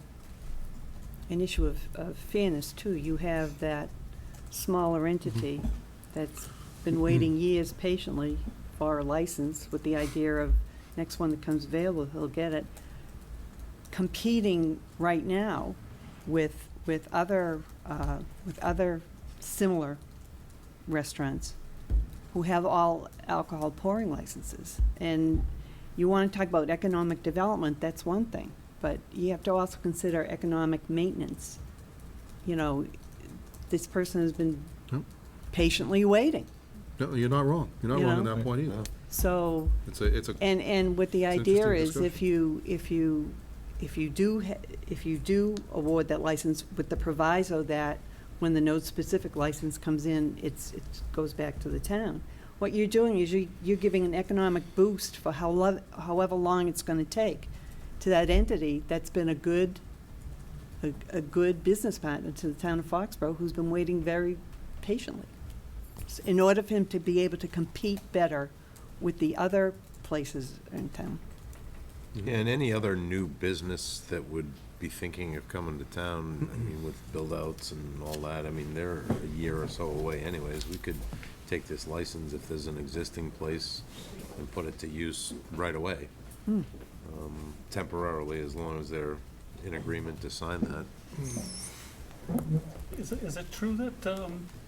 issue of fairness, too. You have that smaller entity that's been waiting years patiently for a license with the idea of next one that comes available, he'll get it, competing right now with other similar restaurants who have all alcohol pouring licenses. And you want to talk about economic development, that's one thing, but you have to also consider economic maintenance. This person has been Yep. patiently waiting. No, you're not wrong. You're not You wrong on know? that point either. So, It's a. and what the It's an idea interesting is, if you do award that license with the proviso that when the node-specific license comes in, it goes back to the town. What you're doing is you're giving an economic boost for however long it's going to take to that entity that's been a good business partner to the town of Foxborough, who's been waiting very patiently, in order for him to be able to compete better with the other places in town. Yeah, and any other new business that would be thinking of coming to town, I mean, with build-outs and all that, I mean, they're a year or so away anyways. We could take this license if there's an existing place and put it to use right away, temporarily, as long as they're in agreement to sign that. Is it true that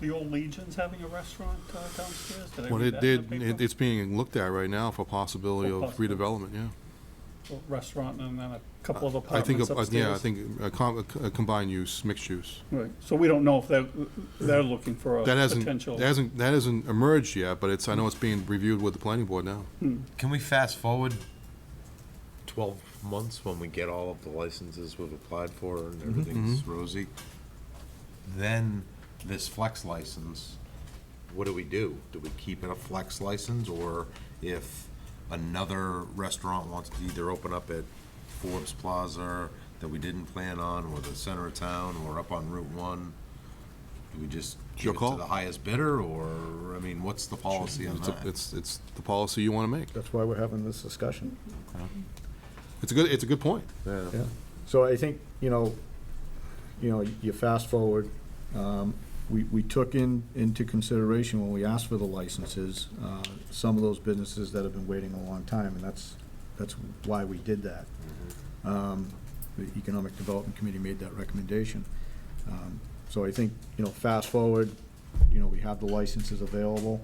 the old Legion's having a restaurant downstairs? Did I Well, read it that in the did, paper? it's being looked at right now for possibility of redevelopment, yeah. A restaurant and then a couple of I think, apartments upstairs? yeah, I think a combined use, mixed use. Right, so we don't know if they're looking for a That potential. hasn't emerged yet, but I know it's being reviewed with the planning board now. Can we fast forward 12 months when we get all of the licenses we've applied for and everything's rosy? Then this flex license, what do we do? Do we keep it a flex license, or if another restaurant wants to either open up at Forbes Plaza that we didn't plan on, or the center of town, or up on Route 1, do we just your give it call. to the highest bidder, or, I mean, what's the policy on that? It's the policy you want to make. That's why we're having this discussion. It's a good point. Yeah. So I think, you fast forward, we took into consideration when we asked for the licenses, some of those businesses that have been waiting a long time, and that's why we did that. The Economic Development Committee made that recommendation. So I think, fast forward, we have the licenses available.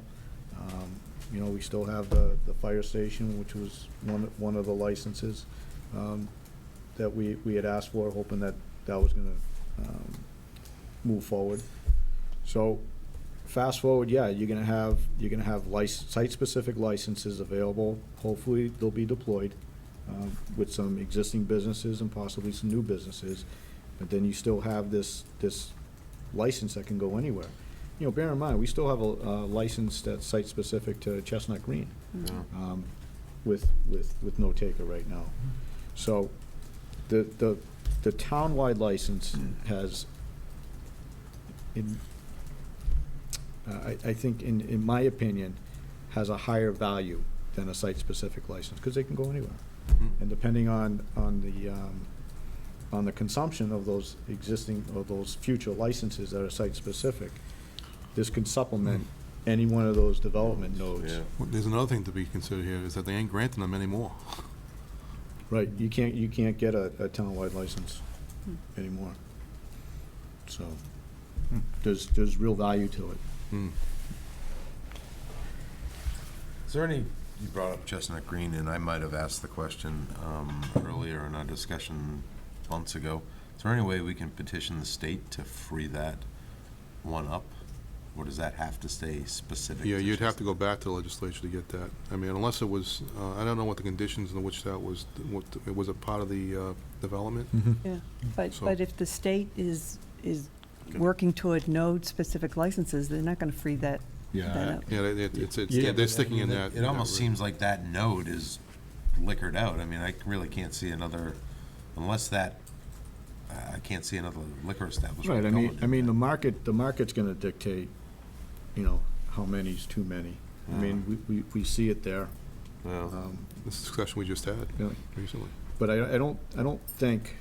We still have the fire station, which was one of the licenses that we had asked for, hoping that was gonna move forward. So, fast forward, yeah, you're gonna have site-specific licenses available. Hopefully, they'll be deployed with some existing businesses and possibly some new businesses. But then you still have this license that can go anywhere. Bear in mind, we still have a license that's site-specific to Chestnut Green, with no taker right now. So, the townwide license has, I think, in my opinion, has a higher value than a site-specific license, because they can go anywhere. And depending on the consumption of those existing, or those future licenses that are site-specific, this can supplement any one of those development nodes. Well, there's another thing to be considered here, is that they ain't granting them anymore. Right, you can't get a townwide license anymore. So, there's real value to it. Is there any, you brought up Chestnut Green, and I might have asked the question earlier in our discussion months ago. Is there any way we can petition the state to free that one up? Or does that have to stay specific? Yeah, you'd have to go back to the legislature to get that. I mean, unless it was, I don't know what the conditions in which that was, it was a part of the development. Yeah, but So- but if the state is working toward node-specific licenses, they're not gonna free that up. Yeah, they're sticking in that. It almost seems like that node is liquored out. I mean, I really can't see another, unless that, I can't see another liquor establishment Right, going I mean, the market's gonna dictate, how many's too many. I mean, we see it there. This discussion we just had recently. But I don't think,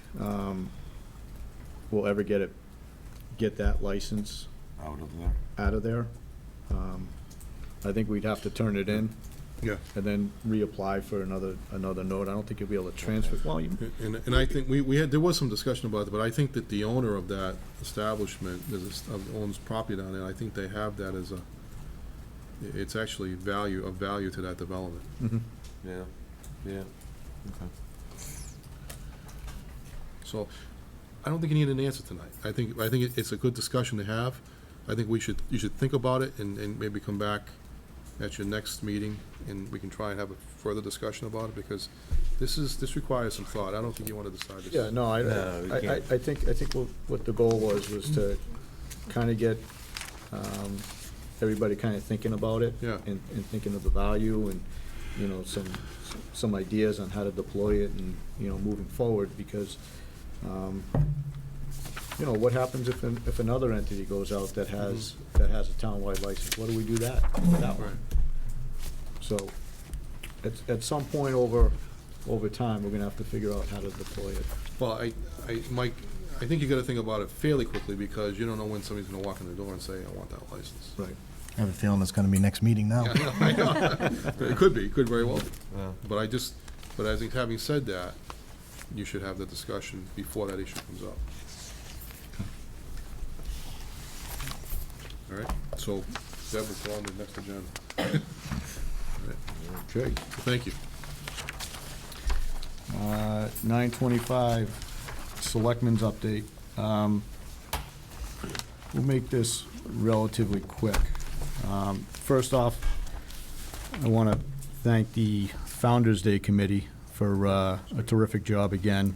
we'll ever get that license out of there. I think we'd have to turn it in. Yeah. And then reapply for another node. I don't think you'll be able to transfer, And I think there was some discussion about it, but I think that the owner of that establishment, owns property down there, I think they have that as it's actually of value to that development. Yeah, okay. So, I don't think you need an answer tonight. I think it's a good discussion to have. I think you should think about it and maybe come back at your next meeting, and we can try and have a further discussion about it, because this requires some thought. I don't think you want to decide this. Yeah, no, I think what the goal was to kind of get everybody kind of thinking about it. Yeah. And thinking of the value and, some ideas on how to deploy it and, moving forward, because, what happens if another entity goes out that has a townwide license? What do we do that one? So, at some point over time, we're gonna have to figure out how to deploy it. Well, Mike, I think you gotta think about it fairly quickly, because you don't know when somebody's gonna walk in the door and say, I want that license. Right. I have a feeling it's gonna be next meeting now. I know. It could very well be. But but I think, having said that, you should have the discussion before that issue comes up. All right, so Deb will go on to the next agenda. All right. Okay. Thank you. 9:25, Selectmen's update. We'll make this relatively quick. First off, I want to thank the Founder's Day Committee for a terrific job again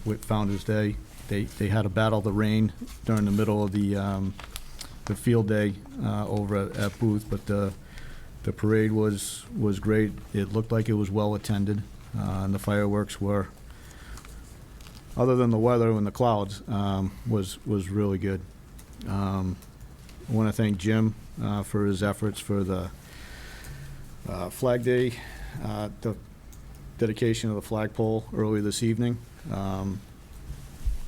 with Founder's Day. They had to battle the rain during the middle of the field day over at Booth, but the parade was great. It looked like it was well attended, and the fireworks were, other than the weather and the clouds, was really good. I want to thank Jim for his efforts for the Flag Day, the dedication of the flagpole earlier this evening.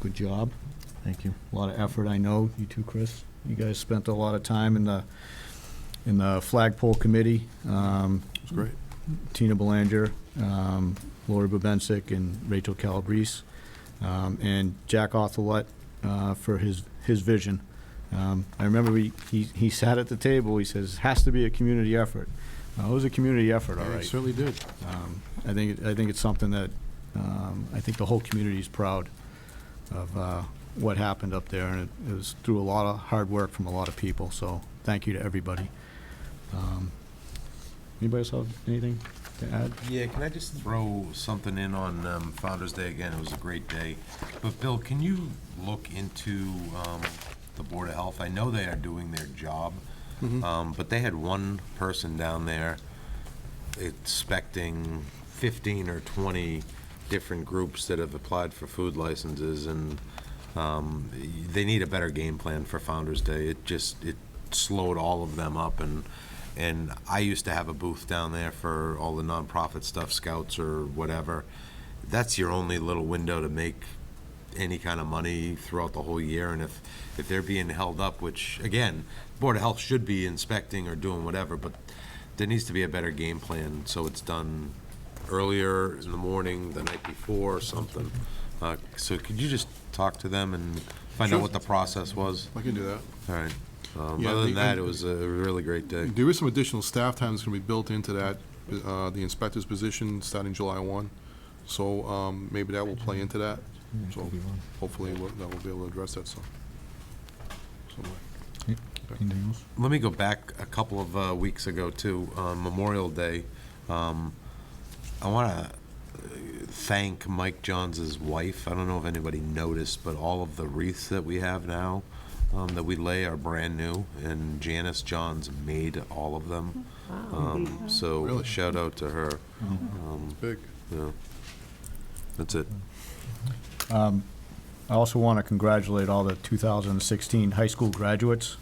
Good job. Thank you. A lot of effort, I know. You too, Chris. You guys spent a lot of time in the flagpole committee. It was great. Tina Belanger, Lori Babensic, and Rachel Calabrese, and Jack Othelet for his vision. I remember he sat at the table. He says, "Has to be a community effort." It was a community effort, all Yeah, right. it certainly did. I think it's something that I think the whole community is proud of what happened up there, and it was through a lot of hard work from a lot of people. So thank you to everybody. Anybody else have anything to add? Yeah, can I just throw something in on Founder's Day again? It was a great day. But Bill, can you look into the Board of Health? I know they are doing their job, but they had one person down there inspecting 15 or 20 different groups that have applied for food licenses, and they need a better game plan for Founder's Day. It slowed all of them up, and I used to have a booth down there for all the nonprofit stuff, Scouts or whatever. That's your only little window to make any kind of money throughout the whole year, and if they're being held up, which, again, Board of Health should be inspecting or doing whatever, but there needs to be a better game plan, so it's done earlier in the morning, the night before, or something. So could you just talk to them and find Sure. out what the process was? I can do that. All right. Yeah, Other than the- that, it was a really great day. There is some additional staff time that's going to be built into that, the inspector's position starting July 1. So maybe that will play into that. So hopefully that will be able to address that some way. Anything else? Let me go back a couple of weeks ago too, Memorial Day. I want to thank Mike Johns' wife. I don't know if anybody noticed, but all of the wreaths that we have now that we lay are brand new, and Janice Johns made all of them. So Really? a shout out to her. Big. Yeah. That's it. I also want to congratulate all the 2016 high school graduates.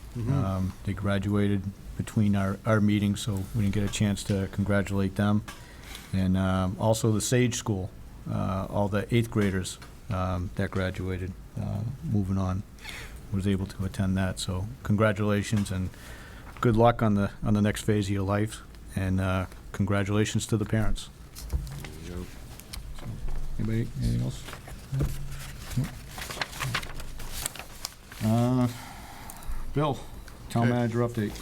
They graduated between our meetings, so we didn't get a chance to congratulate them. And also the Sage School, all the 8th graders that graduated, moving on, was able to attend that. So congratulations and good luck on the next phase of your life, and congratulations to the parents. Anybody, anything else? Bill, town Okay. manager update.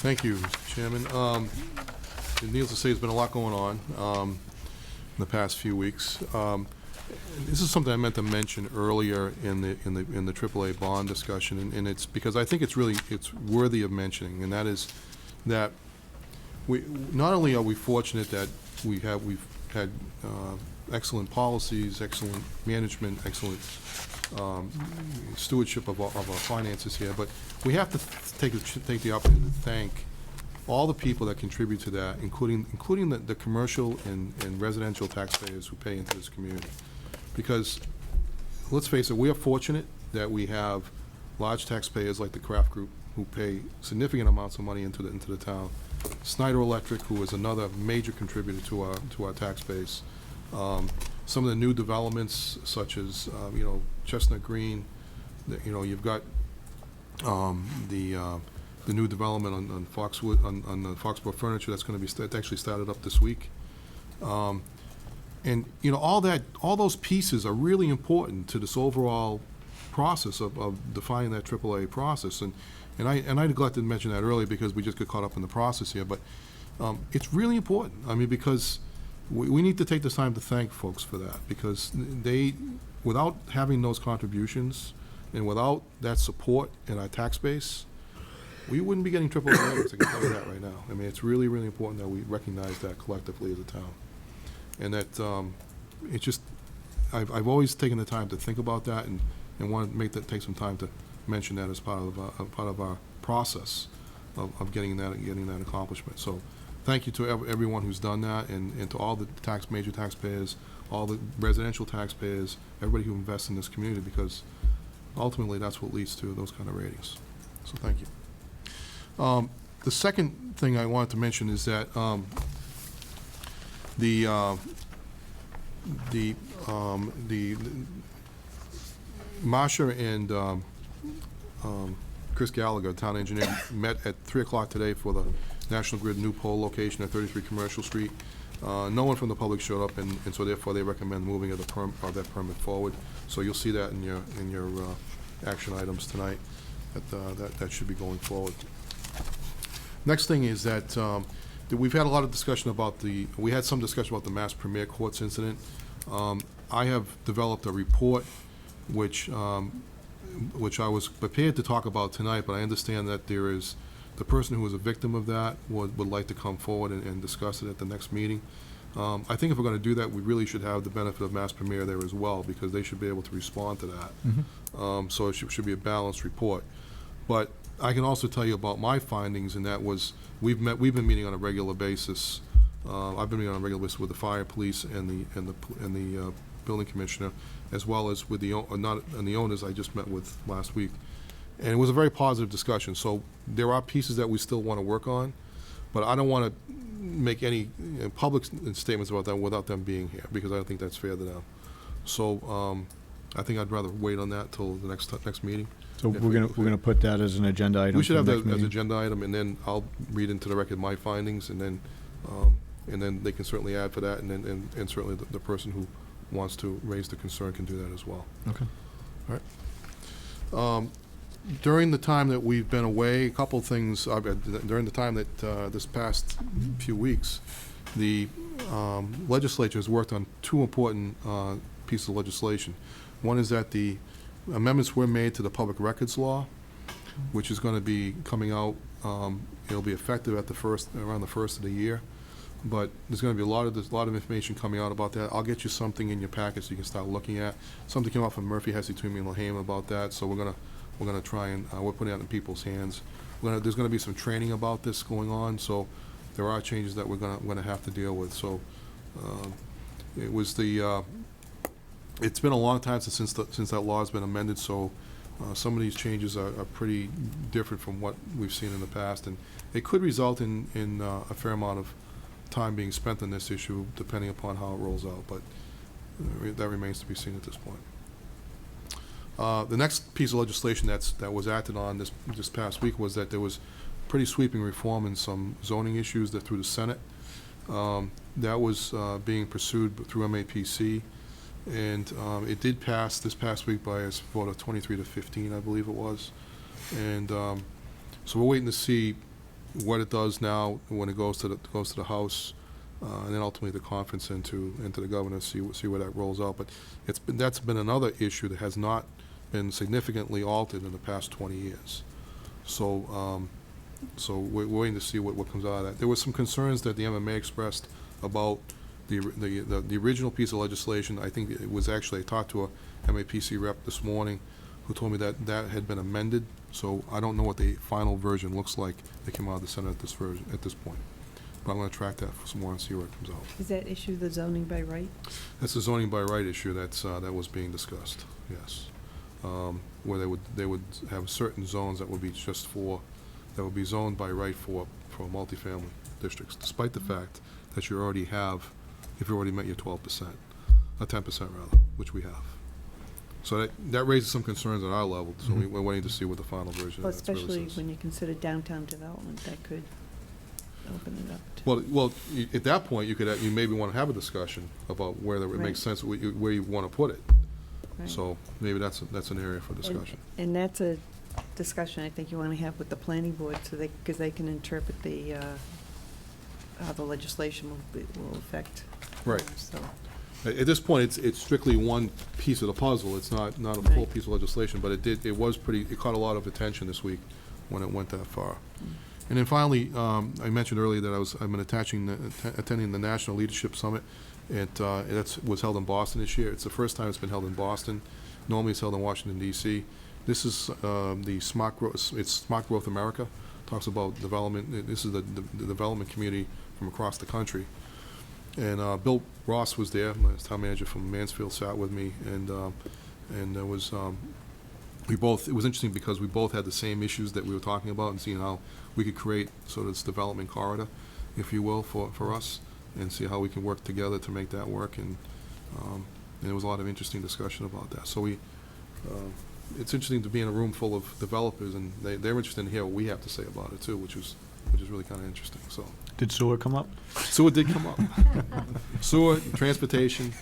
Thank you, Mr. Chairman. Needless to say, there's been a lot going on in the past few weeks. This is something I meant to mention earlier in the AAA bond discussion, and it's because I think it's worthy of mentioning, and that is that we not only are we fortunate that we've had excellent policies, excellent management, excellent stewardship of our finances here, but we have to take the opportunity to thank all the people that contribute to that, including the commercial and residential taxpayers who pay into this community. Because, let's face it, we are fortunate that we have large taxpayers like the Kraft Group who pay significant amounts of money into the town. Snyder Electric, who is another major contributor to our tax base. Some of the new developments, such as Chestnut Green, you've got the new development on Foxwood, on the Foxborough Furniture that's going to be actually started up this week. And all those pieces are really important to this overall process of defining that AAA process. And I neglected to mention that earlier because we just got caught up in the process here. But it's really important. I mean, because we need to take the time to thank folks for that, because without having those contributions and without that support in our tax base, we wouldn't be getting AAA ratings. I can tell you that right now. I mean, it's really, really important that we recognize that collectively as a town. And that it's just, I've always taken the time to think about that and want to take some time to mention that as part of our process of getting that accomplishment. So, thank you to everyone who's done that, and to all the major taxpayers, all the residential taxpayers, everybody who invests in this community, because ultimately that's what leads to those kind of ratings. So, thank you. The second thing I wanted to mention is that the Marcia and Chris Gallagher, town engineer, met at 3 o'clock today for the National Grid new pole location at 33 Commercial Street. No one from the public showed up, and so therefore they recommend moving of that permit forward. So you'll see that in your action items tonight. That should be going forward. Next thing is that we've had a lot of discussion about we had some discussion about the Mass Premier Courts incident. I have developed a report which I was prepared to talk about tonight, but I understand that there is the person who was a victim of that would like to come forward and discuss it at the next meeting. I think if we're going to do that, we really should have the benefit of Mass Premier there as well, because they should be able to respond to that. So it should be a balanced report. But I can also tell you about my findings, and that was we've been meeting on a regular basis. I've been meeting on a regular basis with the fire, police, and the building commissioner, as well as with the owners I just met with last week. And it was a very positive discussion. So there are pieces that we still want to work on, but I don't want to make any public statements about them without them being here, because I don't think that's fair to them. So I think I'd rather wait on that till the next meeting. So we're gonna put that as an agenda item. We should for have the that next as an meeting. agenda item, and then I'll read into the record my findings, and then they can certainly add for that, and certainly the person who wants to raise the concern can do that as well. Okay. All right. During the time that we've been away, a couple things, during the time that this past few weeks, the legislature has worked on two important pieces of legislation. One is that the amendments were made to the public records law, which is going to be coming out. It'll be effective at around the first of the year, but there's going to be a lot of information coming out about that. I'll get you something in your packet so you can start looking at. Something came out from Murphy, Hesse, Toomey, and Lehame about that, so we're gonna try and we're putting it in people's hands. There's gonna be some training about this going on, so there are changes that we're gonna have to deal with. So it was it's been a long time since that law has been amended, so some of these changes are pretty different from what we've seen in the past, and it could result in a fair amount of time being spent on this issue, depending upon how it rolls out, but that remains to be seen at this point. The next piece of legislation that was acted on this past week was that there was pretty sweeping reform in some zoning issues through the Senate. That was being pursued through MAPC, and it did pass this past week by a vote of 23 to 15, I believe it was. And so we're waiting to see what it does now when it goes to the House, and then ultimately the conference into the governor, see where that rolls out. But that's been another issue that has not been significantly altered in the past 20 years. So we're waiting to see what comes out of that. There were some concerns that the MMA expressed about the original piece of legislation. I think it was actually, I talked to a MAPC rep this morning who told me that had been amended. So I don't know what the final version looks like that came out of the Senate at this point. But I'm going to track that for some more and see where it comes out. Is that issue the zoning by right? That's the zoning by right issue that was being discussed. Yes, where they would have certain zones that would be that would be zoned by right for multifamily districts, despite the fact that you already met your 12%, 10% rather, which we have. So that raises some concerns at our level. So we're waiting to see what the final version Well, of that really especially says. when you consider downtown development, that could open it up. Well, at that point, you maybe want to have a discussion about whether it makes sense where you want to put it. Right. So maybe that's an area for discussion. And that's a discussion I think you want to have with the planning board, so because they can interpret how the legislation will affect. Right. So. At this point, it's strictly one piece of the puzzle. It's not a full piece of legislation, but it caught a lot of attention this week when it went that far. And then finally, I mentioned earlier that I've been attending the National Leadership Summit. That was held in Boston this year. It's the first time it's been held in Boston. Normally it's held in Washington, D.C. This is the Smart Growth America. Talks about development. This is the development community from across the country. And Bill Ross was there, my town manager from Mansfield, sat with me, and there was it was interesting because we both had the same issues that we were talking about and seeing how we could create sort of this development corridor, if you will, for us, and see how we can work together to make that work. And there was a lot of interesting discussion about that. So it's interesting to be in a room full of developers, and they're interested to hear what we have to say about it too, which is really kind of interesting. So Did sewer come up? sewer did come up. Sewer, transportation,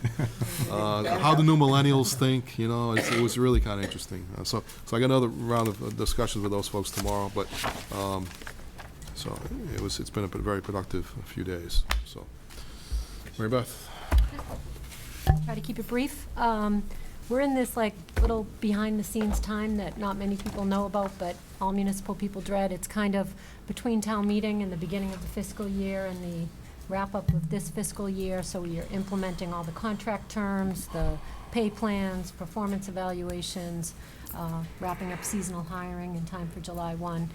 how the new millennials think. It was really kind of interesting. So I got another round of discussions with those folks tomorrow. But so it's been a very productive few days. So, Mary Beth. I'll try to keep it brief. We're in this little behind-the-scenes time that not many people know about, but all municipal people dread. It's kind of between town meeting and the beginning of the fiscal year and the wrap-up of this fiscal year. So we are implementing all the contract terms, the pay plans, performance evaluations, wrapping up seasonal hiring in time for July 1.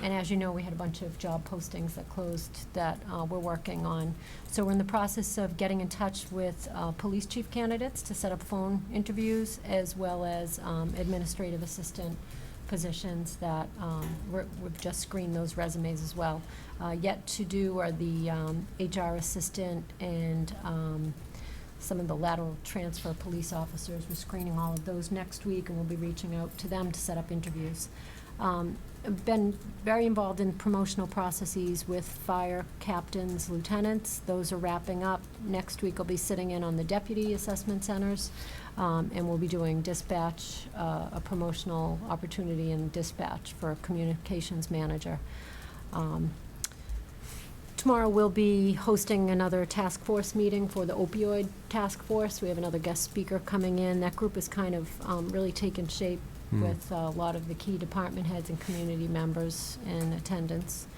And as you know, we had a bunch of job postings that closed that we're working on. So we're in the process of getting in touch with police chief candidates to set up phone interviews, as well as administrative assistant positions that we've just screened those resumes as well. Yet to do are the HR assistant and some of the lateral transfer police officers. We're screening all of those next week, and we'll be reaching out to them to set up interviews. I've been very involved in promotional processes with fire captains, lieutenants. Those are wrapping up. Next week I'll be sitting in on the deputy assessment centers, and we'll be doing dispatch, a promotional opportunity in dispatch for a communications manager. Tomorrow we'll be hosting another task force meeting for the opioid task force. We have another guest speaker coming in. That group is kind of really taken shape with a lot of the key department heads and community members in attendance.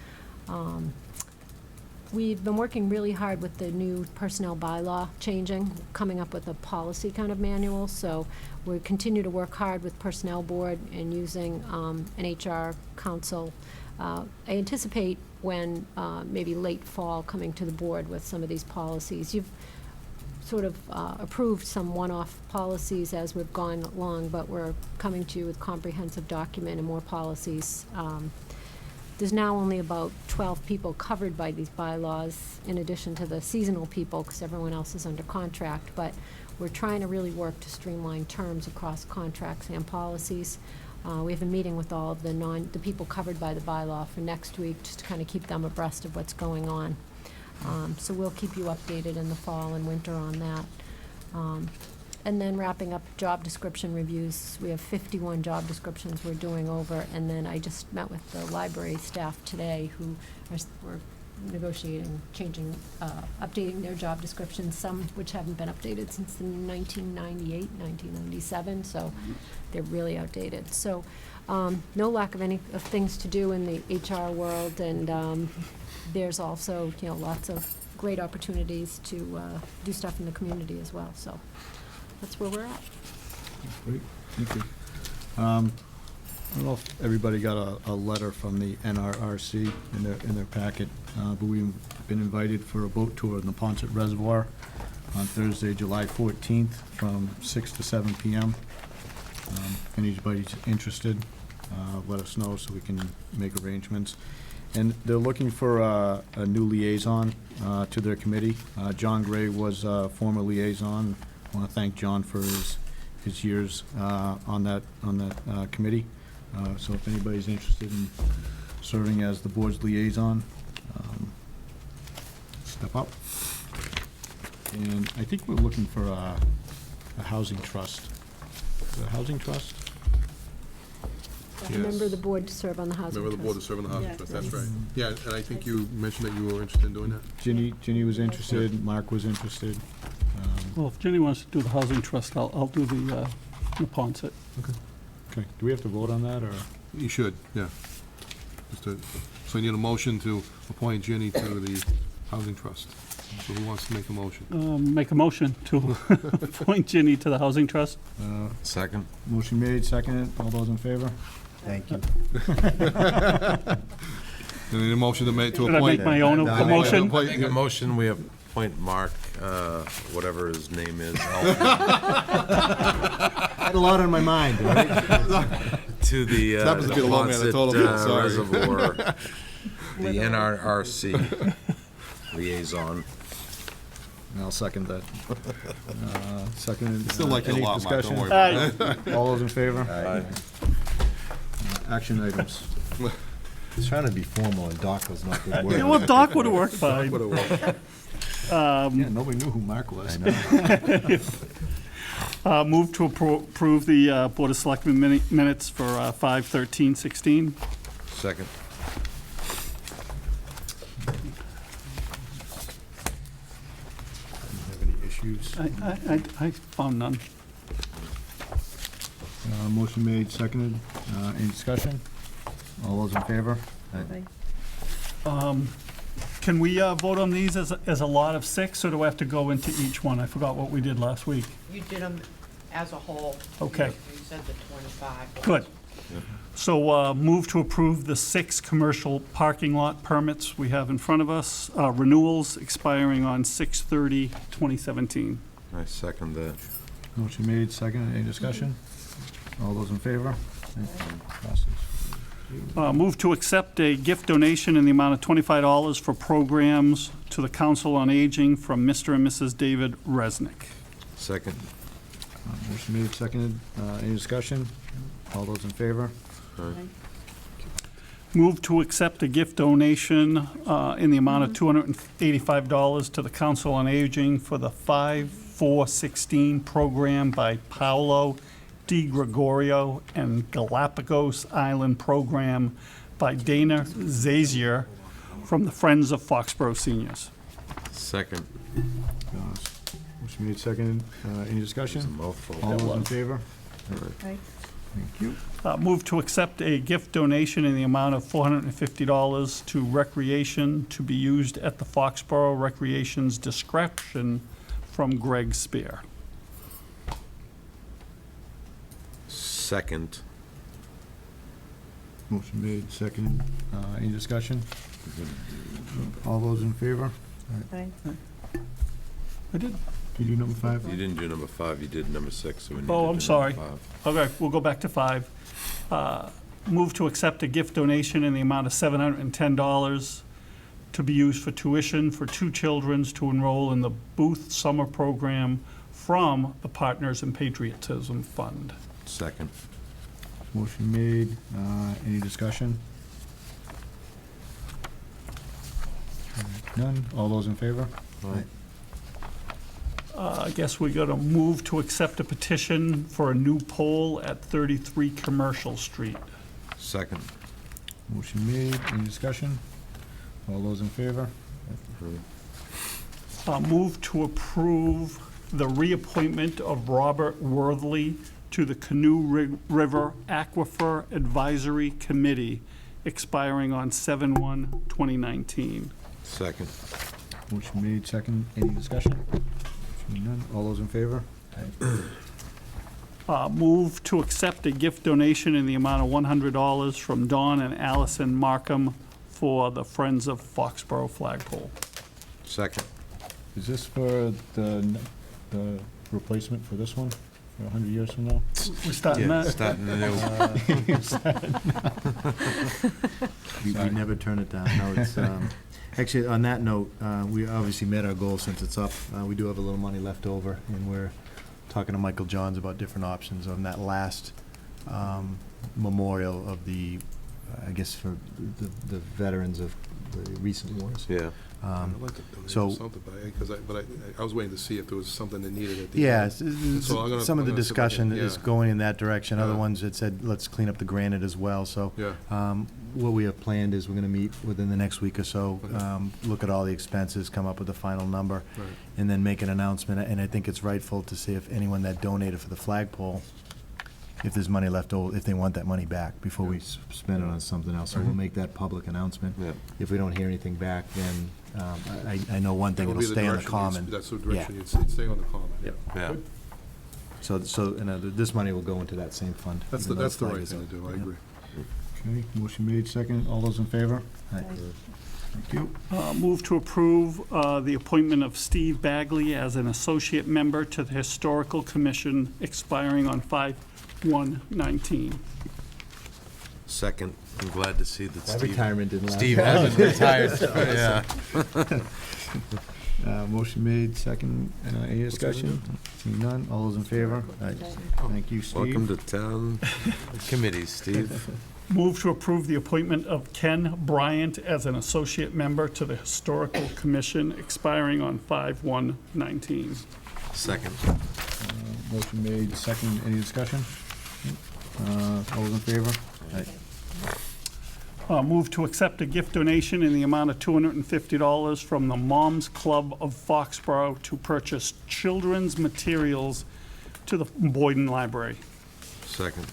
We've been working really hard with the new personnel bylaw changing, coming up with a policy kind of manual. So we continue to work hard with Personnel Board and using an HR council. I anticipate when maybe late fall coming to the board with some of these policies. You've sort of approved some one-off policies as we've gone along, but we're coming to you with comprehensive document and more policies. There's now only about 12 people covered by these bylaws, in addition to the seasonal people, because everyone else is under contract. But we're trying to really work to streamline terms across contracts and policies. We have a meeting with all of the people covered by the bylaw for next week, just to kind of keep them abreast of what's going on. So we'll keep you updated in the fall and winter on that. And then wrapping up job description reviews. We have 51 job descriptions we're doing over, and then I just met with the library staff today who were negotiating, changing, updating their job descriptions, some which haven't been updated since the 1998, 1997, so they're really outdated. So no lack of things to do in the HR world, and there's also, lots of great opportunities to do stuff in the community as well. So that's where we're at. Great, thank you. I don't know if everybody got a letter from the NRRC in their packet, but we've been invited for a boat tour in the Ponset Reservoir on Thursday, July 14th, from 6 to 7 p.m. If anybody's interested, let us know so we can make arrangements. And they're looking for a new liaison to their committee. John Gray was a former liaison. I want to thank John for his years on that committee. So if anybody's interested in serving as the board's liaison, step up. And I think we're looking for a housing trust. Is it a housing trust? A member of the board to serve on the housing trust. Member of the board to serve on the housing Yeah. trust, that's right. Yeah, and I think you mentioned that you were interested in doing that. Ginny was interested, Mark was interested. Well, if Jenny wants to do the housing trust, I'll do the Ponset. Okay, do we have to vote on that, or? You should, yeah. So you need a motion to appoint Ginny to the housing trust. So who wants to make a motion? Make a motion to appoint Ginny to the housing trust. Second. Motion made, seconded, all those in favor? Thank you. You need a motion to Did I make my own I motion? make a motion, we appoint Mark whatever his name is, I had a lot on my mind, right? to the This happens to be the low man that told him, Quonset, sorry. Reservoir, the NRRC liaison. I'll second that. Second. Still like you a any lot, Mark, don't discussion? worry about it. All those in favor? Aye. Action items. Trying to be formal, and Doc was not good word. You know what, Doc would have worked fine. Would've worked. Yeah, nobody knew who Mark was. Move to approve the Board of Selectmen minutes for 5/13/16. Second. Have any issues? I found none. Motion made, seconded. Any discussion? All those in favor? Can we vote on these as a lot of 6, or do I have to go into each one? I forgot what we did last week. You did them as a whole. Okay. You said the 25. Good. So move to approve the 6 commercial parking lot permits we have in front of us, renewals expiring on 6/30/2017. I second that. Motion made, seconded. Any discussion? All those in favor? Passes. Move to accept a gift donation in the amount of $25 for programs to the Council on Aging from Mr. and Mrs. David Resnick. Second. Motion made, seconded. Any discussion? All those in favor? Aye. Move to accept a gift donation in the amount of $285 to the Council on Aging for the 5-4-16 program by Paolo Di Gregorio and Galapagos Island program by Dana Zazier from the Friends of Foxborough Seniors. Second. Motion made, seconded. Any discussion? It's a mouthful. All those in favor? Aye. Thank you. Move to accept a gift donation in the amount of $450 to Recreation to be used at the Foxborough Recreation's discretion from Greg Spear. Second. Motion made, seconded. Any discussion? All those in favor? Aye. I did. You do number 5? You didn't do number 5, you did number 6. So we need Oh, to I'm do sorry. number 5. Okay, we'll go back to 5. Move to accept a gift donation in the amount of $710 to be used for tuition for 2 children to enroll in the Booth Summer Program from the Partners in Patriotism Fund. Second. Motion made. Any discussion? None. All those in favor? Aye. I guess we got to move to accept a petition for a new pole at 33 Commercial Street. Second. Motion made. Any discussion? All those in favor? Move to approve the reappointment of Robert Worthley to the Canoe River Aquifer Advisory Committee, expiring on 7/1/2019. Second. Motion made, second. Any discussion? Seeing none. All those in favor? Move to accept a gift donation in the amount of $100 from Dawn and Allison Markham for the Friends of Foxborough flagpole. Second. Is this for the replacement for this one, for 100 years from now? We're starting Yeah, that. starting the new. We never turn it down. No, it's, actually, on that note, we obviously met our goal since it's up. We do have a little money left over, and we're talking to Michael Johns about different options on that last memorial of the, I guess, for the veterans of the recent wars. Yeah. I'd like to donate something, but I was waiting to see if there was something that needed at the Yeah, end. So I'm gonna- some of I'm the gonna see if I can- discussion is yeah. going in that direction. Other Yeah. ones that said, let's clean up the granite as well. So Yeah. what we have planned is we're going to meet within the next week or so, Okay. look at all the expenses, come up with a final number, Right. and then make an announcement. And I think it's rightful to see if anyone that donated for the flagpole, if there's money left over, if they want that money back before we spend it on something else. So we'll make that public announcement. Yeah. If we don't hear anything back, then I know one thing, That would it'll be the stay on the direction common. That's the Yeah. direction, it'd stay on the common. Yep. Yeah. So this money will go into that same fund. That's even the though right flag is thing up. to do, I Yeah. agree. Okay, motion made, second. All those in favor? Aye. Thank you. Move to approve the appointment of Steve Bagley as an associate member to the Historical Commission expiring on 5/1/19. Second, I'm glad to see that That Steve. retirement didn't last Steve long. hasn't retired, yeah. Motion made, second. Any discussion? Seeing none. All those in favor? Aye. Thank you, Steve. Welcome to town committees, Steve. Move to approve the appointment of Ken Bryant as an associate member to the Historical Commission expiring on 5/1/19. Second. Motion made, second. Any discussion? All those in favor? Aye. Move to accept a gift donation in the amount of $250 from the Moms Club of Foxborough to purchase children's materials to the Boyden Library. Second.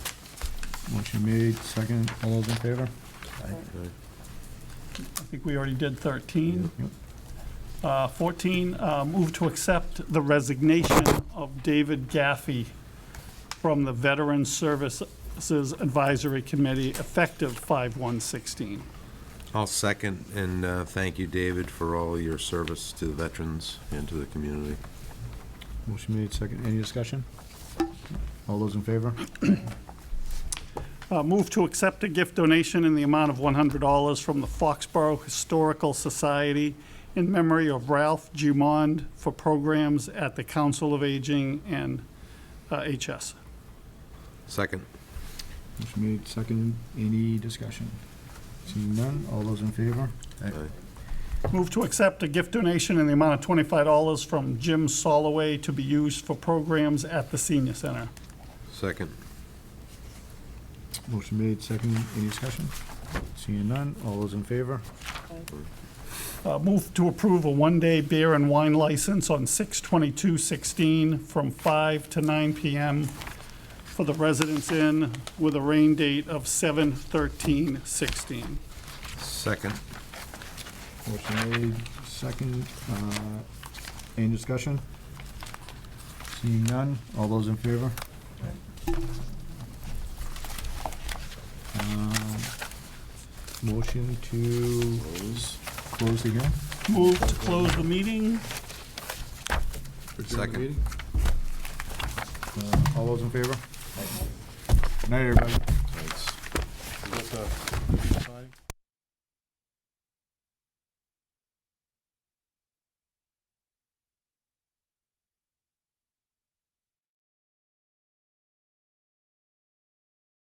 Motion made, second. All those in favor? I think we already did 13. 14, move to accept the resignation of David Gaffey from the Veteran Services Advisory Committee effective 5/1/16. I'll second, and thank you, David, for all your service to the veterans and to the community. Motion made, second. Any discussion? All those in favor? Move to accept a gift donation in the amount of $100 from the Foxborough Historical Society in memory of Ralph Dumond for programs at the Council of Aging and HS. Second. Motion made, second. Any discussion? Seeing none. All those in favor? Aye. Move to accept a gift donation in the amount of $25 from Jim Soloway to be used for programs at the Senior Center. Second. Motion made, second. Any discussion? Seeing none. All those in favor? Move to approve a one-day beer and wine license on 6/22/16 from 5 to 9 p.m. for the Residence Inn with a rain date of 7/13/16. Second. Motion made, second. Any discussion? Seeing none. All those in favor? Motion to close the hearing? Move to close the meeting. Second. Meeting? All those in favor? Good night, everybody. Thanks.